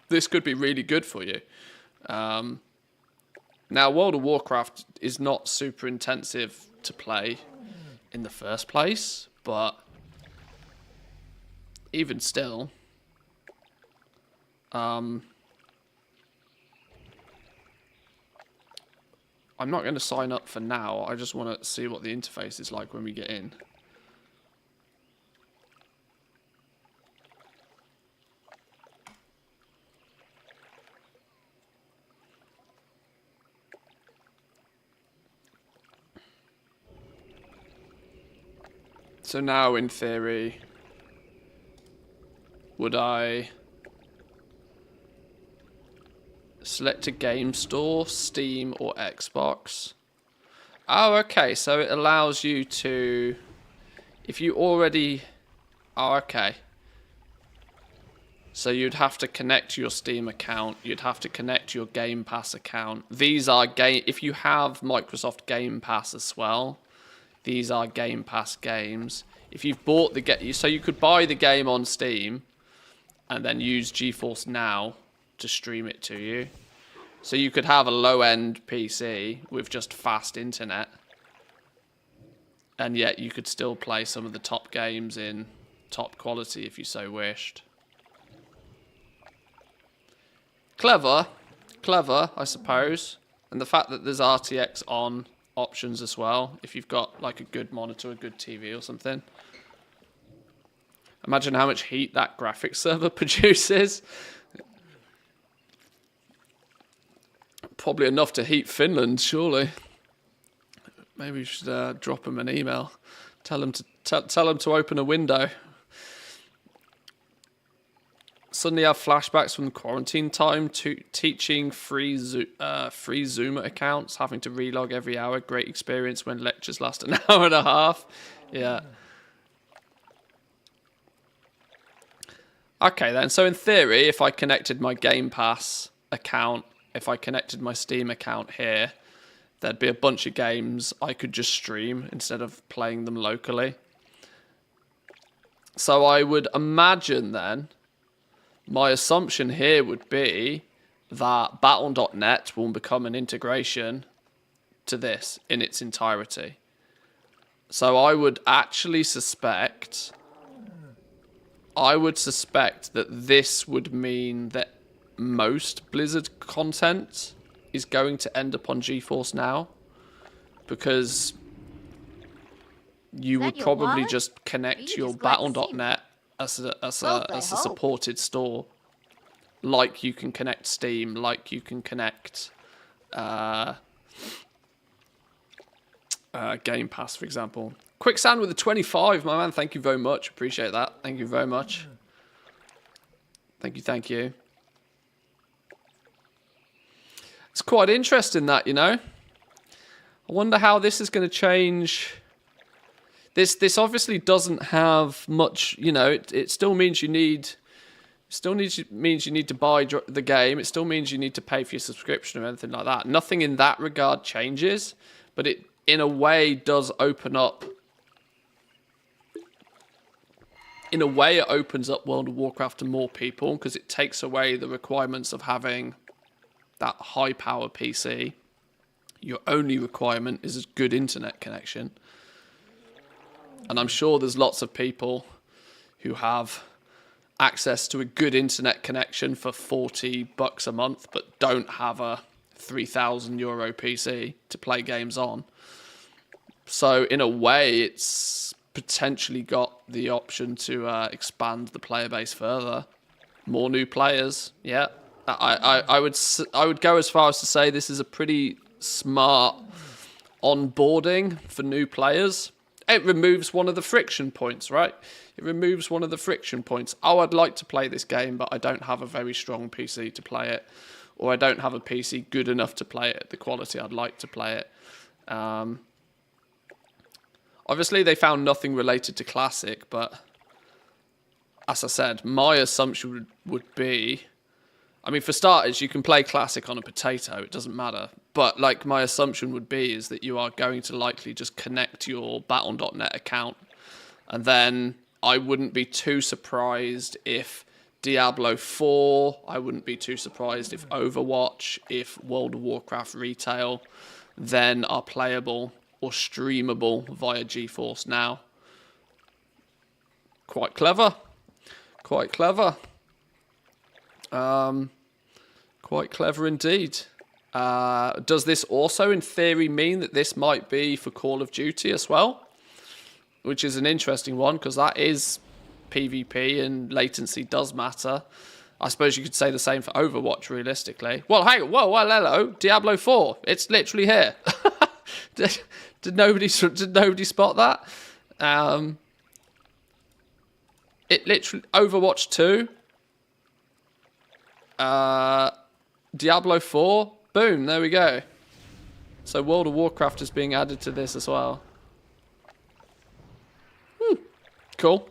this could be really good for you. Now, World of Warcraft is not super intensive to play in the first place, but even still, I'm not going to sign up for now. I just want to see what the interface is like when we get in. So now, in theory, would I select a game store, Steam or Xbox? Oh, okay, so it allows you to, if you already, oh, okay. So you'd have to connect your Steam account, you'd have to connect your Game Pass account. These are if you have Microsoft Game Pass as well, these are Game Pass games. If you've bought the game, so you could buy the game on Steam and then use GeForce Now to stream it to you. So you could have a low-end PC with just fast internet, and yet you could still play some of the top games in top quality if you so wished. Clever, I suppose. And the fact that there's RTX on options as well, if you've got like a good monitor, a good TV or something. Imagine how much heat that graphics server produces. Probably enough to heat Finland, surely. Maybe we should drop them an email. Tell them to open a window. Suddenly have flashbacks from quarantine time to teaching free Zoomer accounts, having to relog every hour. Great experience when lectures last an hour and a half. Yeah. Okay then, so in theory, if I connected my Game Pass account, if I connected my Steam account here, there'd be a bunch of games I could just stream instead of playing them locally. So I would imagine then, my assumption here would be that Battle.net will become an integration to this in its entirety. So I would actually suspect that this would mean that most Blizzard content is going to end up on GeForce Now, because you would probably just connect your Battle.net as a supported store, like you can connect Steam, like you can connect Game Pass, for example. Quicksand with a 25, my man. Thank you very much. Appreciate that. Thank you very much. Thank you. It's quite interesting that, you know. I wonder how this is going to change. This obviously doesn't have much, you know. It still means you need. Means you need to buy the game. It still means you need to pay for your subscription or anything like that. Nothing in that regard changes, but it, in a way, does open up. In a way, it opens up World of Warcraft to more people, because it takes away the requirements of having that high-power PC. Your only requirement is a good internet connection. And I'm sure there's lots of people who have access to a good internet connection for $40 a month, but don't have a €3,000 PC to play games on. So in a way, it's potentially got the option to expand the player base further. More new players, yeah. I would go as far as to say this is a pretty smart onboarding for new players. It removes one of the friction points, right? It removes one of the friction points. Oh, I'd like to play this game, but I don't have a very strong PC to play it, or I don't have a PC good enough to play it at the quality I'd like to play it. Obviously, they found nothing related to Classic, but as I said, my assumption would be, I mean, for starters, you can play Classic on a potato. It doesn't matter. But like my assumption would be is that you are going to likely just connect your Battle.net account. And then I wouldn't be too surprised if Diablo 4, I wouldn't be too surprised if Overwatch, if World of Warcraft Retail, then are playable or streamable via GeForce Now. Quite clever. Quite clever. Quite clever indeed. Does this also, in theory, mean that this might be for Call of Duty as well? Which is an interesting one, because that is PvP and latency does matter. I suppose you could say the same for Overwatch, realistically. Well, hey, well, hello, Diablo 4. It's literally here. Did nobody spot that? It literally, Overwatch 2, Diablo 4, boom, there we go. So World of Warcraft is being added to this as well. Cool.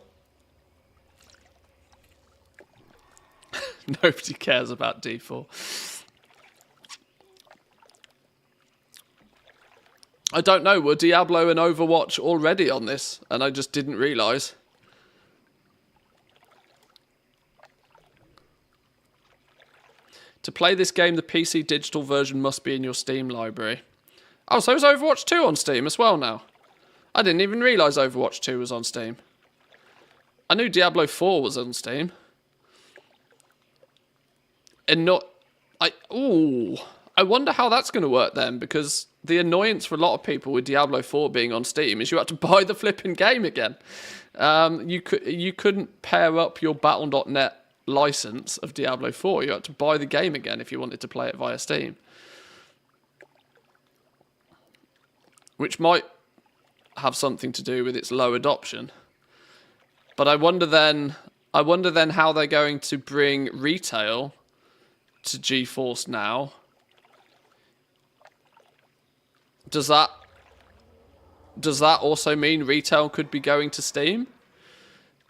Nobody cares about D4. I don't know, were Diablo and Overwatch already on this and I just didn't realise? To play this game, the PC digital version must be in your Steam library. Oh, so is Overwatch 2 on Steam as well now? I didn't even realise Overwatch 2 was on Steam. I knew Diablo 4 was on Steam. And not... I wonder how that's going to work then, because the annoyance for a lot of people with Diablo 4 being on Steam is you had to buy the flipping game again. You couldn't pair up your Battle.net license of Diablo 4. You had to buy the game again if you wanted to play it via Steam. Which might have something to do with its low adoption. But I wonder then how they're going to bring retail to GeForce Now. Does that also mean retail could be going to Steam?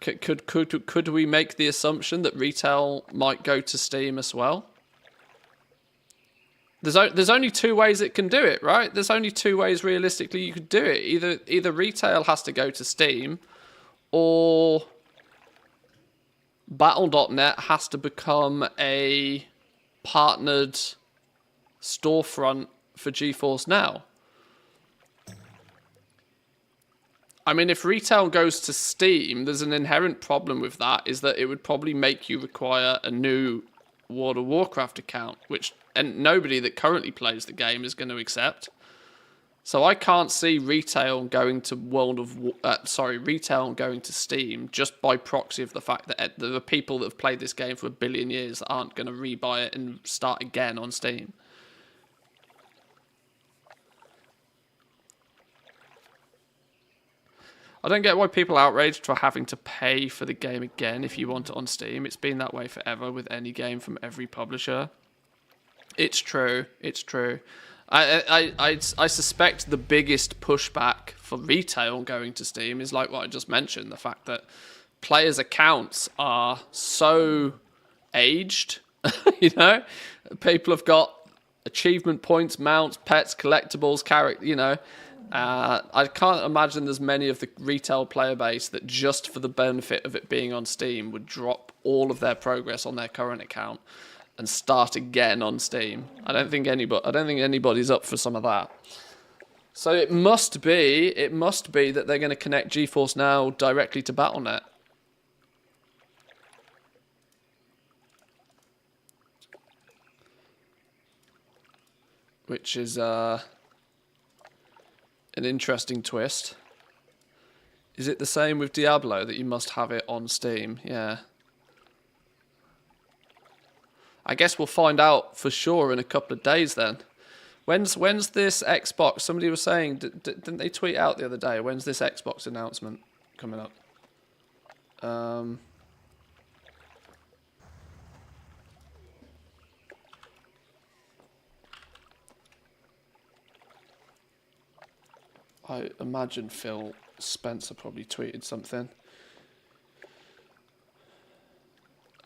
Could we make the assumption that retail might go to Steam as well? There's only two ways it can do it, right? There's only two ways realistically you could do it. Either retail has to go to Steam, or Battle.net has to become a partnered storefront for GeForce Now. I mean, if retail goes to Steam, there's an inherent problem with that, is that it would probably make you require a new World of Warcraft account, and nobody that currently plays the game is going to accept. So I can't see retail going to retail going to Steam just by proxy of the fact that there are people that have played this game for a billion years that aren't going to rebuy it and start again on Steam. I don't get why people are outraged for having to pay for the game again if you want it on Steam. It's been that way forever with any game from every publisher. It's true. It's true. I suspect the biggest pushback for retail going to Steam is like what I just mentioned, the fact that players' accounts are so aged. You know, people have got achievement points, mounts, pets, collectibles, I can't imagine there's many of the retail player base that just for the benefit of it being on Steam would drop all of their progress on their current account and start again on Steam. I don't think anybody's up for some of that. So it must be that they're going to connect GeForce Now directly to Battle.net. Which is an interesting twist. Is it the same with Diablo that you must have it on Steam? Yeah. I guess we'll find out for sure in a couple of days then. When's this Xbox? Somebody was saying, didn't they tweet out the other day? When's this Xbox announcement coming up? I imagine Phil Spencer probably tweeted something.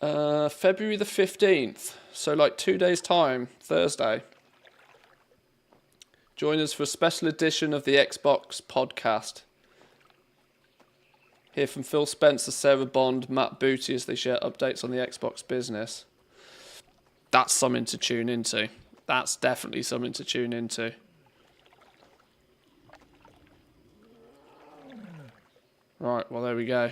February the 15th. So like 2 days time, Thursday. Join us for a special edition of the Xbox podcast. Hear from Phil Spencer, Sarah Bond, Matt Booty as they share updates on the Xbox business. That's something to tune into. That's definitely something to tune into. Right, well, there we go.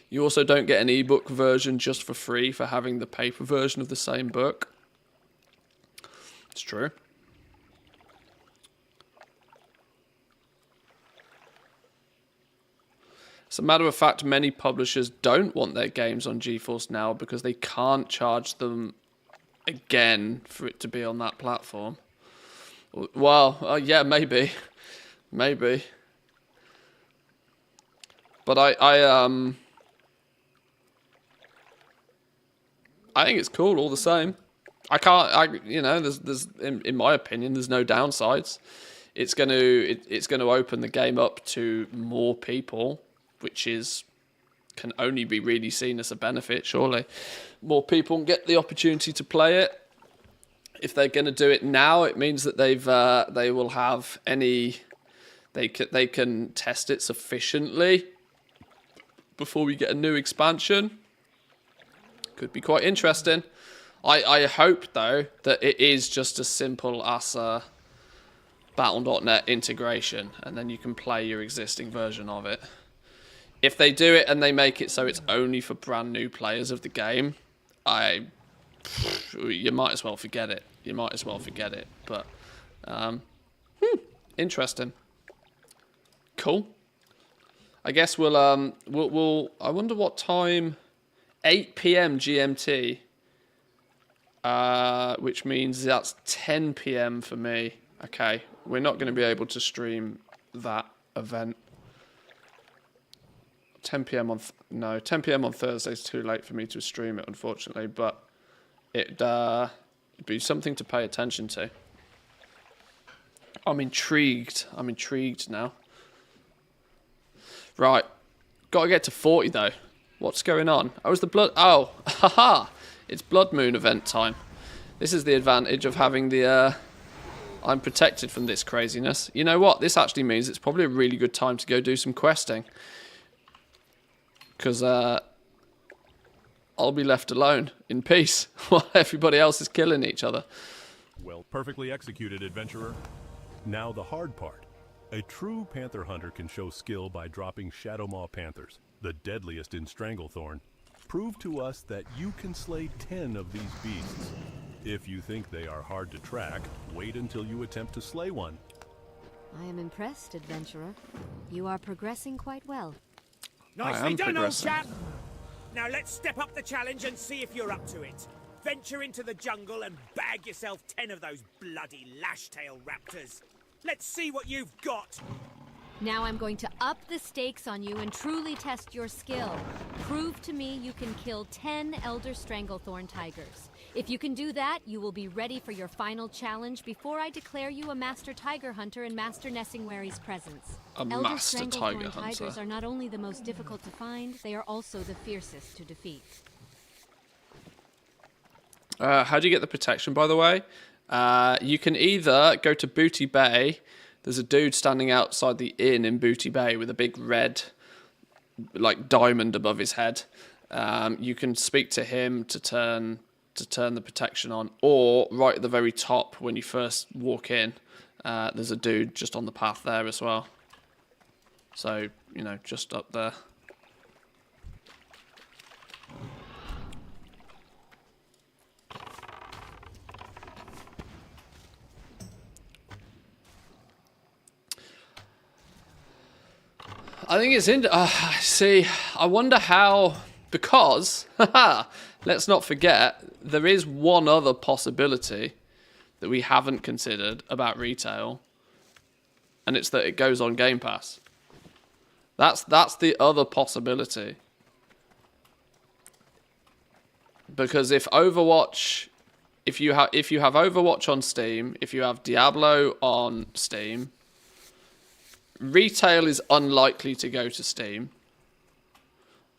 You also don't get an ebook version just for free for having the paper version of the same book. It's true. As a matter of fact, many publishers don't want their games on GeForce Now because they can't charge them again for it to be on that platform. Well, yeah, maybe. Maybe. But I think it's cool all the same. There's in my opinion, there's no downsides. It's going to open the game up to more people, which can only be really seen as a benefit, surely. More people can get the opportunity to play it. If they're going to do it now, it means that they will have they can test it sufficiently before we get a new expansion. Could be quite interesting. I hope, though, that it is just as simple as a Battle.net integration, and then you can play your existing version of it. If they do it and they make it so it's only for brand new players of the game, you might as well forget it. You might as well forget it. But, interesting. Cool. I guess we'll I wonder what time. 8 p.m. GMT, which means that's 10 p.m. for me. Okay, we're not going to be able to stream that event. 10 p.m. on 10 p.m. on Thursday is too late for me to stream it, unfortunately. But it'd be something to pay attention to. I'm intrigued. I'm intrigued now. Right, got to get to 40 though. What's going on? Oh, it's the blood... Oh, haha! It's Blood Moon event time. This is the advantage of having the... I'm protected from this craziness. You know what? This actually means it's probably a really good time to go do some questing. Because I'll be left alone, in peace, while everybody else is killing each other. Well, perfectly executed, adventurer. Now the hard part. A true panther hunter can show skill by dropping Shadowmaw panthers, the deadliest in Stranglethorn. Prove to us that you can slay 10 of these beasts. If you think they are hard to track, wait until you attempt to slay one. I am impressed, adventurer. You are progressing quite well. Nicely done, old chap! Now let's step up the challenge and see if you're up to it. Venture into the jungle and bag yourself 10 of those bloody lash-tail raptors. Let's see what you've got! Now I'm going to up the stakes on you and truly test your skill. Prove to me you can kill 10 Elder Stranglethorn tigers. If you can do that, you will be ready for your final challenge before I declare you a Master Tiger Hunter in Master Nessingwary's presence. Elder Master Tiger Hunter. Tigers are not only the most difficult to find, they are also the fiercest to defeat. How do you get the protection, by the way? You can either go to Booty Bay. There's a dude standing outside the inn in Booty Bay with a big red, like, diamond above his head. You can speak to him to turn the protection on, or right at the very top when you first walk in, there's a dude just on the path there as well. So, you know, just up there. I think it's in. See, I wonder how, because let's not forget there is one other possibility that we haven't considered about retail, and it's that it goes on Game Pass. That's the other possibility. Because if Overwatch, if you have Overwatch on Steam, if you have Diablo on Steam, retail is unlikely to go to Steam.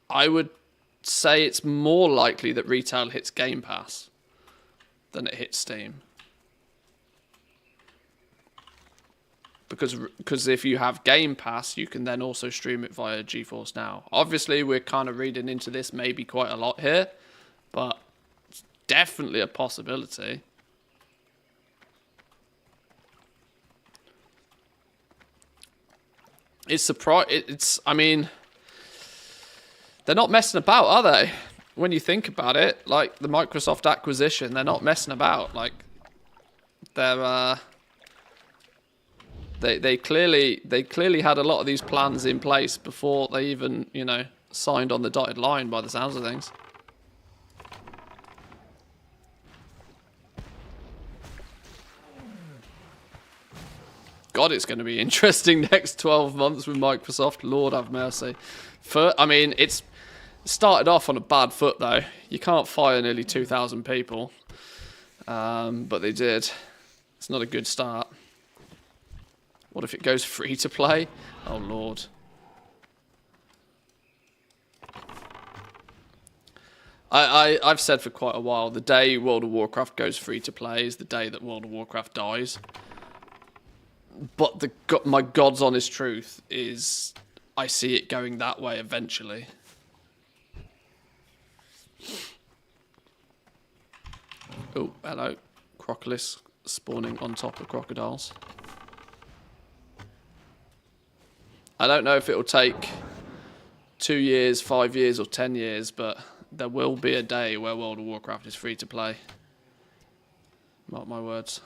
I would say it's more likely that retail hits Game Pass than it hits Steam. Because if you have Game Pass, you can then also stream it via GeForce Now. Obviously, we're kind of reading into this maybe quite a lot here, but it's definitely a possibility. I mean, they're not messing about, are they? When you think about it, like the Microsoft acquisition, they're not messing about. Like, they're they clearly had a lot of these plans in place before they even, signed on the dotted line, by the sounds of things. God, it's going to be interesting next 12 months with Microsoft. Lord have mercy. It's started off on a bad foot, though. You can't fire nearly 2,000 people. But they did. It's not a good start. What if it goes free to play? Oh, Lord. I've said for quite a while, the day World of Warcraft goes free to play is the day that World of Warcraft dies. But my God's honest truth is I see it going that way eventually. Oh, hello. Crocolis spawning on top of crocodiles. I don't know if it'll take 2 years, 5 years, or 10 years, but there will be a day where World of Warcraft is free to play. Mark my words.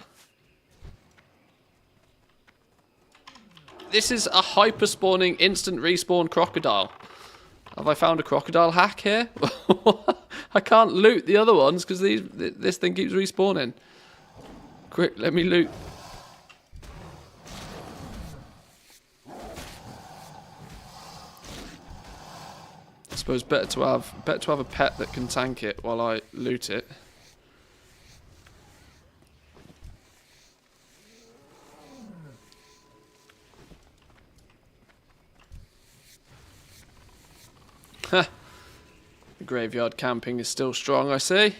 This is a hyper-spawning, instant respawn crocodile. Have I found a crocodile hack here? I can't loot the other ones because this thing keeps respawning. Quick, let me loot. I suppose better to have a pet that can tank it while I loot it. The graveyard camping is still strong, I see.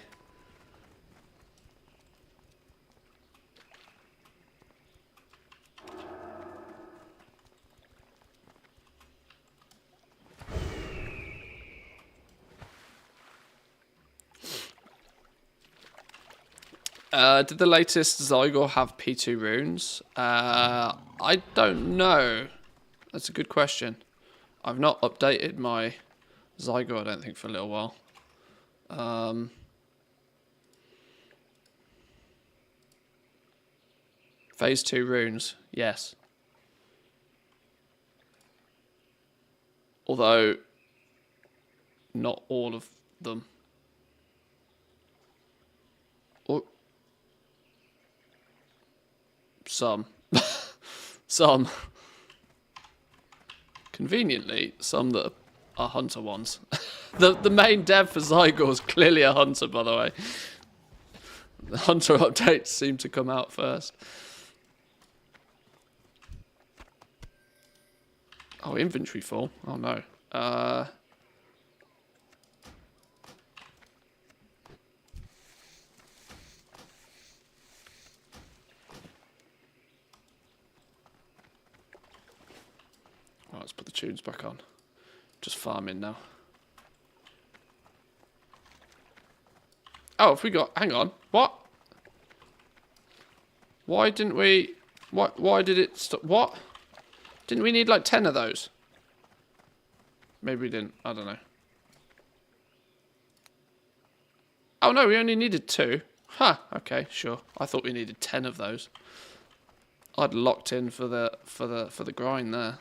Did the latest Zygor have P2 runes? I don't know. That's a good question. I've not updated my Zygor, I don't think, for a little while. Phase 2 runes, yes. Although, not all of them. Or some. Some. Conveniently, some that are hunter ones. The main dev for Zygor is clearly a hunter, by the way. The hunter updates seem to come out first. Oh, inventory full. Oh no. Right, let's put the tunes back on. Just farming now. Oh, have we got... Hang on. What? Why didn't we... Why did it stop... What? Didn't we need like 10 of those? Maybe we didn't. I don't know. Oh no, we only needed 2. Huh, okay, sure. I thought we needed 10 of those. I'd locked in for the grind there.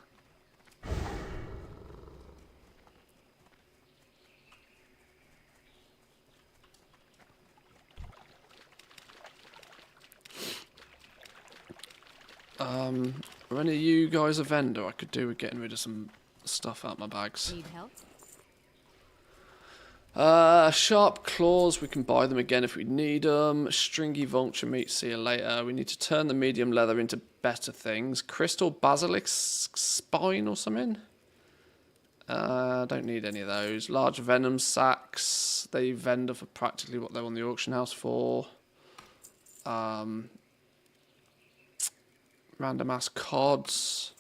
Are any of you guys a vendor? I could do with getting rid of some stuff out my bags. Need help? Sharp claws, we can buy them again if we need them. Stringy vulture meat, see you later. We need to turn the medium leather into better things. Crystal basilisk spine or something. Don't need any of those. Large venom sacks, they vendor for practically what they're on the auction house for. Random ass cods.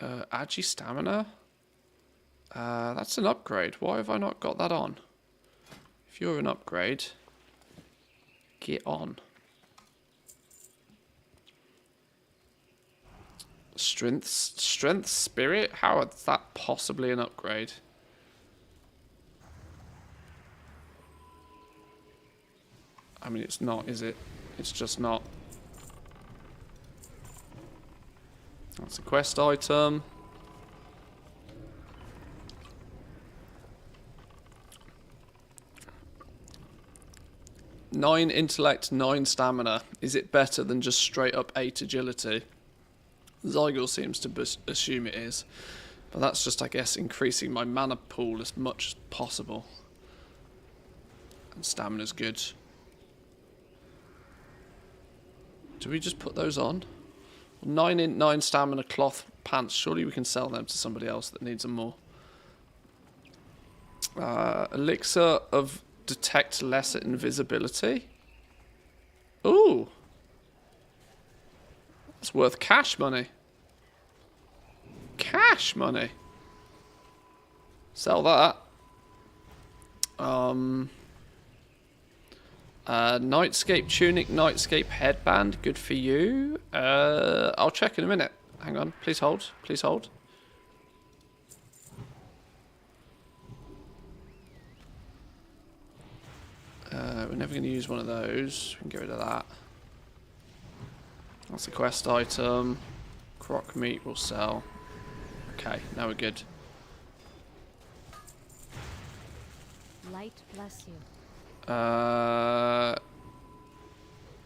Agi stamina. That's an upgrade. Why have I not got that on? If you're an upgrade, get on. Strength spirit? How is that possibly an upgrade? I mean, it's not, is it? It's just not. That's a quest item. Nine intellect, 9 stamina. Is it better than just straight up 8 agility? Zygel seems to assume it is. But that's just, I guess, increasing my mana pool as much as possible. And stamina's good. Do we just put those on? 9 stamina cloth pants. Surely we can sell them to somebody else that needs them more. Elixir of detect lesser invisibility. Ooh. That's worth cash money. Cash money. Sell that. Nightscape tunic, nightscape headband. Good for you. I'll check in a minute. Hang on. Please hold. Please hold. We're never going to use one of those. We can get rid of that. That's a quest item. Croc meat will sell. Okay, now we're good. Light bless you.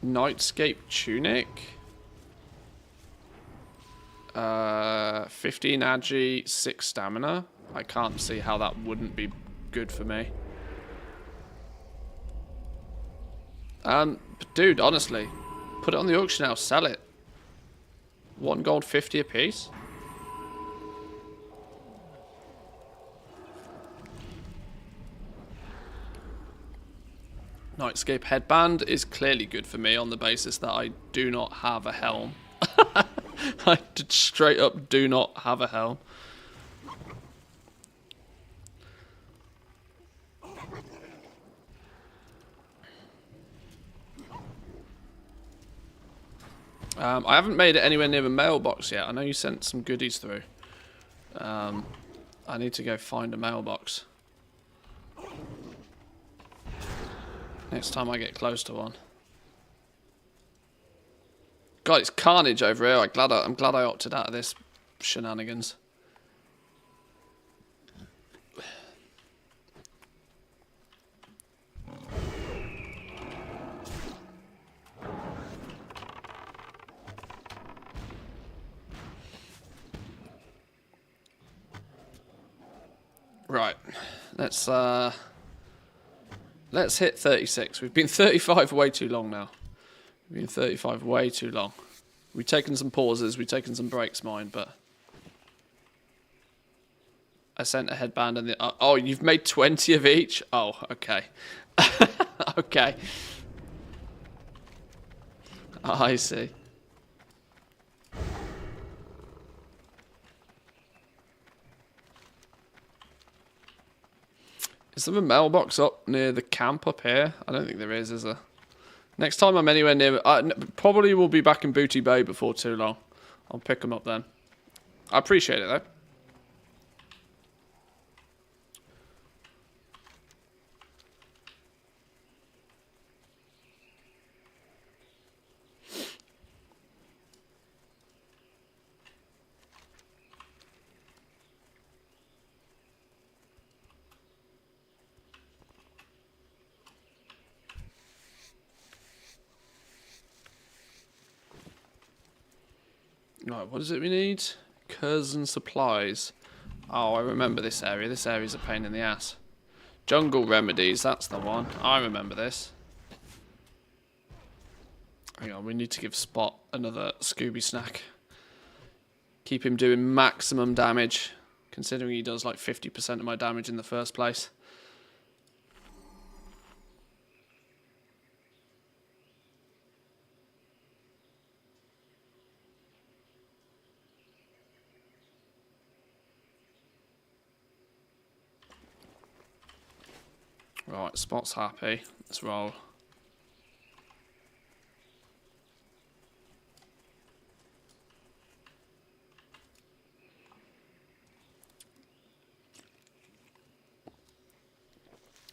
Nightscape tunic. 15 agi, 6 stamina. I can't see how that wouldn't be good for me. But dude, honestly, put it on the auction house, sell it. 1 gold 50 a piece. Nightscape headband is clearly good for me on the basis that I do not have a helm. I straight up do not have a helm. I haven't made it anywhere near the mailbox yet. I know you sent some goodies through. I need to go find a mailbox. Next time I get close to one. God, it's carnage over here. I'm glad I opted out of this shenanigans. Right, let's hit 36. We've been 35 way too long now. We've been 35 way too long. We've taken some pauses, we've taken some breaks, mine, but I sent a headband and the oh, you've made 20 of each? Oh, okay. Okay. I see. Is there a mailbox up near the camp up here? I don't think there is there? Next time I'm anywhere near... probably will be back in Booty Bay before too long. I'll pick them up then. I appreciate it, though. Right, what is it we need? Curzon supplies. Oh, I remember this area. This area's a pain in the ass. Jungle remedies, that's the one. I remember this. Hang on, we need to give Spot another Scooby snack. Keep him doing maximum damage, considering he does like 50% of my damage in the first place. Right, Spot's happy. Let's roll.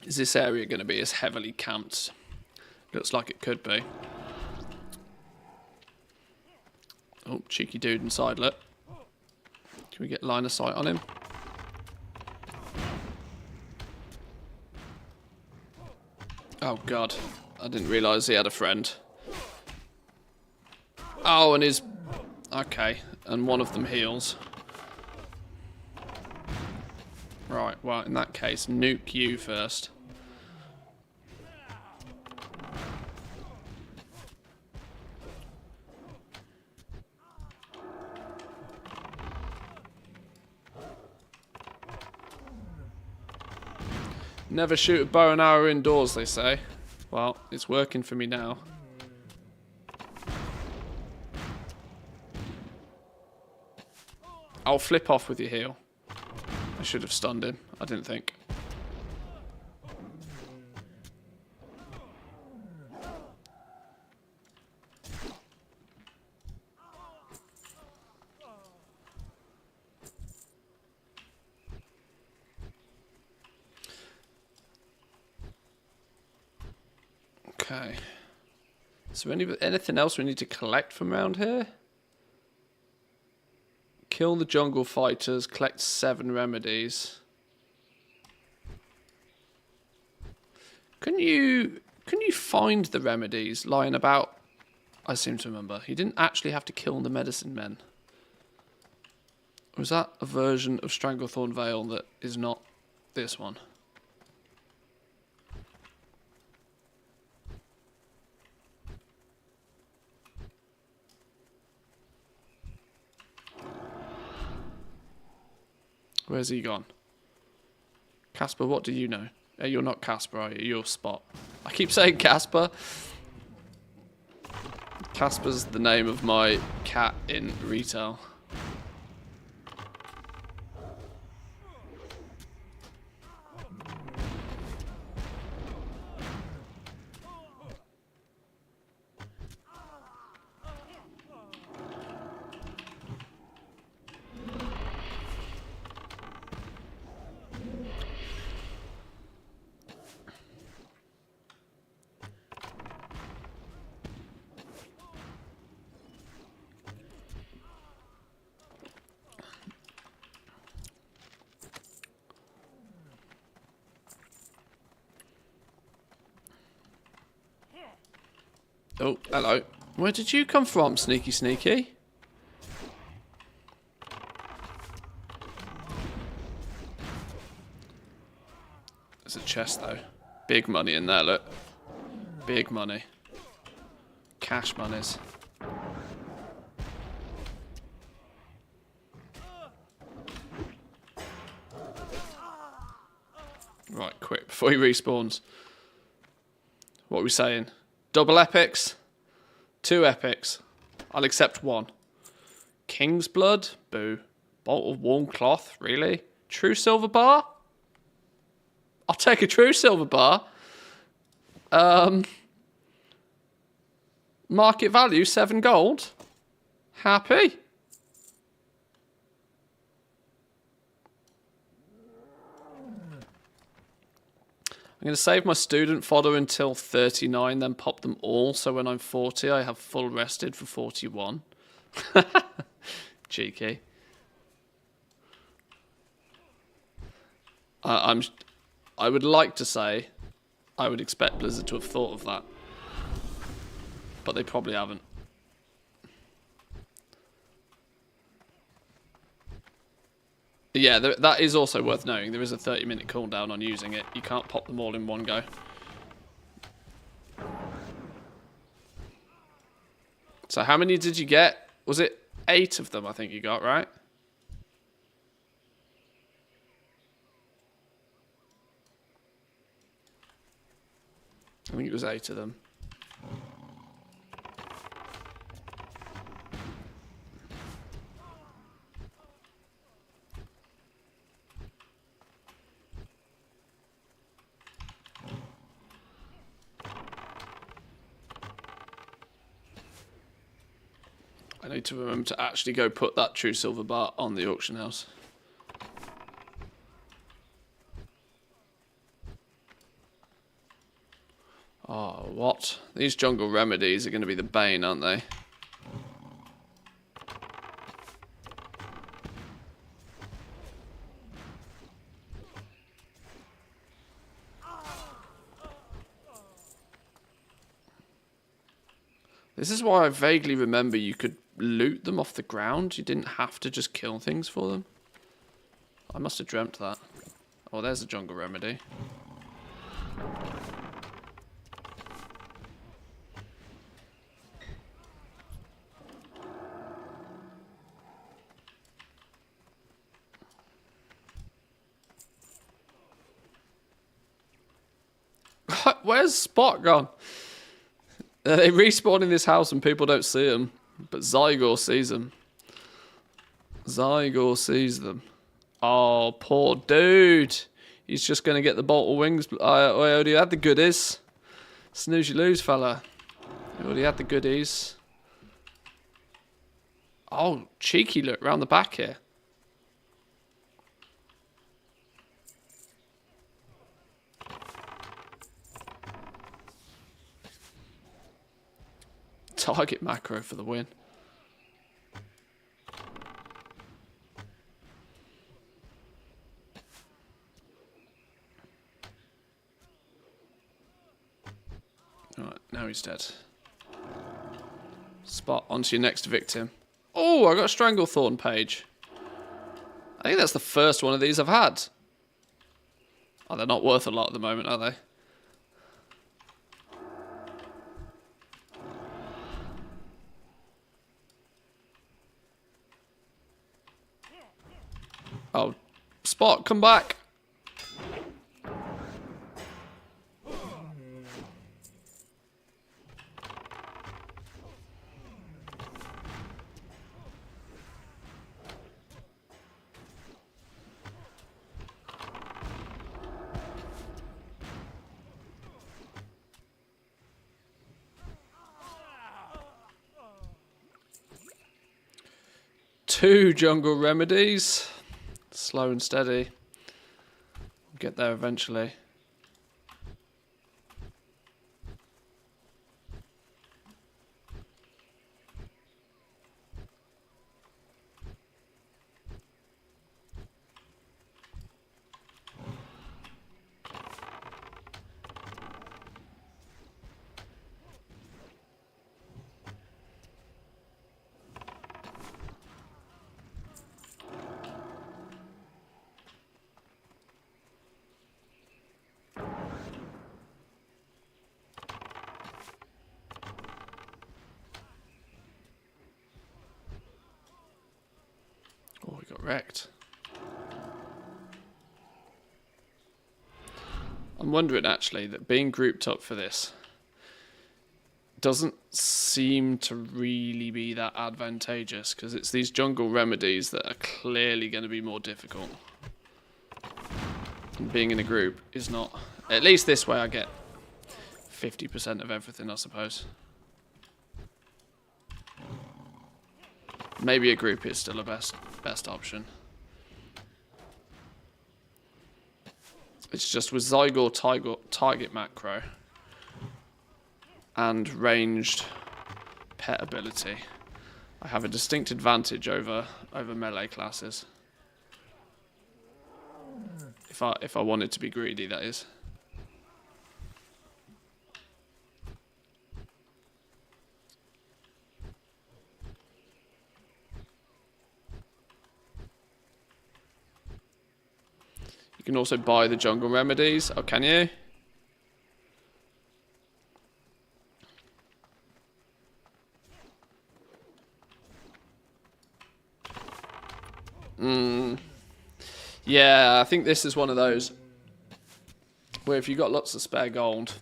Is this area going to be as heavily camped? Looks like it could be. Oh, cheeky dude inside, look. Can we get line of sight on him? Oh god, I didn't realise he had a friend. Oh, and his... Okay, and one of them heals. Right, well, in that case, nuke you first. Never shoot a bow and arrow indoors, they say. Well, it's working for me now. I'll flip off with your heal. I should have stunned him. I didn't think. Okay. Is there anything else we need to collect from around here? Kill the jungle fighters, collect 7 remedies. Can you find the remedies lying about? I seem to remember. You didn't actually have to kill the medicine men. Or is that a version of Stranglethorn Vale that is not this one? Where's he gone? Casper, what do you know? You're not Casper, are you? You're Spot. I keep saying Casper. Casper's the name of my cat in retail. Oh, hello. Where did you come from, sneaky sneaky? There's a chest, though. Big money in there, look. Big money. Cash monies. Right, quick, before he respawns. What are we saying? Double epics? 2 epics. I'll accept 1. King's blood? Boo. Bolt of warm cloth? Really? True silver bar? I'll take a true silver bar. Market value 7 gold. Happy. I'm going to save my student fodder until 39, then pop them all, so when I'm 40, I have full rested for 41. Cheeky. I would like to say I would expect Blizzard to have thought of that, but they probably haven't. Yeah, that is also worth knowing. There is a 30-minute cooldown on using it. You can't pop them all in one go. So how many did you get? Was it 8 of them, I think you got, right? I think it was 8 of them. I need to remember to actually go put that true silver bar on the auction house. Oh, what? These jungle remedies are going to be the bane, aren't they? This is why I vaguely remember you could loot them off the ground. You didn't have to just kill things for them. I must have dreamt that. Oh, there's a jungle remedy. Where's Spot gone? They respawn in this house and people don't see them. But Zygor sees them. Zygor sees them. Oh, poor dude. He's just going to get the bolt of wings. I already had the goodies. Snooze you lose, fella. I already had the goodies. Oh, cheeky look round the back here. Target macro for the win. Alright, now he's dead. Spot, onto your next victim. Oh, I got a Stranglethorn page. I think that's the first one of these I've had. Oh, they're not worth a lot at the moment, are they? Oh, Spot, come back. Two jungle remedies. Slow and steady. Get there eventually. Oh, we got wrecked. I'm wondering actually that being grouped up for this doesn't seem to really be that advantageous because it's these jungle remedies that are clearly going to be more difficult. And being in a group is not. At least this way I get 50% of everything, I suppose. Maybe a group is still a best option. It's just with Zygor target macro and ranged pet ability, I have a distinct advantage over melee classes. If I wanted to be greedy, that is. You can also buy the jungle remedies. Oh, can you? Yeah, I think this is one of those where if you've got lots of spare gold.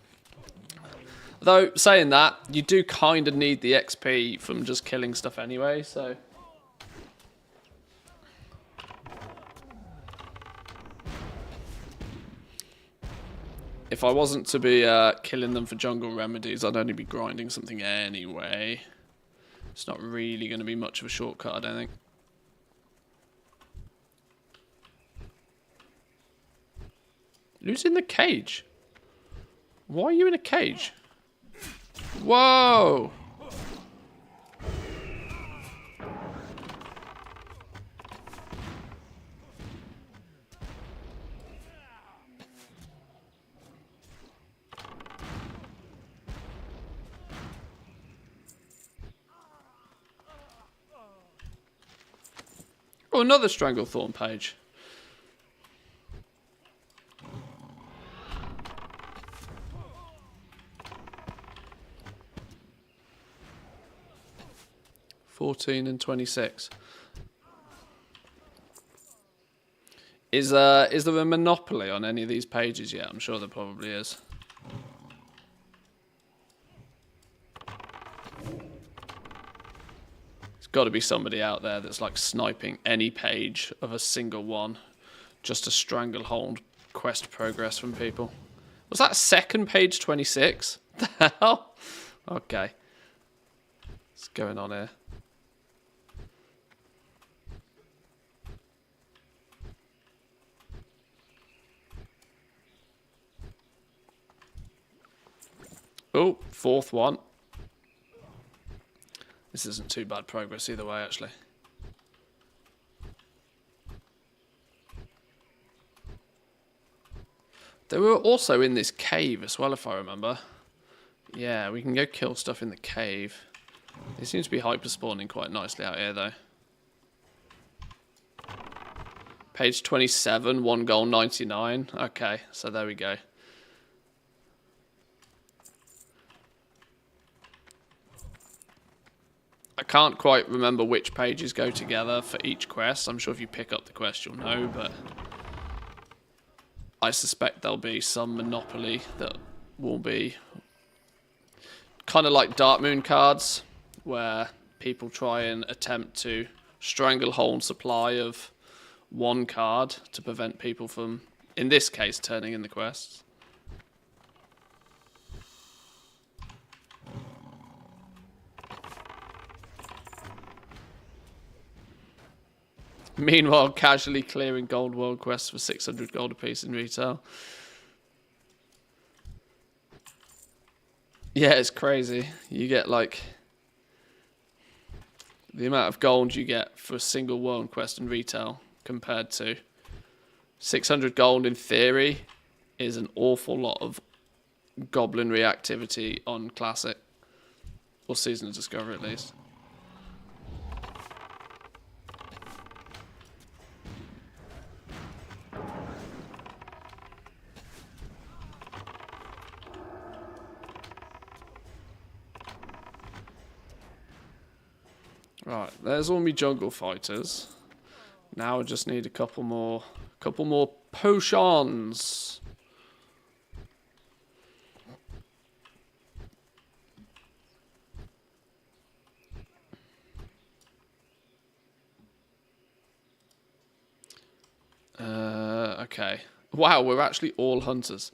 Though, saying that, you do kind of need the XP from just killing stuff anyway, so... If I wasn't to be killing them for jungle remedies, I'd only be grinding something anyway. It's not really going to be much of a shortcut, I don't think. Who's in the cage? Why are you in a cage? Whoa! Oh, another Stranglethorn page. $14 and $26. Is there a monopoly on any of these pages yet? I'm sure there probably is. There's got to be somebody out there that's like sniping any page of a single one just to stranglehold quest progress from people. Was that second page 26? What the hell? Okay. What's going on here? Oh, fourth one. This isn't too bad progress either way, actually. They were also in this cave as well, if I remember. Yeah, we can go kill stuff in the cave. They seem to be hyper-spawning quite nicely out here, though. Page 27, 1 gold, 99. Okay, so there we go. I can't quite remember which pages go together for each quest. I'm sure if you pick up the quest, you'll know, but I suspect there'll be some monopoly that will be kind of like Dark Moon cards, where people try and attempt to stranglehold supply of one card to prevent people from, in this case, turning in the quests. Meanwhile, casually clearing gold world quests for 600 gold apiece in retail. Yeah, it's crazy. You get like the amount of gold you get for a single world quest in retail compared to 600 gold in theory is an awful lot of goblin reactivity on classic or season of discovery at least. Right, there's all my jungle fighters. Now I just need a couple more potions. Okay. Wow, we're actually all hunters.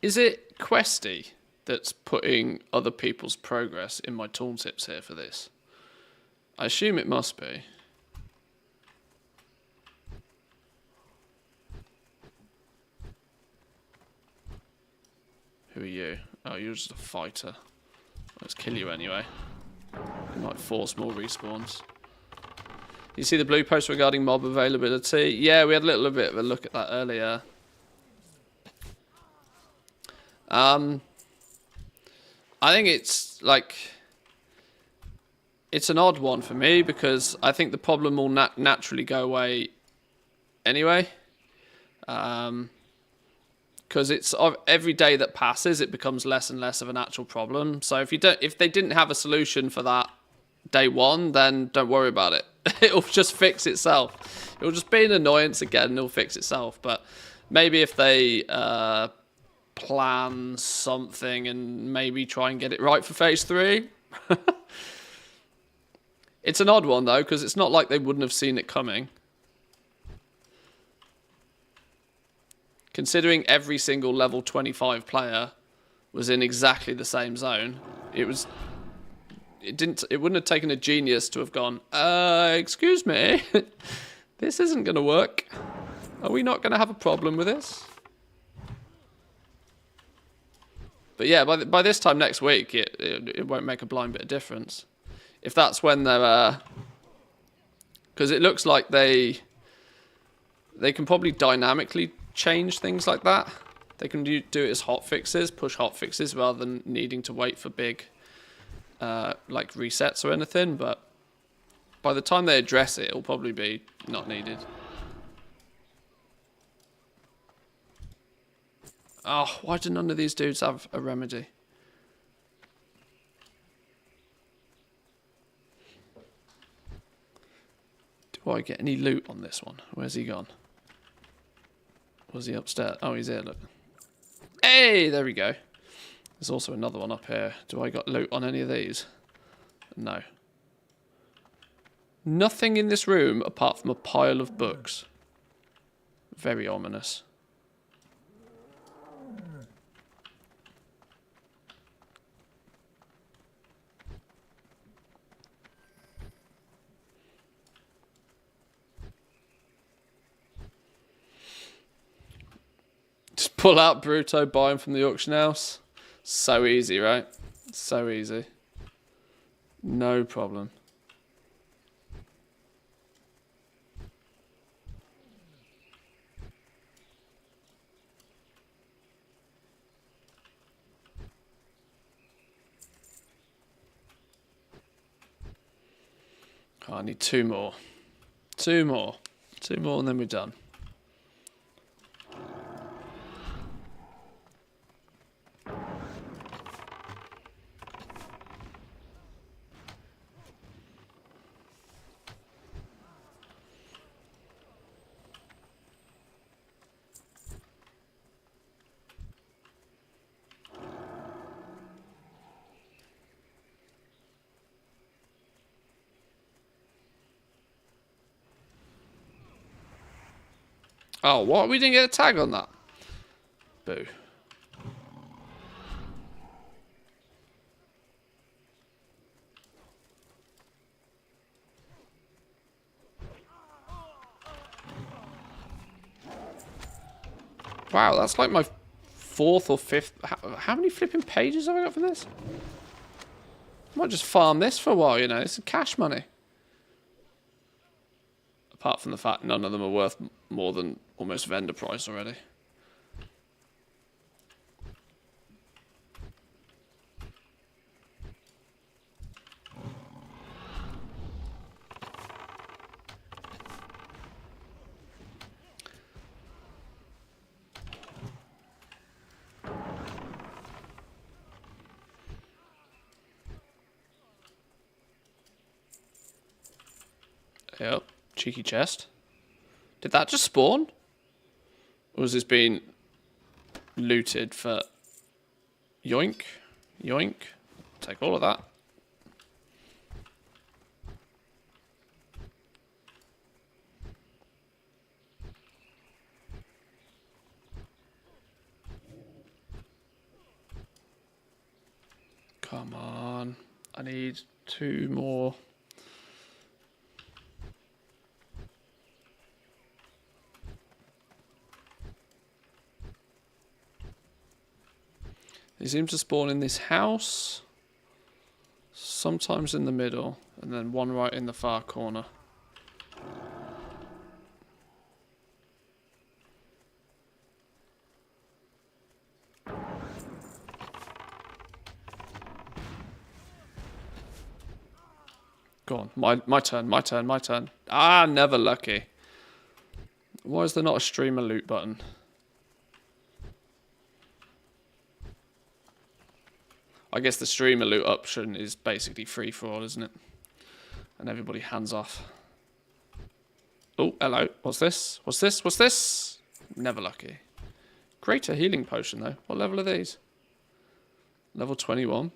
Is it Questy that's putting other people's progress in my tooltips here for this? I assume it must be. Who are you? Oh, you're just a fighter. Let's kill you anyway. You might force more respawns. You see the blue post regarding mob availability? Yeah, we had a little bit of a look at that earlier. I think it's like... It's an odd one for me because I think the problem will naturally go away anyway. Because it's every day that passes, it becomes less and less of an actual problem. So if they didn't have a solution for that day one, then don't worry about it. It'll just fix itself. It'll just be an annoyance again, and it'll fix itself. But maybe if they plan something and maybe try and get it right for phase 3. It's an odd one though, because it's not like they wouldn't have seen it coming. Considering every single level 25 player was in exactly the same zone, it wouldn't have taken a genius to have gone, excuse me, this isn't going to work. Are we not going to have a problem with this? But yeah, by this time next week, it won't make a blind bit of difference. If that's when they're... Because it looks like they can probably dynamically change things like that. They can do it as hotfixes, push hotfixes, rather than needing to wait for big like resets or anything. But by the time they address it, it'll probably be not needed. Oh, why do none of these dudes have a remedy? Do I get any loot on this one? Where's he gone? Was he upstairs? Oh, he's here, look. Hey, there we go. There's also another one up here. Do I got loot on any of these? No. Nothing in this room apart from a pile of books. Very ominous. Just pull out Bruto, buy him from the auction house. So easy, right? So easy. No problem. Oh, I need 2 more. 2 more. 2 more and then we're done. Oh, what? We didn't get a tag on that. Boo. Wow, that's like my 4th or 5th. How many flipping pages have I got from this? I might just farm this for a while, you know. It's cash money. Apart from the fact none of them are worth more than almost vendor price already. Yep, cheeky chest. Did that just spawn? Or has this been looted for... Yoink, yoink. Take all of that. Come on. I need 2 more. He seems to spawn in this house. Sometimes in the middle. And then one right in the far corner. Go on, my turn. Ah, never lucky. Why is there not a streamer loot button? I guess the streamer loot option is basically free for all, isn't it? And everybody hands off. Oh, hello. What's this? Never lucky. Greater healing potion, though. What level are these? Level 21.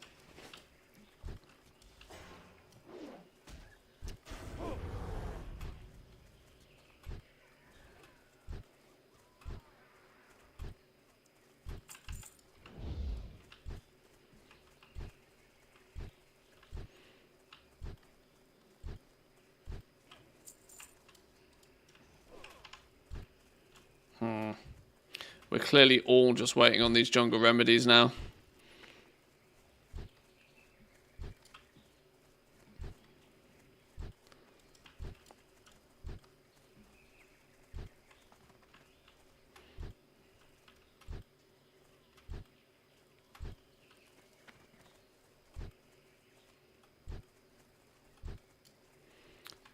We're clearly all just waiting on these jungle remedies now.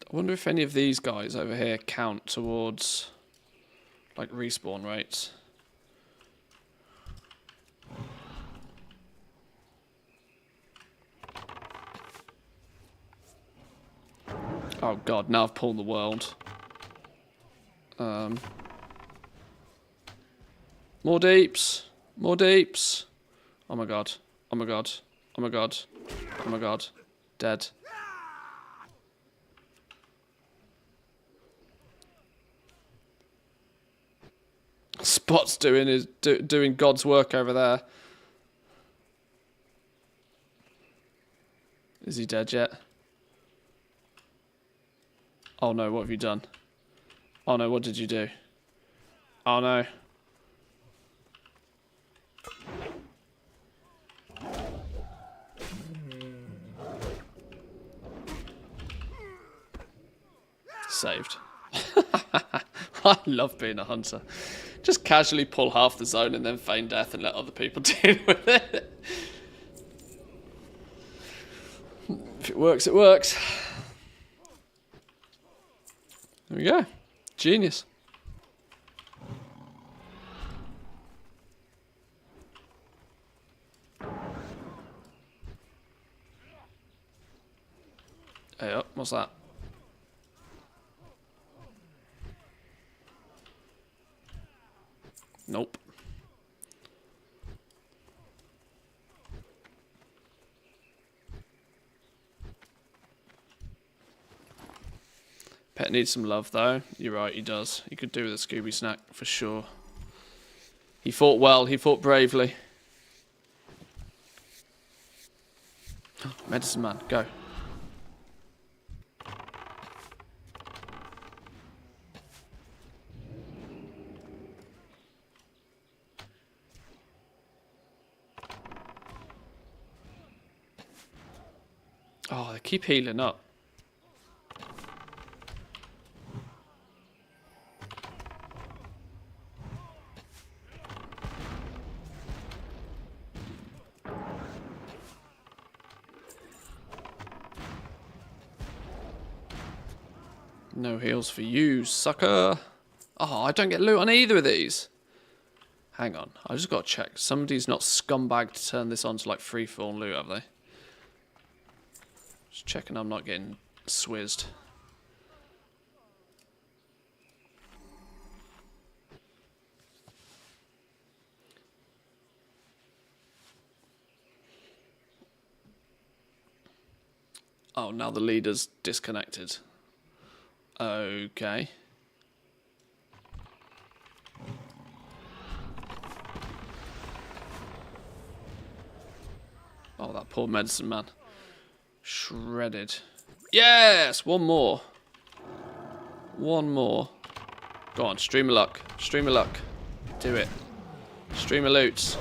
I wonder if any of these guys over here count towards like respawn rates. Oh god, now I've pulled the world. More deeps. More deeps. Oh my god. Oh my god. Oh my god. Oh my god. Dead. Spot's doing God's work over there. Is he dead yet? Oh no, what have you done? Oh no, what did you do? Oh no. Saved. I love being a hunter. Just casually pull half the zone and then feign death and let other people deal with it. If it works, it works. There we go. Genius. Hey up, what's that? Nope. Pet needs some love though. You're right, he does. He could do with a Scooby snack for sure. He fought well, he fought bravely. Medicine man, go. Oh, they keep healing up. No heals for you, sucker. Oh, I don't get loot on either of these. Hang on, I just got to check. Somebody's not scumbag to turn this on to like free-for-all loot, have they? Just checking I'm not getting swizzed. Oh, now the leader's disconnected. Okay. Oh, that poor medicine man. Shredded. Yes! One more. One more. Go on, stream of luck. Stream of luck. Do it. Stream of loots.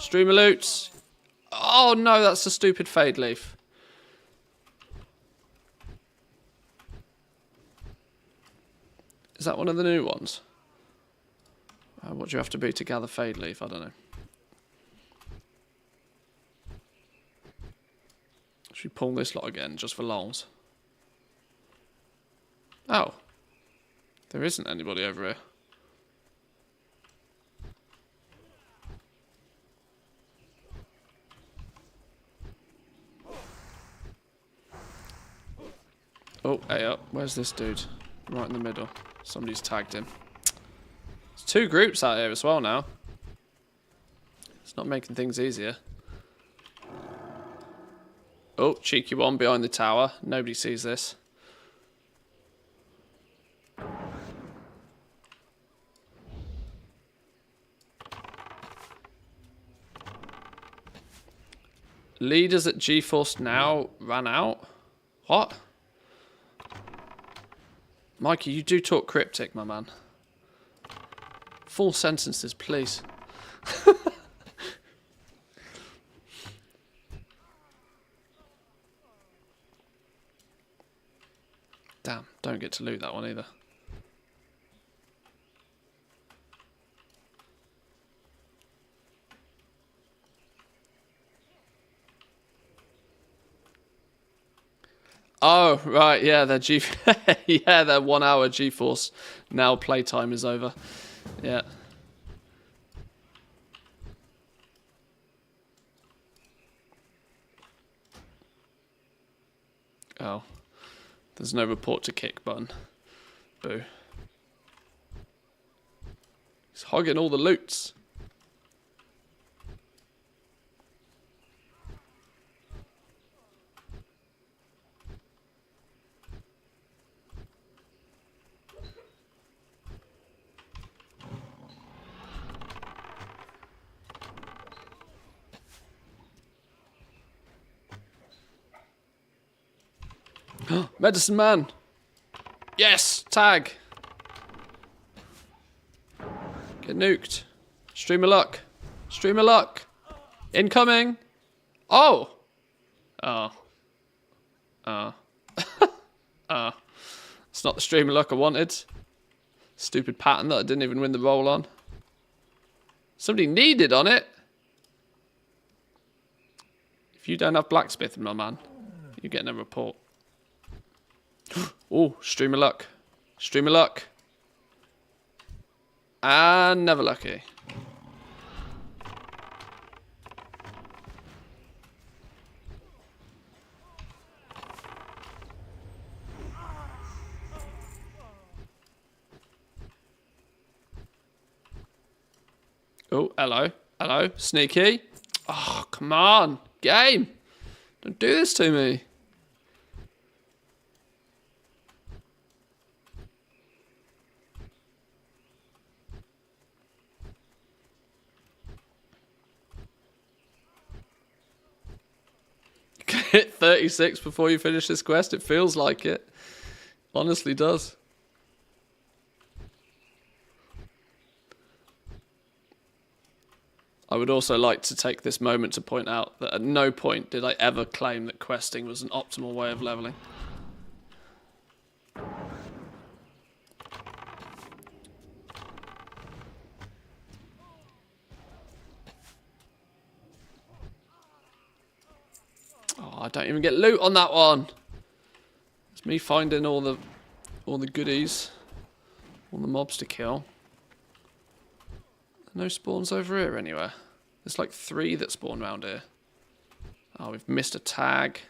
Stream of loots. Oh no, that's a stupid fade leaf. Is that one of the new ones? What do you have to be to gather fade leaf? I don't know. Should we pull this lot again, just for lols? Oh. There isn't anybody over here. Oh, hey up. Where's this dude? Right in the middle. Somebody's tagged him. There's 2 groups out here as well now. It's not making things easier. Oh, cheeky one behind the tower. Nobody sees this. Leaders at GeForce Now ran out? What? Mikey, you do talk cryptic, my man. Full sentences, please. Damn, don't get to loot that one either. Oh, right, yeah, their yeah, their 1 hour GeForce Now playtime is over. Yeah. Oh. There's no report to kick button. Boo. He's hogging all the loots. Medicine man. Yes, tag. Get nuked. Stream of luck. Stream of luck. Incoming. Oh. Oh. Oh. Oh. It's not the stream of luck I wanted. Stupid pattern that I didn't even win the roll on. Somebody needed on it. If you don't have blacksmith, my man, you're getting a report. Oh, stream of luck. Stream of luck. And never lucky. Oh, hello. Hello. Sneaky. Oh, come on. Game. Don't do this to me. Hit 36 before you finish this quest. It feels like it. Honestly does. I would also like to take this moment to point out that at no point did I ever claim that questing was an optimal way of leveling. Oh, I don't even get loot on that one. It's me finding all the goodies, all the mobs to kill. No spawns over here anywhere. There's like 3 that spawn around here. Oh, we've missed a tag.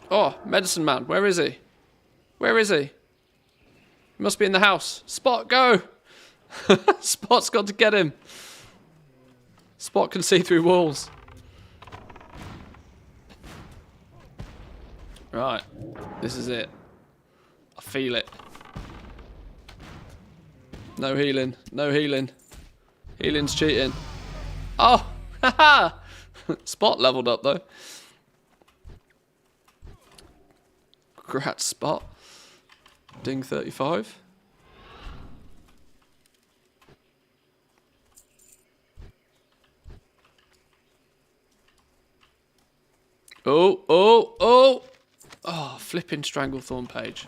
Oh, medicine man, where is he? Where is he? He must be in the house. Spot, go! Spot's got to get him. Spot can see through walls. Right, this is it. I feel it. No healing, no healing. Healing's cheating. Oh, haha. Spot leveled up though. Congrats, Spot. Ding 35. Oh, oh, oh. Oh, flipping Stranglethorn page.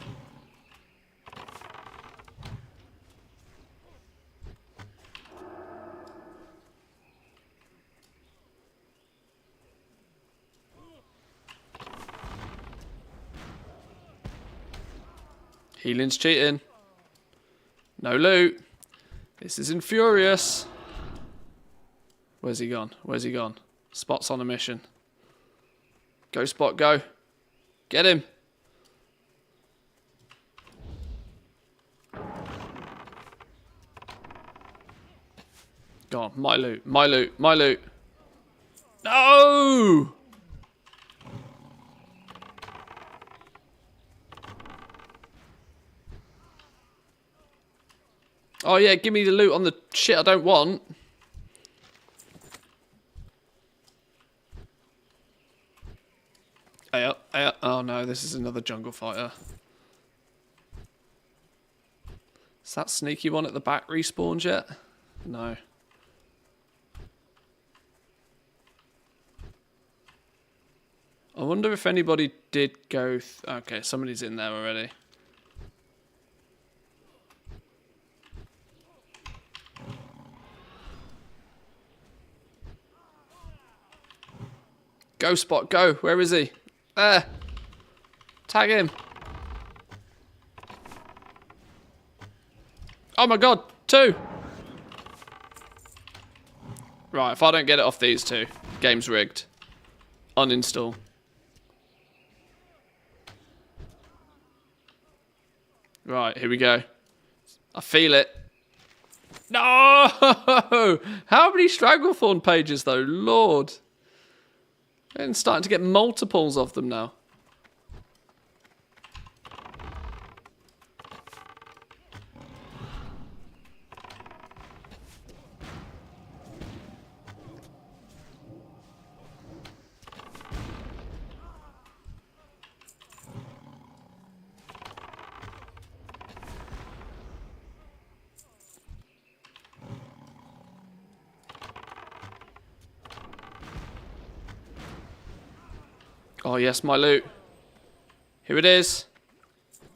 Healing's cheating. No loot. This is infurious. Where's he gone? Where's he gone? Spot's on a mission. Go, Spot, go. Get him. Go on, my loot, my loot, my loot. No! Oh yeah, give me the loot on the shit I don't want. Oh no, this is another jungle fighter. Is that sneaky one at the back respawned yet? No. I wonder if anybody did go... Okay, somebody's in there already. Go, Spot, go. Where is he? There. Tag him. Oh my god, 2. Right, if I don't get it off these 2, game's rigged. Uninstall. Right, here we go. I feel it. No! How many Stranglethorn pages though? Lord. I'm starting to get multiples of them now. Oh yes, my loot. Here it is.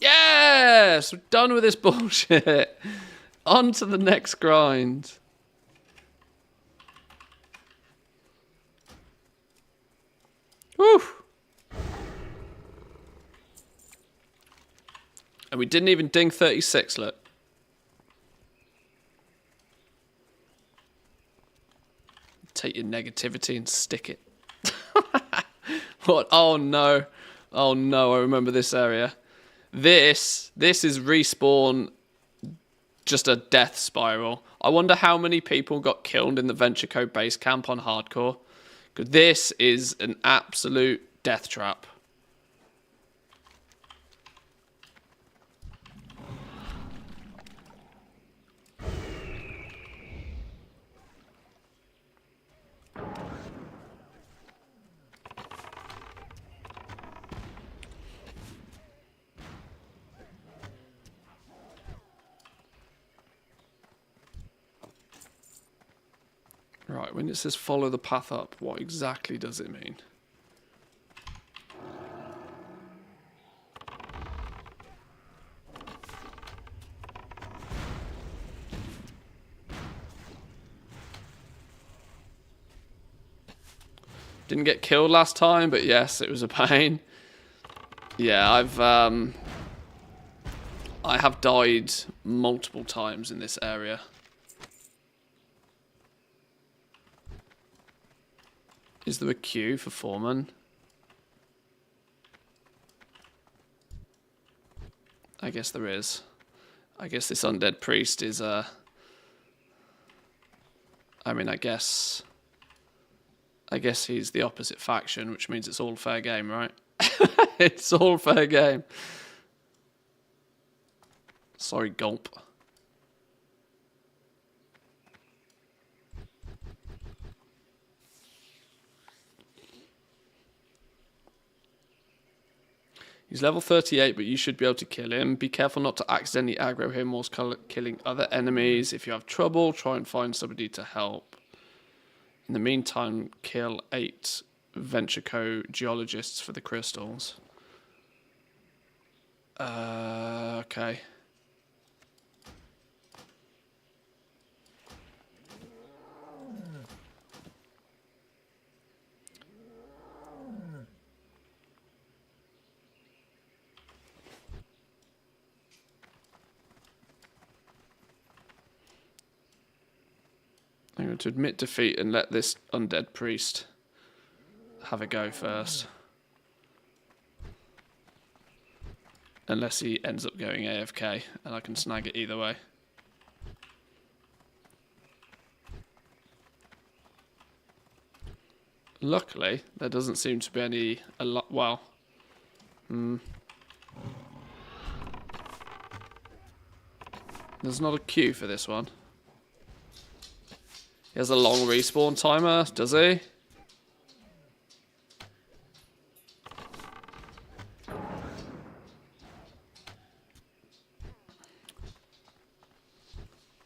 Yes! We're done with this bullshit. On to the next grind. Woo! And we didn't even ding 36, look. Take your negativity and stick it. What? Oh no. Oh no, I remember this area. This is respawn, just a death spiral. I wonder how many people got killed in the Venture Code base camp on hardcore. Because this is an absolute death trap. Right, when it says follow the path up, what exactly does it mean? Didn't get killed last time, but yes, it was a pain. Yeah, I have died multiple times in this area. Is there a queue for Foreman? I guess there is. I guess this undead priest is, I mean, I guess he's the opposite faction, which means it's all fair game, right? It's all fair game. Sorry, Gulp. He's level 38, but you should be able to kill him. Be careful not to accidentally aggro him whilst killing other enemies. If you have trouble, try and find somebody to help. In the meantime, kill 8 Venture Co. geologists for the crystals. Okay. I'm going to admit defeat and let this undead priest have a go first. Unless he ends up going AFK, and I can snag it either way. Luckily, there doesn't seem to be any... well... There's not a queue for this one. He has a long respawn timer, does he?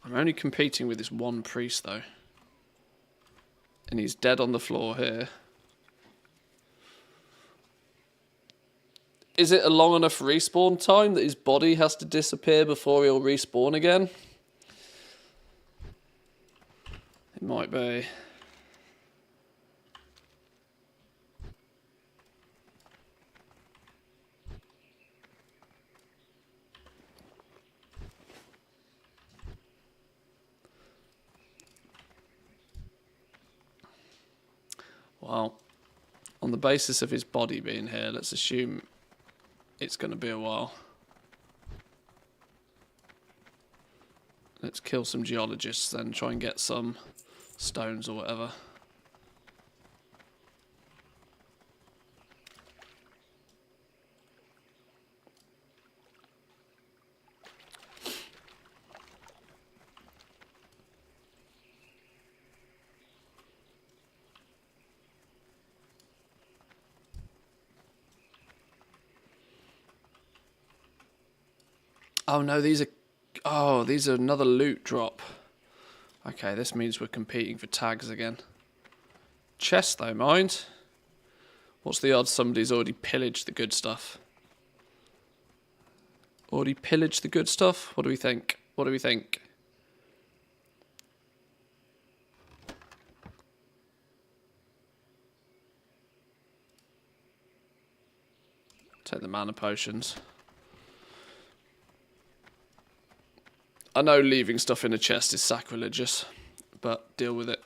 I'm only competing with this one priest, though. And he's dead on the floor here. Is it a long enough respawn time that his body has to disappear before he'll respawn again? It might be. Well, on the basis of his body being here, let's assume it's going to be a while. Let's kill some geologists then, try and get some stones or whatever. Oh no, these are... Oh, these are another loot drop. Okay, this means we're competing for tags again. Chest though, mind. What's the odds somebody's already pillaged the good stuff? Already pillaged the good stuff? What do we think? What do we think? Take the mana potions. I know leaving stuff in a chest is sacrilegious, but deal with it.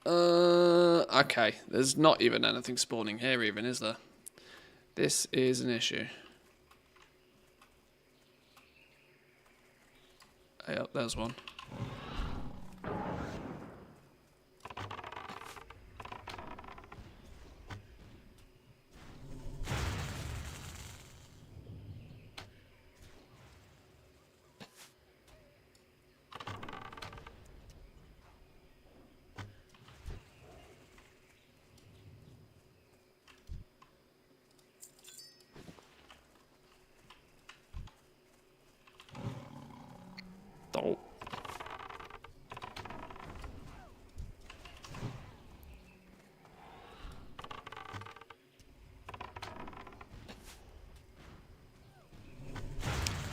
Okay, there's not even anything spawning here even, is there? This is an issue. Hey, up, there's one. Oh.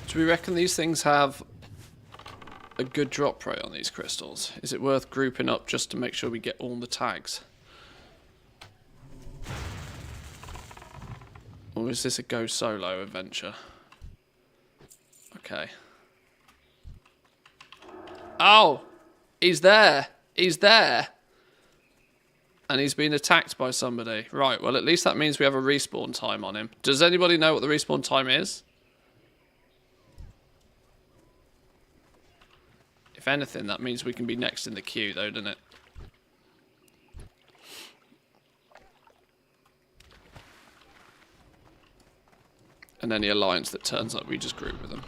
Do we reckon these things have a good drop rate on these crystals? Is it worth grouping up just to make sure we get all the tags? Or is this a go solo adventure? Okay. Oh! He's there! He's there! And he's been attacked by somebody. Right, well at least that means we have a respawn time on him. Does anybody know what the respawn time is? If anything, that means we can be next in the queue though, doesn't it? And any alliance that turns up, we just group with them.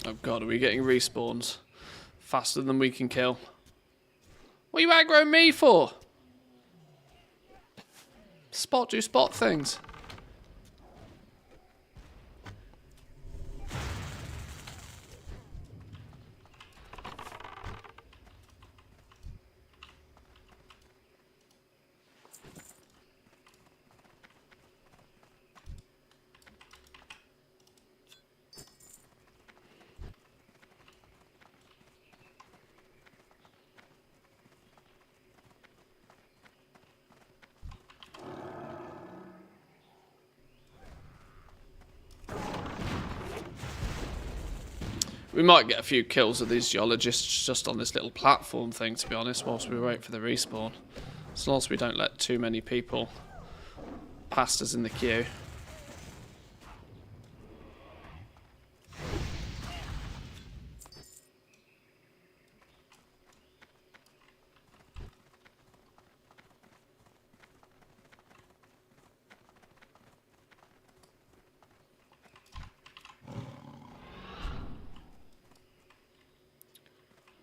Oh god, are we getting respawns? Faster than we can kill. What are you aggroing me for? Spot do spot things. We might get a few kills of these geologists just on this little platform thing, to be honest, whilst we wait for the respawn. As long as we don't let too many people past us in the queue.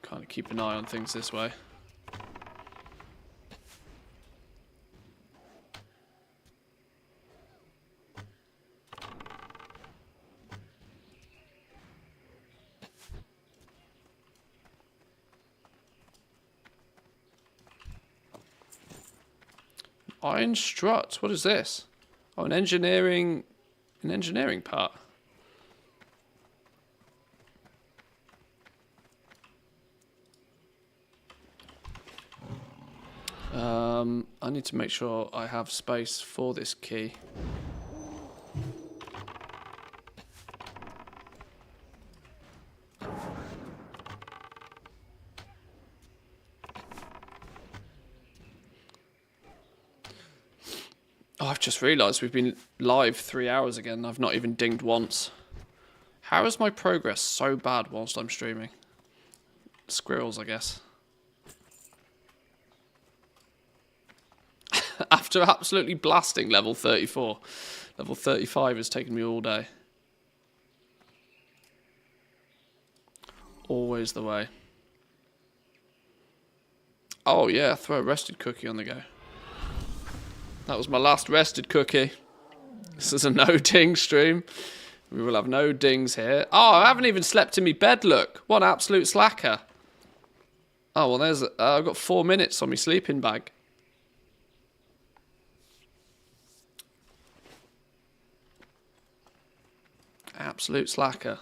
Kind of keep an eye on things this way. Iron strut. What is this? Oh, an engineering part. I need to make sure I have space for this key. Oh, I've just realised we've been live 3 hours again. I've not even dinged once. How is my progress so bad whilst I'm streaming? Squirrels, I guess. After absolutely blasting level 34. Level 35 has taken me all day. Always the way. Oh yeah, throw a rested cookie on the go. That was my last rested cookie. This is a no ding stream. We will have no dings here. Oh, I haven't even slept in my bed, look. What an absolute slacker. Oh, well there's... I've got 4 minutes on my sleeping bag. Absolute slacker.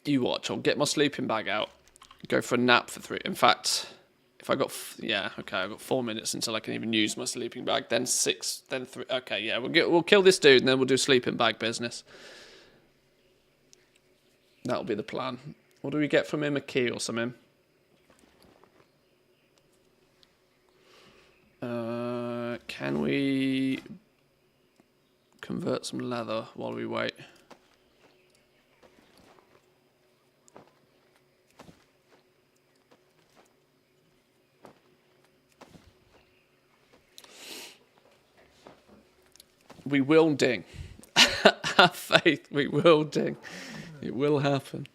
You watch, I'll get my sleeping bag out. Go for a nap for 3. In fact, if I got... yeah, okay, I've got 4 minutes until I can even use my sleeping bag. Then 6, then 3. Okay, yeah, we'll kill this dude and then we'll do sleeping bag business. That'll be the plan. What do we get from him? A key or something? Can we convert some leather while we wait? We will ding. Have faith, we will ding. It will happen.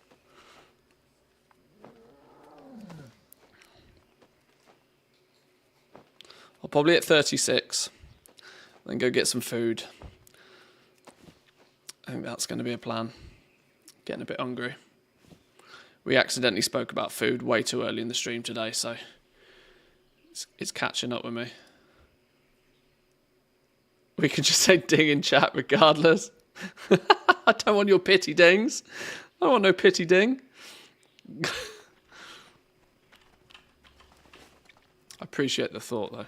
I'll probably hit 36. Then go get some food. I think that's going to be a plan. Getting a bit hungry. We accidentally spoke about food way too early in the stream today, so it's catching up with me. We can just say ding in chat regardless. I don't want your pity dings. I don't want no pity ding. I appreciate the thought though.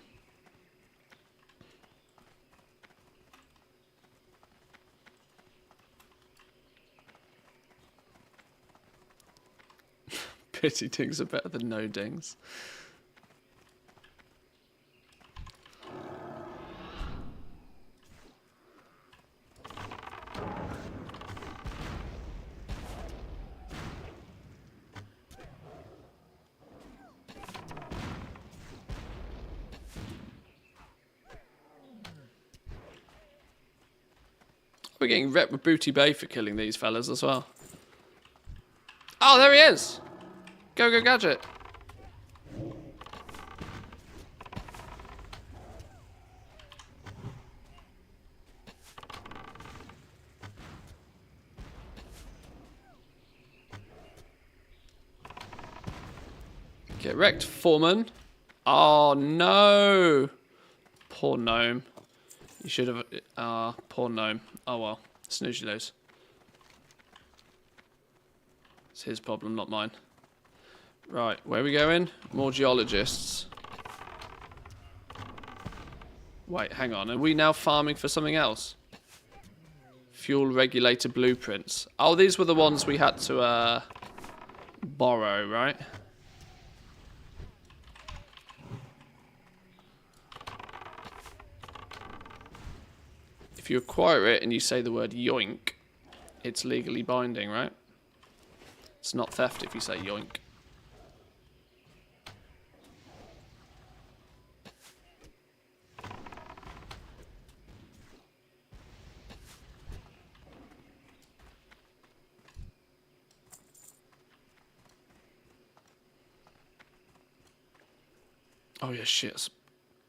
Pity dings are better than no dings. We're getting rep with Booty Bay for killing these fellas as well. Oh, there he is! Go, go, Gadget! Get wrecked, Foreman. Oh, no! Poor gnome. You should have... poor gnome. Oh, well. Snooze you lose. It's his problem, not mine. Right, where are we going? More geologists. Wait, hang on. Are we now farming for something else? Fuel regulator blueprints. Oh, these were the ones we had to borrow, right? If you acquire it and you say the word yoink, it's legally binding, right? It's not theft if you say yoink. Oh yeah, shit.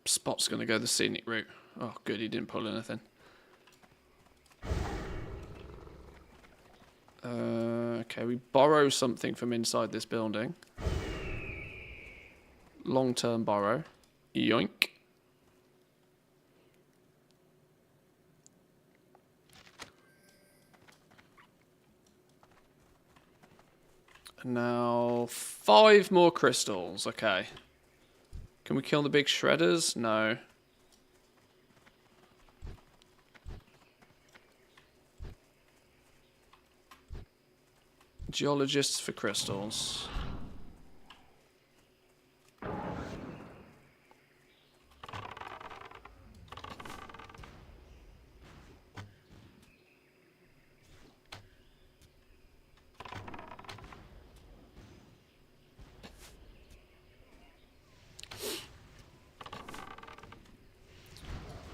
Spot's gonna go the scenic route. Oh, good, he didn't pull anything. Okay, we borrow something from inside this building. Long-term borrow. Yoink. And now 5 more crystals. Okay. Can we kill the big shredders? No. Geologists for crystals.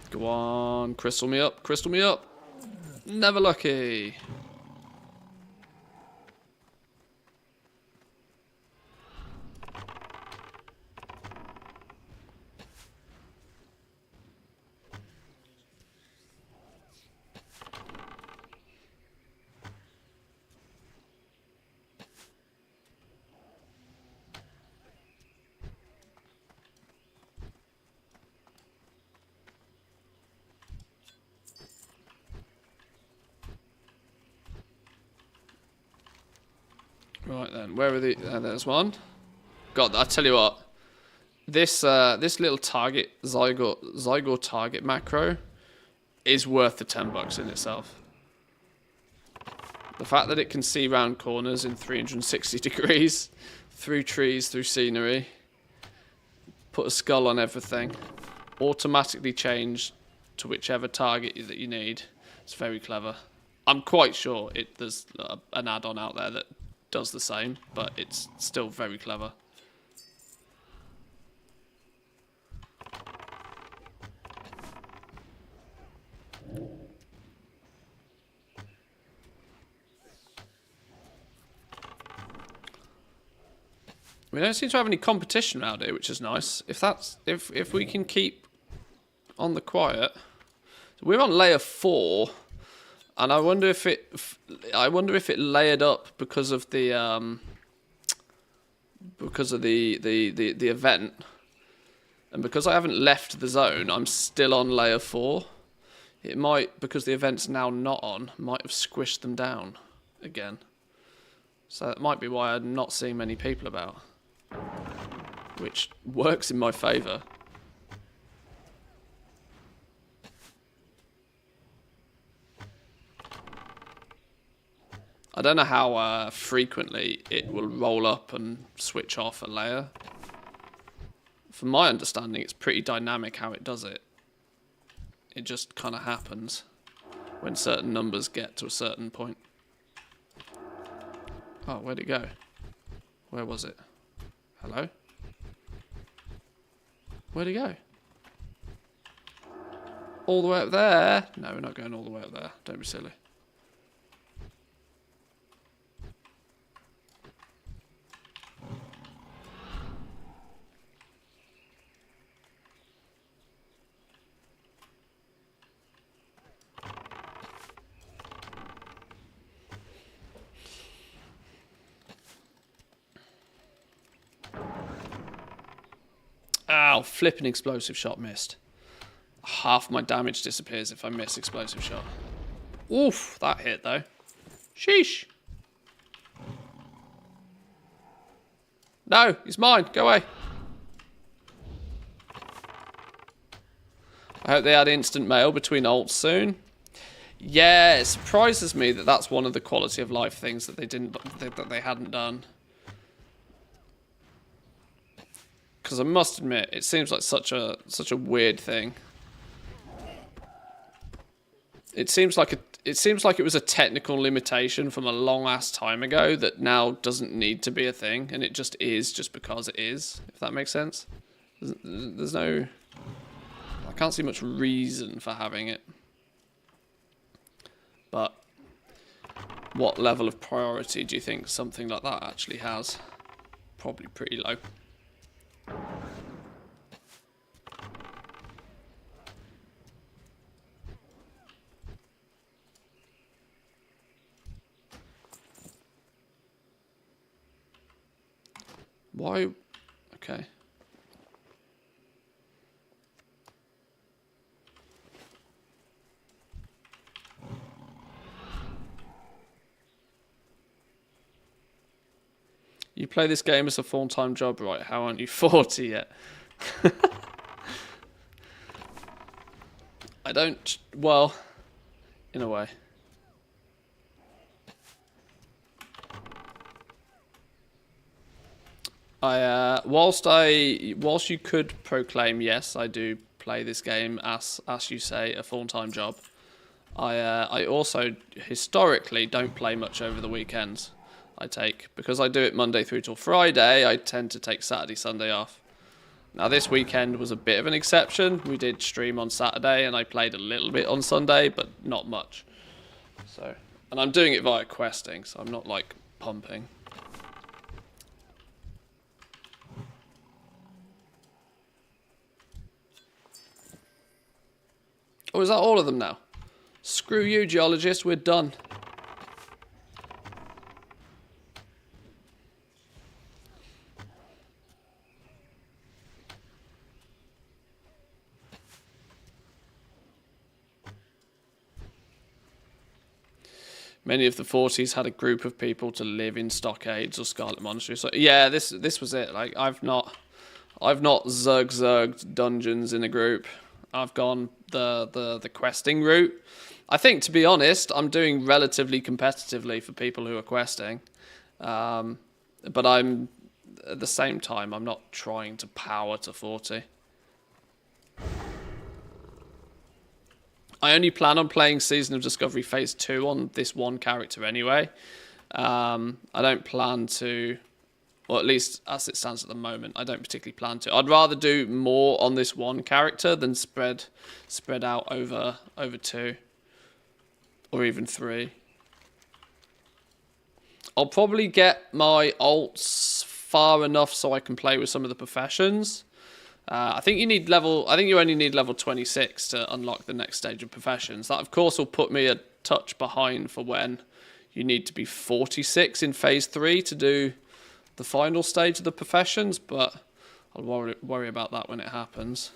Go on, crystal me up, crystal me up. Never lucky. Right then, where are the? There's one. God, I tell you what, this this little target Zygo target macro is worth the $10 in itself. The fact that it can see round corners in 360 degrees, through trees, through scenery, put a skull on everything, automatically change to whichever target that you need. It's very clever. I'm quite sure there's an add-on out there that does the same, but it's still very clever. We don't seem to have any competition around here, which is nice. If we can keep on the quiet, we're on layer 4. And I wonder if it layered up because of the event, and because I haven't left the zone, I'm still on layer 4. It might, because the event's now not on, might have squished them down again. So that might be why I'm not seeing many people about, which works in my favour. I don't know how frequently it will roll up and switch off a layer. From my understanding, it's pretty dynamic how it does it. It just kind of happens when certain numbers get to a certain point. Oh, where'd it go? Where was it? Hello? Where'd it go? all the way up there. No, we're not going all the way up there. Don't be silly. Ow, flipping explosive shot missed. Half my damage disappears if I miss explosive shot. Oof, that hit though. Sheesh. No, he's mine. Go away. I hope they add instant mail between ults soon. Yeah, it surprises me that that's one of the quality of life things that they hadn't done. Because I must admit, it seems like such a weird thing. It seems like it was a technical limitation from a long ass time ago that now doesn't need to be a thing, and it just is just because it is. If that makes sense. There's no. I can't see much reason for having it. But what level of priority do you think something like that actually has? Probably pretty low. Why? Okay. You play this game as a full-time job, right? How aren't you 40 yet? I don't... Well, in a way. Whilst you could proclaim, yes, I do play this game as you say, a full-time job. I also historically don't play much over the weekends. Because I do it Monday through till Friday, I tend to take Saturday, Sunday off. Now this weekend was a bit of an exception. We did stream on Saturday and I played a little bit on Sunday, but not much. So, and I'm doing it via questing, so I'm not like pumping. Oh, is that all of them now? Screw you, geologist, we're done. Many of the 40s had a group of people to live in stockades or Scarlet Monastery. So yeah, this was it. Like I've not zerged dungeons in a group. I've gone the questing route. I think, to be honest, I'm doing relatively competitively for people who are questing. But I'm at the same time I'm not trying to power to 40. I only plan on playing Season of Discovery Phase 2 on this one character anyway. I don't plan to, or at least as it stands at the moment, I don't particularly plan to. I'd rather do more on this one character than spread out over 2 or even 3. I'll probably get my ults far enough so I can play with some of the professions. I think you only need level 26 to unlock the next stage of professions. That, of course, will put me a touch behind for when you need to be 46 in Phase 3 to do the final stage of the professions, but I'll worry about that when it happens.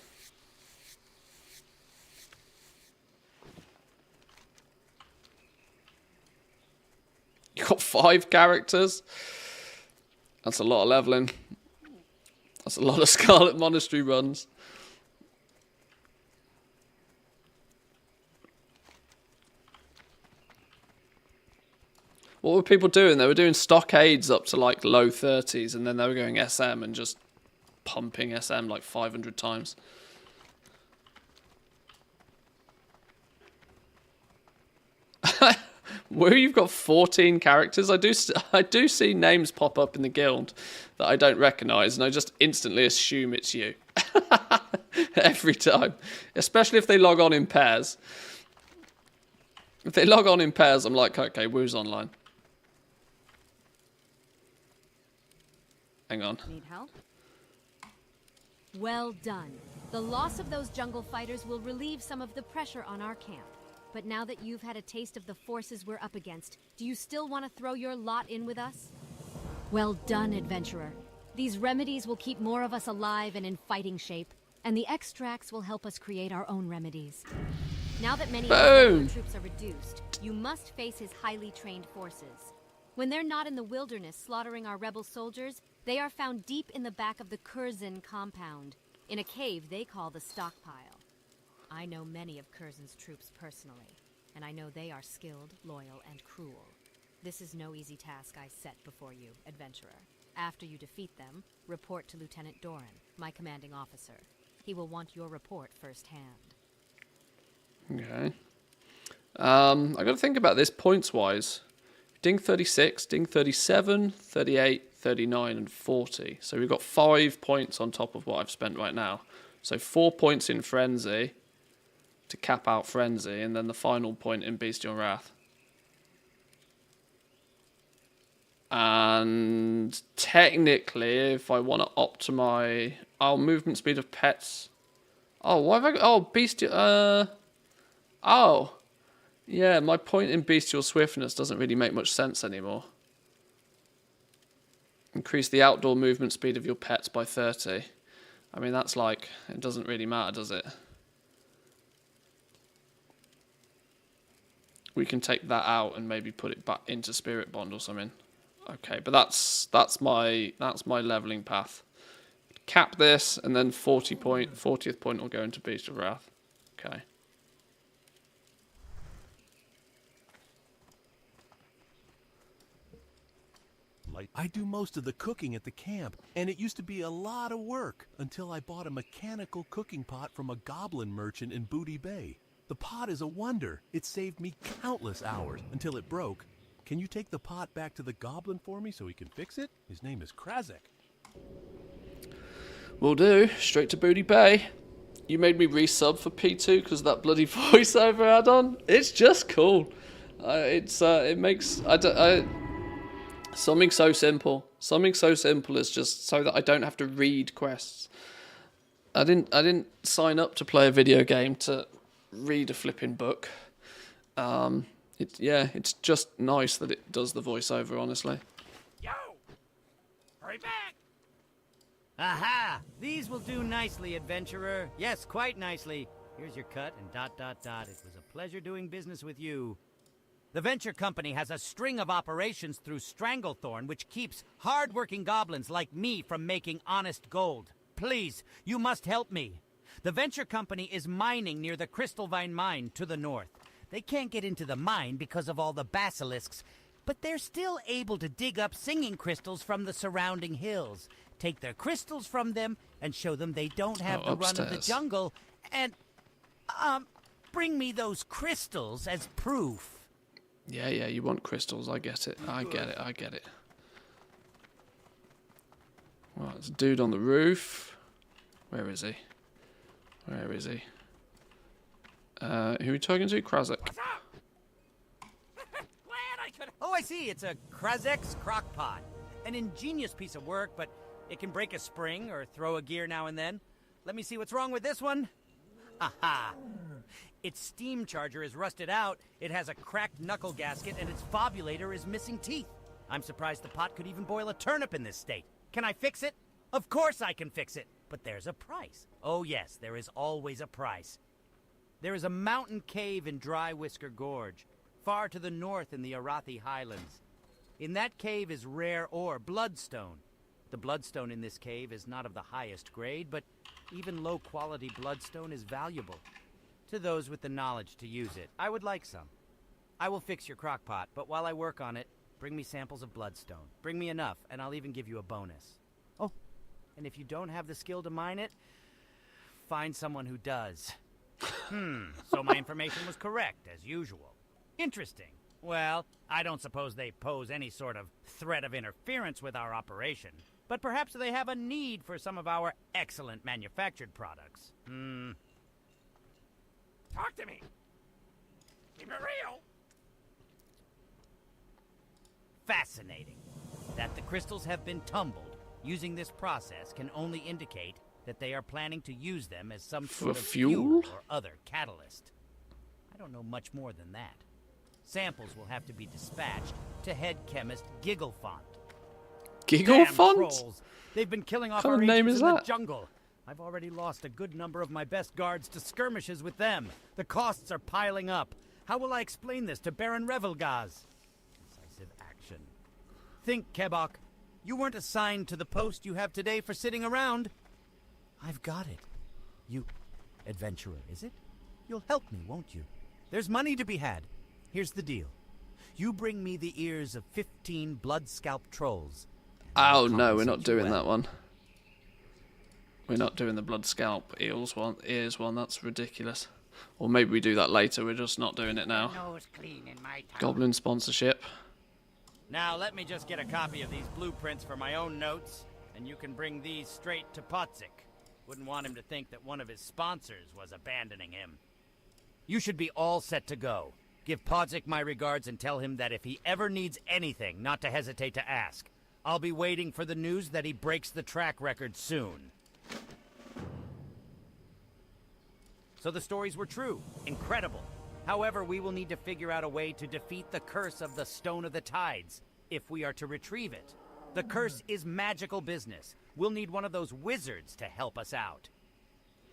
You got 5 characters? That's a lot of leveling. That's a lot of Scarlet Monastery runs. What were people doing? They were doing stockades up to like low 30s, and then they were going SM and just pumping SM like 500 times. Where you've got 14 characters, I do see names pop up in the guild that I don't recognise, and I just instantly assume it's you. Every time. Especially if they log on in pairs. If they log on in pairs, I'm like, okay, Woo's online. Hang on. Need help? Well done. The loss of those jungle fighters will relieve some of the pressure on our camp. But now that you've had a taste of the forces we're up against, do you still want to throw your lot in with us? Well done, adventurer. These remedies will keep more of us alive and in fighting shape, and the extracts will help us create our own remedies. Now that many of our troops are reduced, you must face his highly trained forces. When they're not in the wilderness slaughtering our rebel soldiers, they are found deep in the back of the Curzon compound, in a cave they call the Stockpile. I know many of Curzon's troops personally, and I know they are skilled, loyal, and cruel. This is no easy task I set before you, adventurer. After you defeat them, report to Lieutenant Doran, my commanding officer. He will want your report firsthand. Okay. I got to think about this points-wise. Ding 36, Ding 37, 38, 39, and 40. So we've got 5 points on top of what I've spent right now. So 4 points in Frenzy to cap out Frenzy, and then the final point in Bestial Wrath. And technically, if I want to optimize... Oh, movement speed of pets. Oh, what have I got? Oh, Bestial... Oh. Yeah, my point in Bestial Swiftness doesn't really make much sense anymore. Increase the outdoor movement speed of your pets by 30. I mean, that's like... It doesn't really matter, does it? We can take that out and maybe put it back into Spirit Bond or something. Okay, but that's my leveling path. Cap this, and then 40th point will go into Beast of Wrath. Okay. I do most of the cooking at the camp, and it used to be a lot of work until I bought a mechanical cooking pot from a goblin merchant in Booty Bay. The pot is a wonder. It saved me countless hours until it broke. Can you take the pot back to the goblin for me so he can fix it? His name is Krazek. Will do. Straight to Booty Bay. You made me resub for P2 because of that bloody voiceover add-on. It's just cool. It makes something so simple. Something so simple is just so that I don't have to read quests. I didn't sign up to play a video game to read a flipping book. It's just nice that it does the voiceover, honestly. Yo! Hurry back! Aha! These will do nicely, adventurer. Yes, quite nicely. Here's your cut and ... It was a pleasure doing business with you. The Venture Company has a string of operations through Stranglethorn which keeps hard-working goblins like me from making honest gold. Please, you must help me. The Venture Company is mining near the Crystalvine Mine to the north. They can't get into the mine because of all the basilisks, but they're still able to dig up singing crystals from the surrounding hills, take their crystals from them, and show them they don't have the run of the jungle, and, bring me those crystals as proof. Yeah, you want crystals. I get it. I get it. Well, there's a dude on the roof. Where is he? Who are we talking to? Krazek. What's up? Oh, I see. It's a Krazek's crockpot. An ingenious piece of work, but it can break a spring or throw a gear now and then. Let me see what's wrong with this one. Aha! Its steam charger is rusted out, it has a cracked knuckle gasket, and its fobulator is missing teeth. I'm surprised the pot could even boil a turnip in this state. Can I fix it? Of course I can fix it, but there's a price. Oh yes, there is always a price. There is a mountain cave in Dry Whisker Gorge, far to the north in the Arathi Highlands. In that cave is rare ore, bloodstone. The bloodstone in this cave is not of the highest grade, but even low-quality bloodstone is valuable to those with the knowledge to use it. I would like some. I will fix your crockpot, but while I work on it, bring me samples of bloodstone. Bring me enough, and I'll even give you a bonus. Oh, and if you don't have the skill to mine it, find someone who does. So my information was correct, as usual. Interesting. Well, I don't suppose they pose any sort of threat of interference with our operation. but perhaps they have a need for some of our excellent manufactured products. Talk to me. Keep it real. Fascinating. That the crystals have been tumbled using this process can only indicate that they are planning to use them as some sort of fuel or other catalyst. I don't know much more than that. Samples will have to be dispatched to head chemist Gigglefont. Gigglefont? Trolls. They've been killing off What our kind of name agents is in the that? jungle. I've already lost a good number of my best guards to skirmishes with them. The costs are piling up. How will I explain this to Baron Revelgaz? Decisive action. Think, Kebok. You weren't assigned to the post you have today for sitting around. I've got it. You... adventurer, is it? You'll help me, won't you? There's money to be had. Here's the deal. You bring me the ears of 15 blood-scalp trolls. Oh no, we're not doing that one. We're not doing the blood scalp ears one. That's ridiculous. Or maybe we do that later. We're just not doing it now. Nose clean in my town. Goblin sponsorship. Now, let me just get a copy of these blueprints for my own notes, and you can bring these straight to Potzik. Wouldn't want him to think that one of his sponsors was abandoning him. You should be all set to go. Give Podzik my regards and tell him that if he ever needs anything, not to hesitate to ask. I'll be waiting for the news that he breaks the track record soon. So the stories were true. Incredible. However, we will need to figure out a way to defeat the curse of the Stone of the Tides, if we are to retrieve it. The curse is magical business. We'll need one of those wizards to help us out.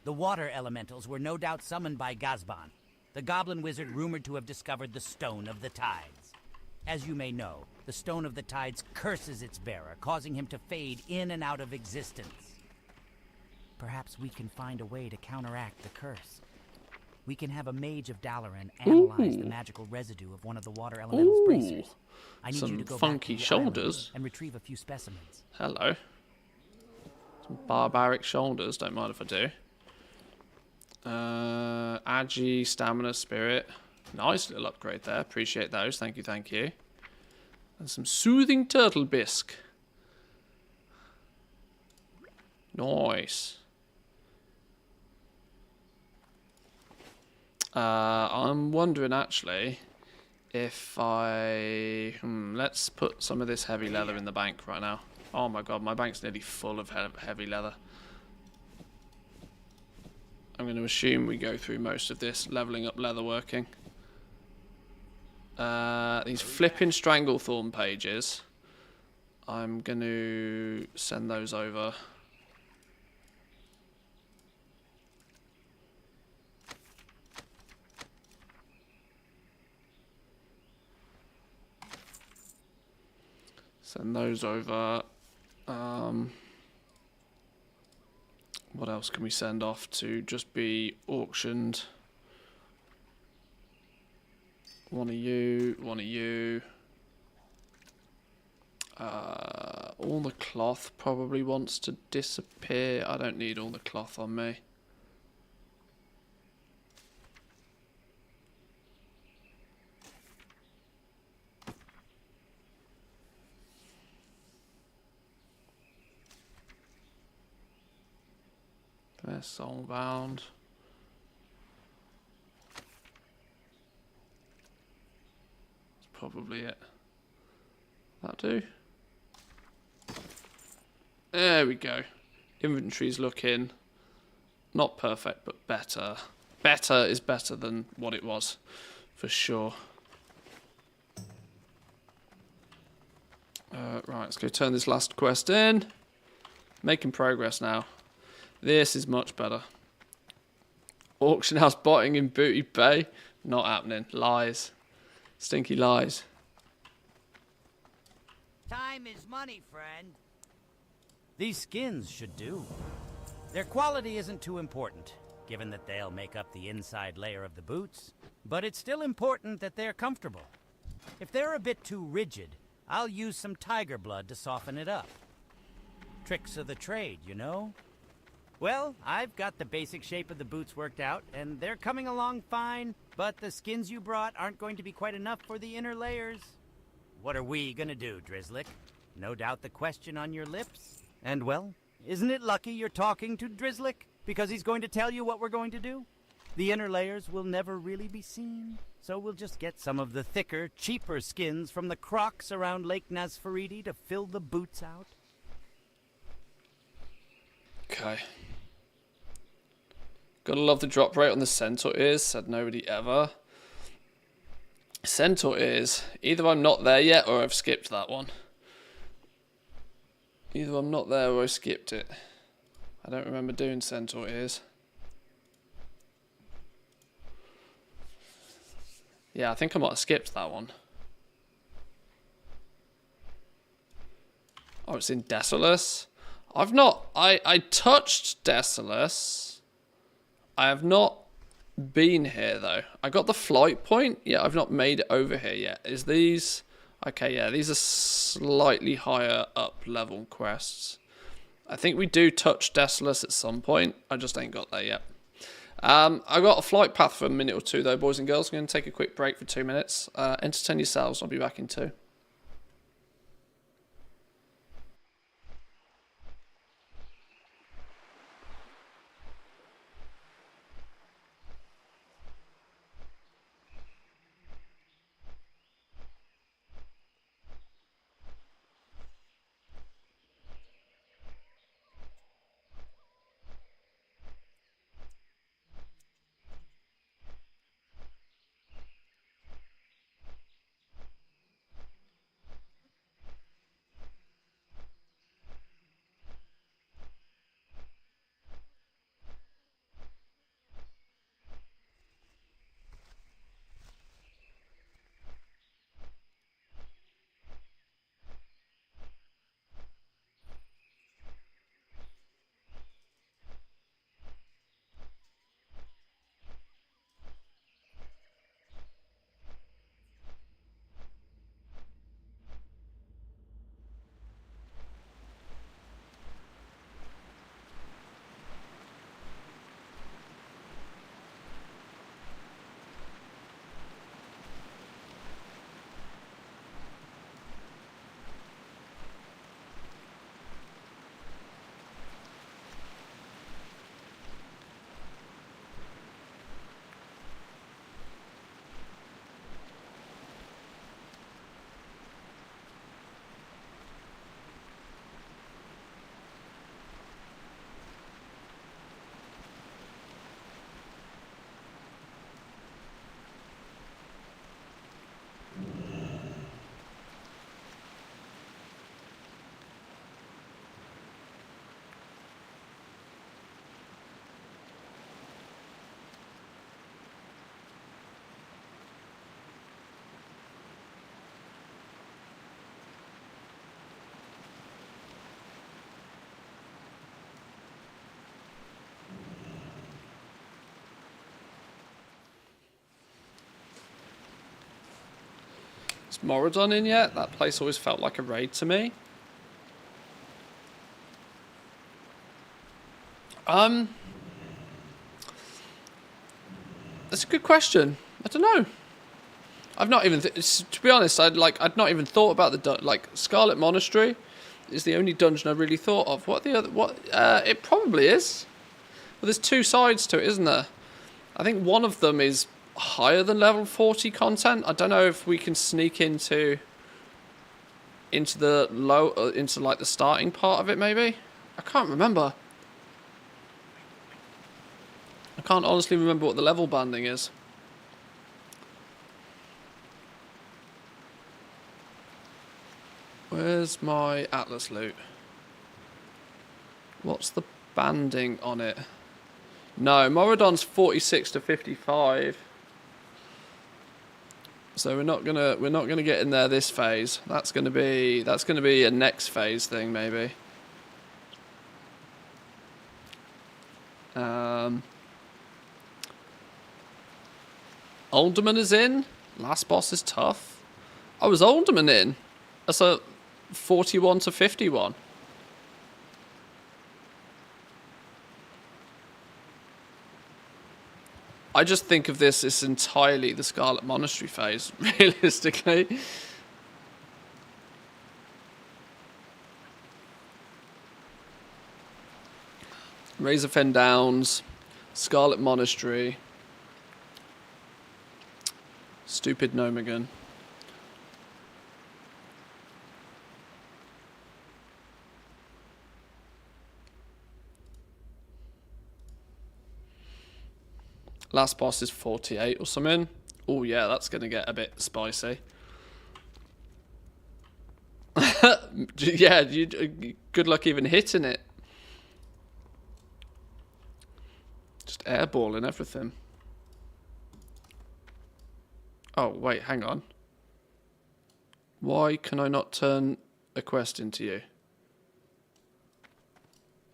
The water elementals were no doubt summoned by Gazban, the goblin wizard rumored to have discovered the Stone of the Tides. As you may know, the Stone of the Tides curses its bearer, causing him to fade in and out of existence. Perhaps we can find a way to counteract the curse. We can have a mage of Dalaran analyze the magical residue of one of the water elemental's bracers. I need you to go funky back to the shoulders. island and retrieve a few specimens. Hello. Some barbaric shoulders. Don't mind if I do. Agi, stamina, spirit. Nice little upgrade there. Appreciate those. Thank you, thank you. And some soothing turtle bisque. Nice. I'm wondering actually if I... let's put some of this heavy leather in the bank right now. Oh my god, my bank's nearly full of heavy leather. I'm going to assume we go through most of this levelling up leather working. These flipping Stranglethorn pages, I'm going to send those over. Send those over. What else can we send off to just be auctioned? One of you, one of you. All the cloth probably wants to disappear. I don't need all the cloth on me. They're soulbound. That's probably it. That do? There we go. Inventory's looking not perfect, but better. Better is better than what it was, for sure. Right, let's go turn this last quest in. Making progress now. This is much better. Auction house botting in Booty Bay. Not happening. Lies. Stinky lies. Time is money, friend. These skins should do. Their quality isn't too important, given that they'll make up the inside layer of the boots. But it's still important that they're comfortable. If they're a bit too rigid, I'll use some tiger blood to soften it up. Tricks of the trade, you know? Well, I've got the basic shape of the boots worked out, and they're coming along fine, but the skins you brought aren't going to be quite enough for the inner layers. What are we gonna do, Drizzlick? No doubt the question on your lips? And well, isn't it lucky you're talking to Drizzlick? Because he's going to tell you what we're going to do? The inner layers will never really be seen, so we'll just get some of the thicker, cheaper skins from the crocs around Lake Nasfaridi to fill the boots out. Okay. Gotta love the drop rate on the centaur ears, said nobody ever. Centaur ears. Either I'm not there yet or I've skipped that one. Either I'm not there or I skipped it. I don't remember doing centaur ears. Yeah, I think I might have skipped that one. Oh, it's in Desolus. I've not... I touched Desolus. I have not been here, though. I got the flight point. Yeah, I've not made it over here yet. Is these... Okay, yeah, these are slightly higher up level quests. I think we do touch Desolus at some point. I just ain't got there yet. I got a flight path for a minute or two, though, boys and girls. I'm going to take a quick break for 2 minutes. Entertain yourselves. I'll be back in 2. Is Moradon in yet? That place always felt like a raid to me. That's a good question. I don't know. I've not even, to be honest, I'd not even thought about the Scarlet Monastery is the only dungeon I really thought of. What the other? It probably is. Well, there's 2 sides to it, isn't there? I think one of them is higher than level 40 content. I don't know if we can sneak into the into like the starting part of it. Maybe I can't remember. I can't honestly remember what the level banding is. Where's my Atlas loot? What's the banding on it? No, Moradon's 46 to 55. So we're not gonna get in there this phase. That's gonna be a next phase thing maybe. Alderman is in. Last boss is tough. Oh, was Alderman in? That's a 41 to 51. I just think of this as entirely the Scarlet Monastery phase, realistically. Razorfen Downs, Scarlet Monastery, Stupid Nomagon. Last boss is 48 or something. Oh yeah, that's going to get a bit spicy. Yeah, good luck even hitting it. Just airballing everything. Oh, wait, hang on. Why can I not turn a quest into you?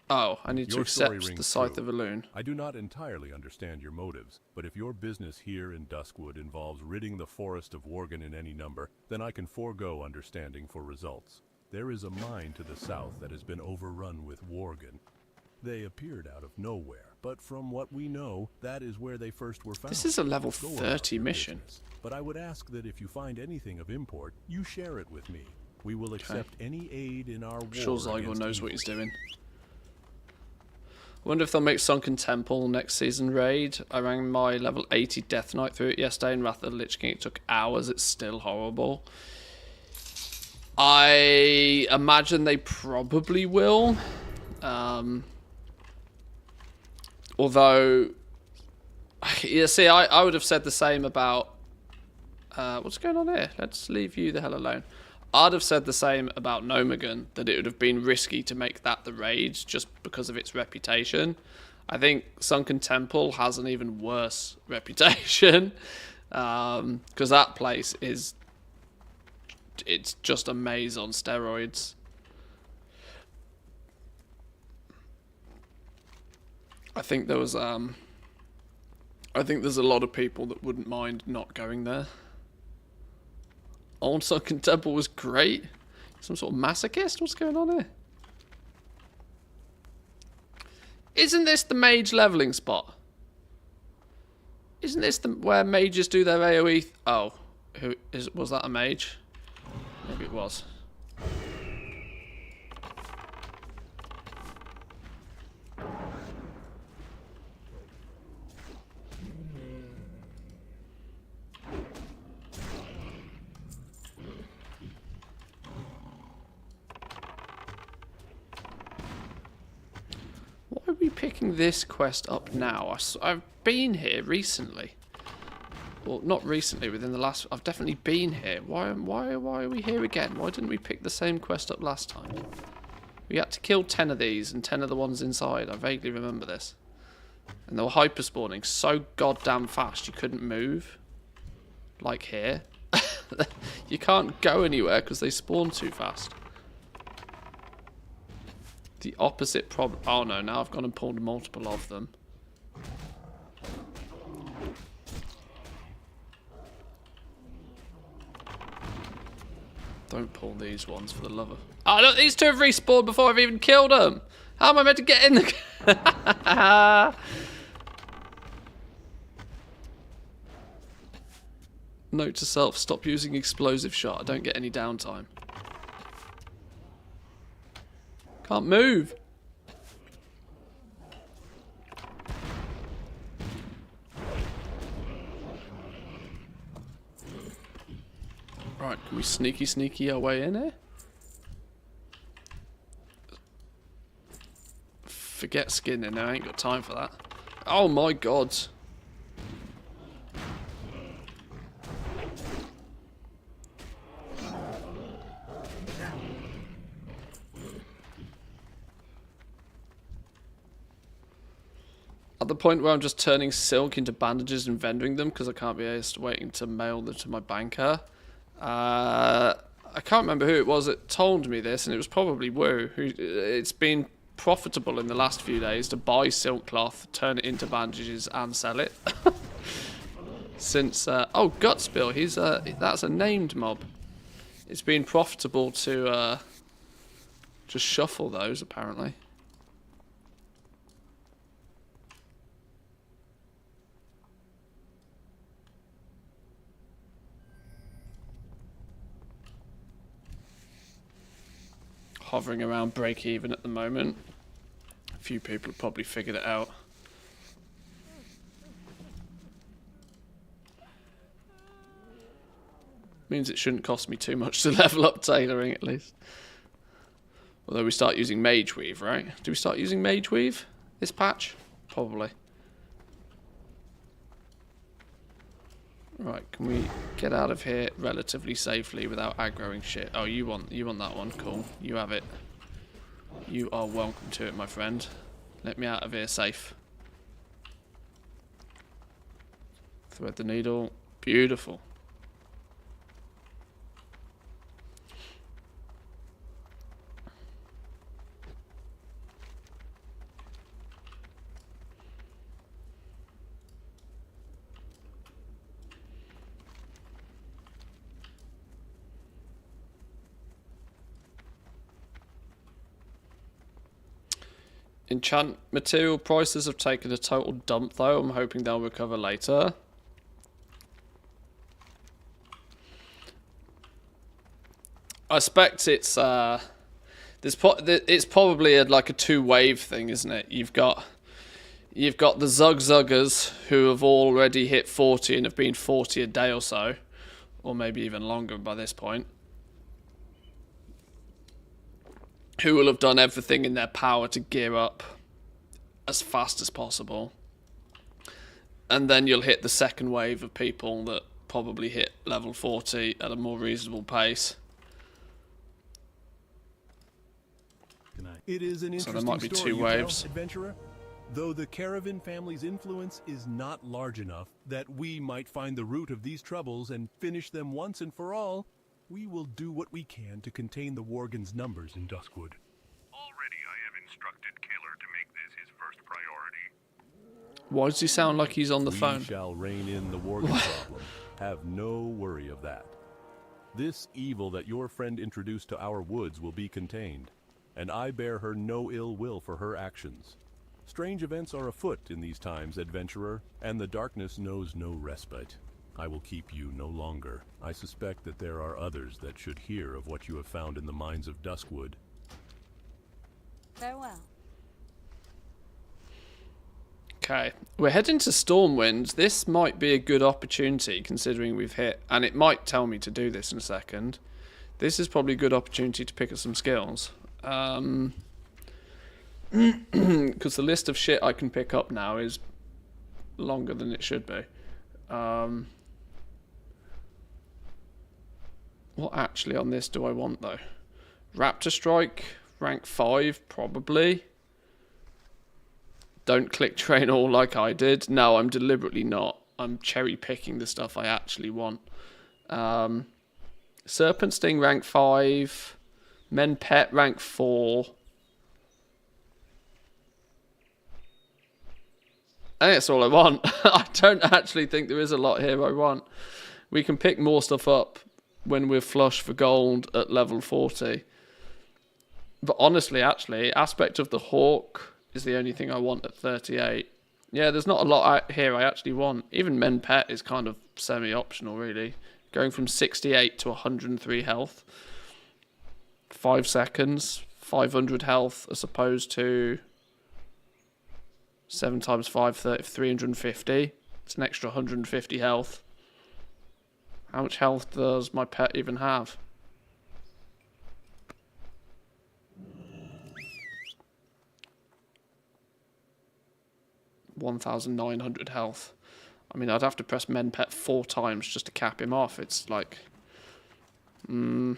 Oh, I need to accept the Scythe of Elune. I do not entirely understand your motives, but if your business here in Duskwood involves ridding the forest of Worgen in any number, then I can forego understanding for results. There is a mine to the south that has been overrun with Worgen. They appeared out of nowhere, but from what we know, that is where they first were found. This is a level 30 mission. But I would ask that if you find anything of import, you share it with me. We will accept any aid in our war. Sure, Zygon knows what he's doing. I wonder if they'll make Sunken Temple next season raid. I ran my level 80 Death Knight through it yesterday in Wrath of the Lich King. It took hours. It's still horrible. I imagine they probably will. Although, yeah, see, I would have said the same about... what's going on here? Let's leave you the hell alone. I'd have said the same about Nomagon, that it would have been risky to make that the raid just because of its reputation. I think Sunken Temple has an even worse reputation, because that place is... it's just a maze on steroids. I think there was I think there's a lot of people that wouldn't mind not going there. Old Sunken Temple was great. Some sort of masochist? What's going on here? Isn't this the mage leveling spot? Isn't this where mages do their AoE? Oh, was that a mage? Maybe it was. Why are we picking this quest up now? I've been here recently. Well, not recently, within the last... I've definitely been here. Why are we here again? Why didn't we pick the same quest up last time? We had to kill 10 of these and 10 of the ones inside. I vaguely remember this. And they were hyper-spawning so goddamn fast you couldn't move. Like here. You can't go anywhere because they spawn too fast. The opposite problem... Oh no, now I've gone and pulled multiple of them. Don't pull these ones for the love of... Oh look, these two have respawned before I've even killed them! How am I meant to get in the... Note to self, stop using explosive shot. I don't get any downtime. Can't move. Right, can we sneaky our way in here? Forget skinning now, I ain't got time for that. Oh my god. At the point where I'm just turning silk into bandages and vending them because I can't be asked waiting to mail them to my banker. I can't remember who it was that told me this, and it was probably Wu. It's been profitable in the last few days to buy silk cloth, turn it into bandages, and sell it. Since oh, Gutspill, that's a named mob. It's been profitable to just shuffle those apparently. Hovering around break even at the moment. few people have probably figured it out. Means it shouldn't cost me too much to level up tailoring, at least. Although we start using Mage Weave, right? Do we start using Mage Weave this patch? Probably. Right, can we get out of here relatively safely without aggroing shit? Oh, you want that one? Cool. You have it. You are welcome to it, my friend. Let me out of here safe. Thread the needle. Beautiful. Enchant material prices have taken a total dump though. I'm hoping they'll recover later. I expect it's it's probably like a two-wave thing, isn't it? You've got the Zugzuggers who have already hit 40 and have been 40 a day or so, or maybe even longer by this point, who will have done everything in their power to gear up as fast as possible. And then you'll hit the second wave of people that probably hit level 40 at a more reasonable pace. It is an interesting So there might be story two you waves. tell, adventurer. Though the Caravan family's influence is not large enough that we might find the root of these troubles and finish them once and for all, we will do what we can to contain the Worgen's numbers in Duskwood. Already I have instructed Kaler to make this his first priority. Why does he sound like he's on the phone? We shall rein in the Worgen problem. Have no worry of that. This evil that your friend introduced to our woods will be contained, and I bear her no ill will for her actions. Strange events are afoot in these times, adventurer, and the darkness knows no respite. I will keep you no longer. I suspect that there are others that should hear of what you have found in the mines of Duskwood. Farewell. Okay, we're heading to Stormwind. This might be a good opportunity considering we've hit, and it might tell me to do this in a second. This is probably a good opportunity to pick up some skills. Because the list of shit I can pick up now is longer than it should be. What actually on this do I want though? Raptor Strike, rank 5, probably. Don't click train all like I did. No, I'm deliberately not. I'm cherry picking the stuff I actually want. Serpent Sting, rank 5. Men Pet, rank 4. I think that's all I want. I don't actually think there is a lot here I want. We can pick more stuff up when we're flush for gold at level 40. But honestly, actually, Aspect of the Hawk is the only thing I want at 38. Yeah, there's not a lot out here I actually want. Even Men Pet is kind of semi-optional, really. Going from 68 to 103 health. 5 seconds, 500 health as opposed to 7 times 5, 350. It's an extra 150 health. How much health does my pet even have? $1,900 health. I mean, I'd have to press Men Pet 4 times just to cap him off. It's like... We'll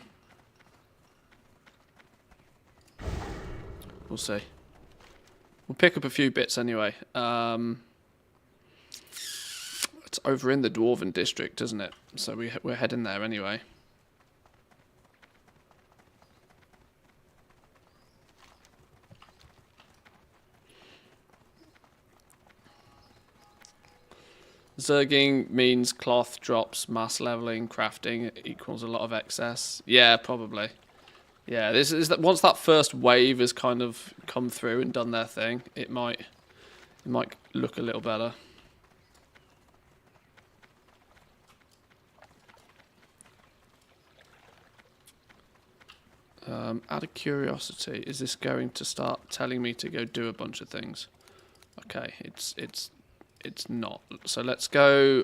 see. We'll pick up a few bits anyway. It's over in the Dwarven district, isn't it? So we're heading there anyway. Zerging means cloth drops mass leveling, crafting equals a lot of excess. Yeah, probably. Yeah, this is that. Once that first wave has kind of come through and done their thing, it might look a little better. Out of curiosity, is this going to start telling me to go do a bunch of things? Okay, it's not. So let's go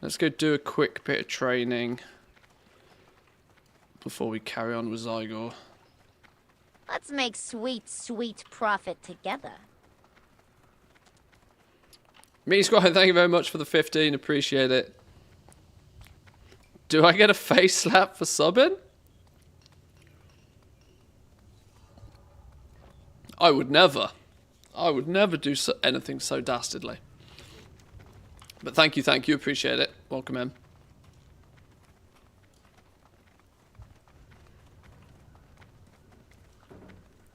do a quick bit of training before we carry on with Zygor. Let's make sweet, sweet profit together. Me Squire, thank you very much for the 15. Appreciate it. Do I get a face slap for subbing? I would never. I would never do anything so dastardly. But thank you, appreciate it. Welcome in.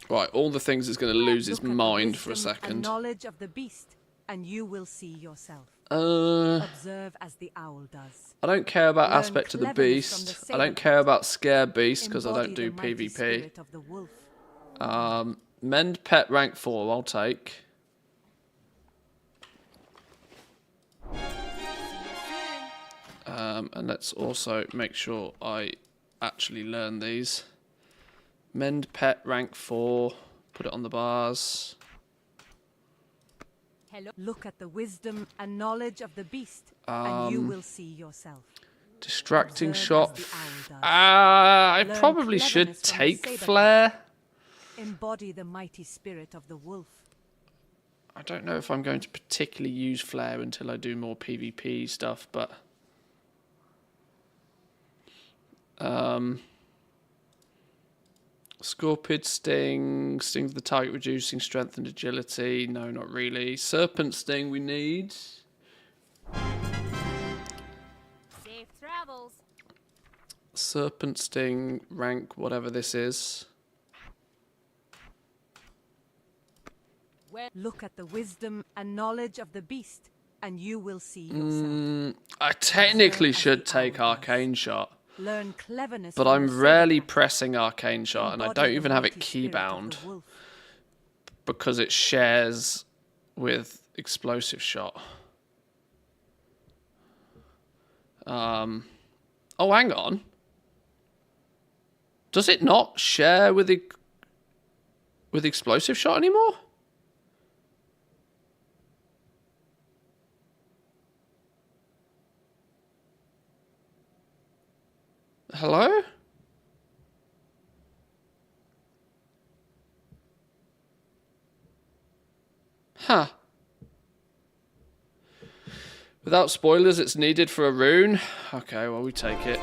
Right, all the things is going to lose his mind for a second. Knowledge of the beast, and you will see yourself. I Observe as the owl does. don't care about Learn aspect of the cleverness from beast. the I don't care about scare beast because I Embody don't do the mighty PvP. spirit of the wolf. Mend pet rank 4, I'll take. And let's also make sure I actually learn these. Mend pet rank 4. Put it on the bars. Hello. Look at the wisdom and knowledge of the beast, and you will see yourself. Distracting Observe shot. as the owl does. I Learn probably should cleverness from the take saber flare. Embody the mighty spirit of the wolf. I don't know if I'm going to particularly use flare until I do more PvP stuff, but Scorpid Sting, stings the target, reducing strength and agility. No, not really. Serpent Sting we need. Safe travels. Serpent Sting, rank, whatever this is. Look at the wisdom and knowledge of the beast, and you will see yourself. I technically should take Arcane Shot, Learn cleverness. but from I'm the rarely saber cat. pressing Arcane Shot, and I Embody don't the even have it mighty spirit of the keybound wolf. because it shares with Explosive Shot. Oh, hang on. Does it not share with Explosive Shot anymore? Hello? Huh. Without spoilers, it's needed for a rune. Okay, well, we take it.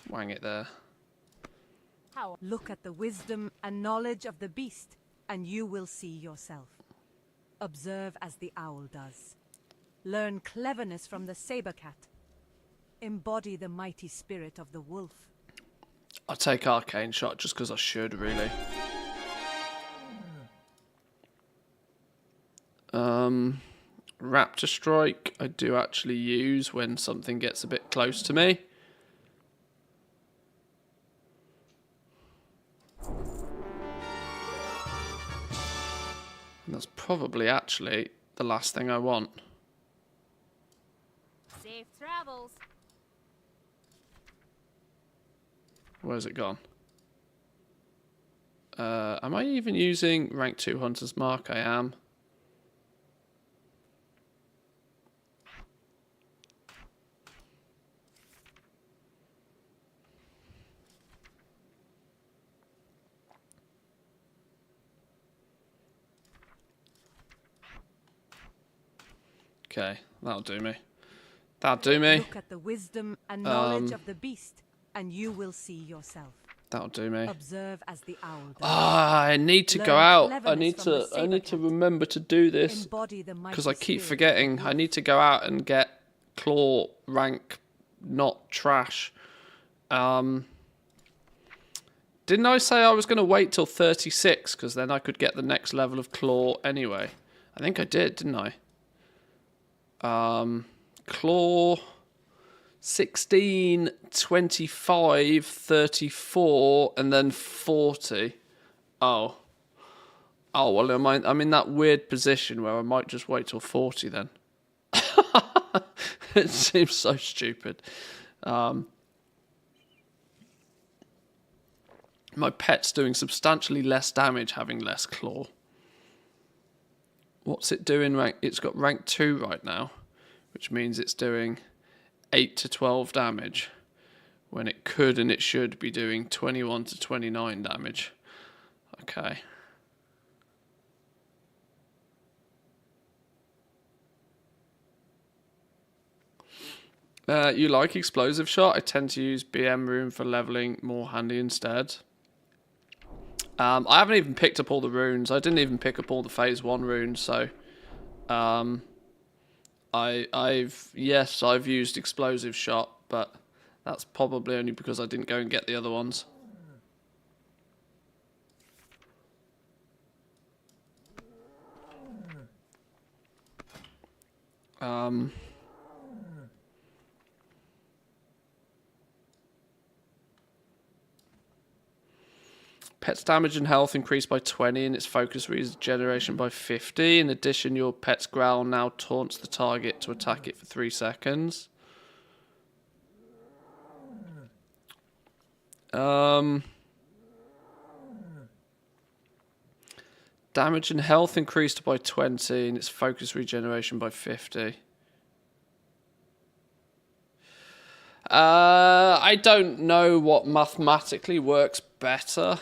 Wang it there. Look at the wisdom and knowledge of the beast, and you will see yourself. Observe as the owl does. Learn cleverness from the saber cat. Embody the mighty spirit of the wolf. I'll take Arcane Shot just because I should, really. Raptor Strike I do actually use when something gets a bit close to me. And that's probably actually the last thing I want. Safe travels. Where's it gone? Am I even using rank 2 Hunter's Mark? I am. Okay, that'll do me. That'll do me. Look at the wisdom and knowledge of the beast, and you will see yourself. That'll do me. Observe as the owl does. Ah, I need to go Learn out. cleverness I from the need to saber cat. remember to do this Embody the mighty because I keep spirit of forgetting. the I wolf. need to go out and get claw rank, not trash. Didn't I say I was going to wait till 36 because then I could get the next level of claw anyway? I think I did, didn't I? Claw 16, 25, 34, and then 40. Oh. Oh, well, I'm in that weird position where I might just wait till 40 then. It seems so stupid. My pet's doing substantially less damage having less claw. What's it doing? It's got rank 2 right now, which means it's doing 8 to 12 damage, when it could and it should be doing 21 to 29 damage. Okay. You like explosive shot? I tend to use BM rune for leveling, more handy instead. I haven't even picked up all the runes. I didn't even pick up all the phase 1 runes, so I've used explosive shot, but that's probably only because I didn't go and get the other ones. Pet's damage and health increased by 20 and its focus regeneration by 50. In addition, your pet's growl now taunts the target to attack it for 3 seconds. Damage and health increased by 20 and its focus regeneration by 50. I don't know what mathematically works better.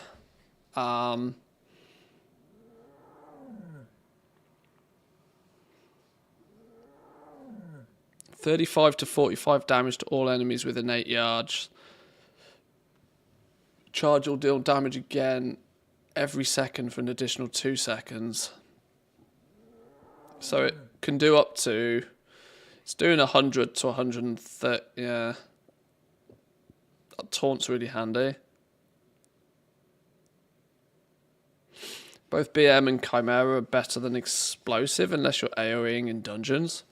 35 to 45 damage to all enemies within 8 yards. Charge will deal damage again every second for an additional 2 seconds. So it can do up to... It's doing 100 to 130, yeah. That taunt's really handy. Both BM and Chimera are better than explosive unless you're AoEing in dungeons.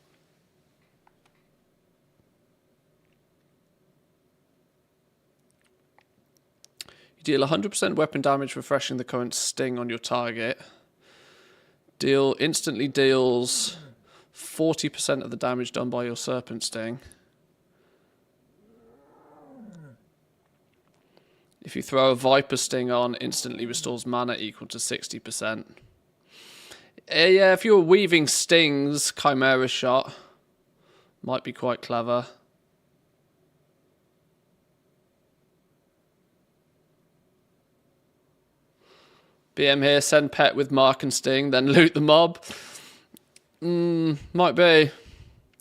You deal 100% weapon damage, refreshing the current sting on your target. Instantly deals 40% of the damage done by your serpent sting. If you throw a Viper Sting on, instantly restores mana equal to 60%. Yeah, if you were weaving stings, Chimera Shot might be quite clever. BM here, send pet with Mark and Sting, then loot the mob. Might be.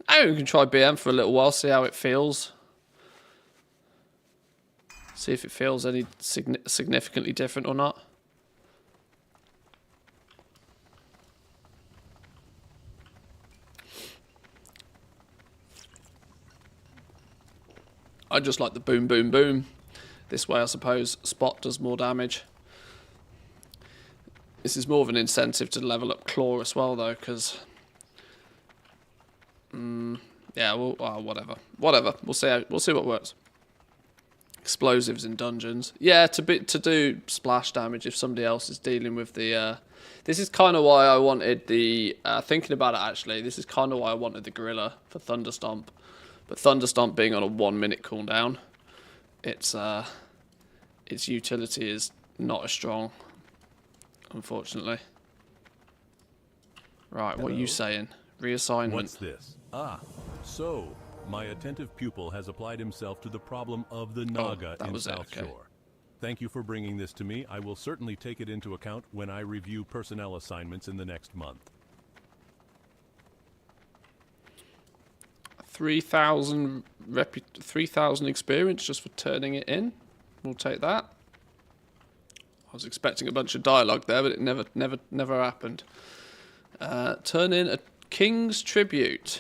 I think we can try BM for a little while, see how it feels. See if it feels any significantly different or not. I just like the boom, boom, boom. This way, I suppose, Spot does more damage. This is more of an incentive to level up Claw as well, though, because... yeah, well, whatever. Whatever. We'll see what works. Explosives in dungeons. Yeah, to do splash damage if somebody else is dealing with the... This is kind of why I wanted the... thinking about it, actually, this is kind of why I wanted the Gorilla for Thunderstomp. But Thunderstomp being on a 1-minute cooldown, its utility is not as strong, unfortunately. Right, what are you saying? Reassignment. What's this? Ah, so... My attentive pupil has applied himself to the problem of the Naga in South Shore. Thank you for bringing this to me. I will certainly take it into account when I review personnel assignments in the next month. 3,000 experience just for turning it in. We'll take that. I was expecting a bunch of dialogue there, but it never happened. Turn in a King's Tribute.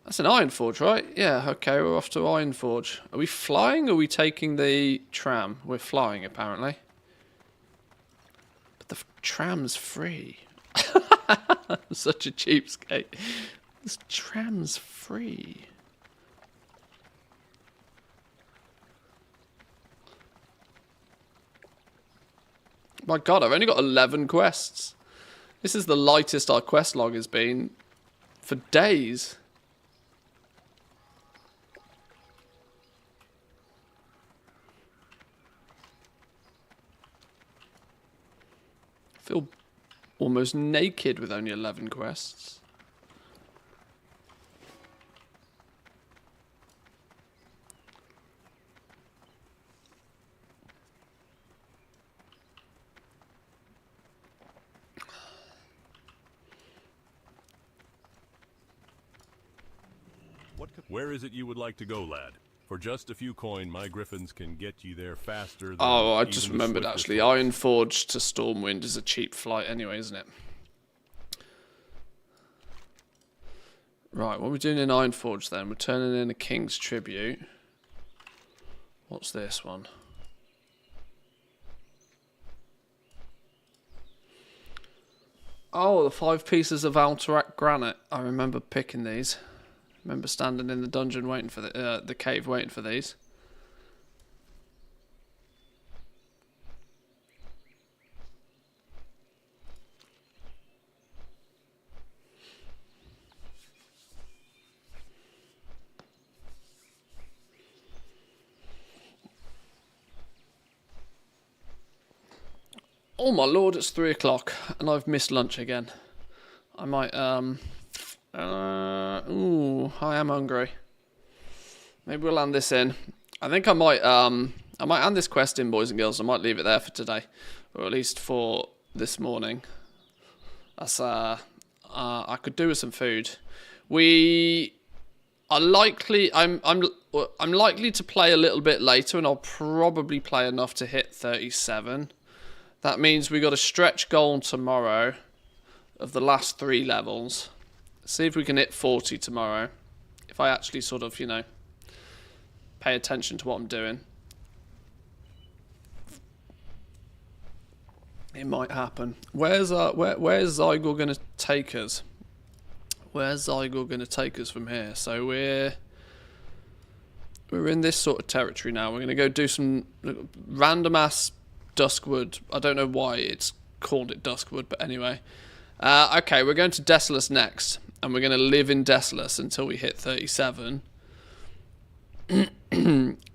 That's an Ironforge, right? Yeah, okay, we're off to Ironforge. Are we flying or are we taking the tram? We're flying, apparently. But the tram's free. Such a cheapskate. This tram's free. My god, I've only got 11 quests. This is the lightest our quest log has been for days. feel almost naked with only 11 quests. Where is it you would like to go, lad? For just a few coin, my griffins can get you there faster than Oh, I even just the remembered swiftest actually. horse. Ironforge to Stormwind is a cheap flight anyway, isn't it? Right, what are we doing in Ironforge then? We're turning in a King's Tribute. What's this one? Oh, the 5 pieces of Alterac granite. I remember picking these. Remember standing in the dungeon waiting for the cave waiting for these. Oh my lord, it's 3 o'clock and I've missed lunch again. I might, ooh, I am hungry. Maybe we'll land this in. I think I might hand this quest in, boys and girls. I might leave it there for today. Or at least for this morning. That's, I could do with some food. We are likely, I'm likely to play a little bit later and I'll probably play enough to hit 37. That means we got a stretch goal tomorrow of the last 3 levels. See if we can hit 40 tomorrow. If I actually sort of, you know, pay attention to what I'm doing. It might happen. Where's Zygor going to take us? Where's Zygor going to take us from here? So we're in this sort of territory now. We're going to go do some random ass Duskwood. I don't know why it's called it Duskwood, but anyway. Okay, we're going to Desolus next, and we're going to live in Desolus until we hit 37.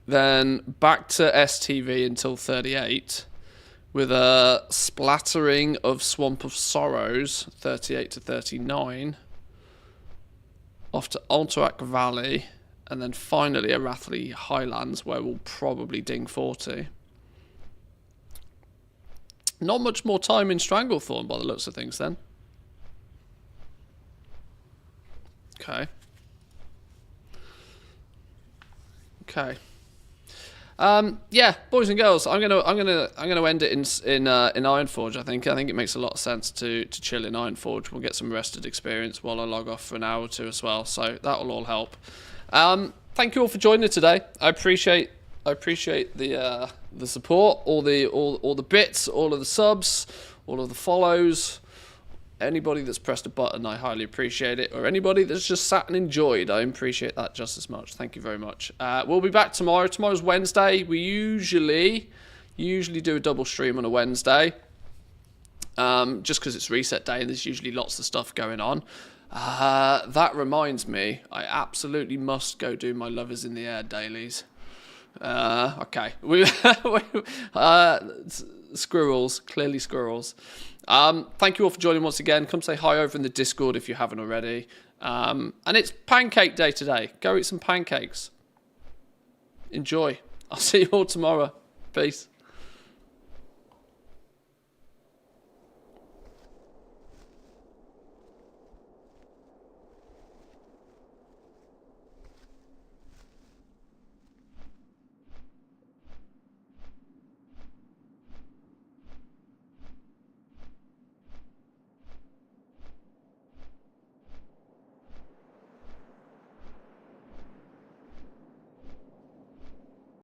Then back to STV until 38, with a splattering of Swamp of Sorrows, 38 to 39. Off to Alterac Valley, and then finally Arathli Highlands, where we'll probably ding 40. Not much more time in Stranglethorn by the looks of things then. Okay. Okay. Yeah, boys and girls, I'm gonna end it in Ironforge. I think it makes a lot of sense to chill in Ironforge. We'll get some rested experience while I log off for an hour or two as well. So that will all help. Thank you all for joining today. I appreciate the support, all the bits, all of the subs, all of the follows. Anybody that's pressed a button, I highly appreciate it. Or anybody that's just sat and enjoyed, I appreciate that just as much. Thank you very much. We'll be back tomorrow. Tomorrow's Wednesday. We usually do a double stream on a Wednesday. Just because it's reset day and there's usually lots of stuff going on. That reminds me, I absolutely must go do my Lovers in the Air dailies. Okay. Squirrels, clearly squirrels. Thank you all for joining once again. Come say hi over in the Discord if you haven't already. And it's pancake day today. Go eat some pancakes. Enjoy. I'll see you all tomorrow. Peace.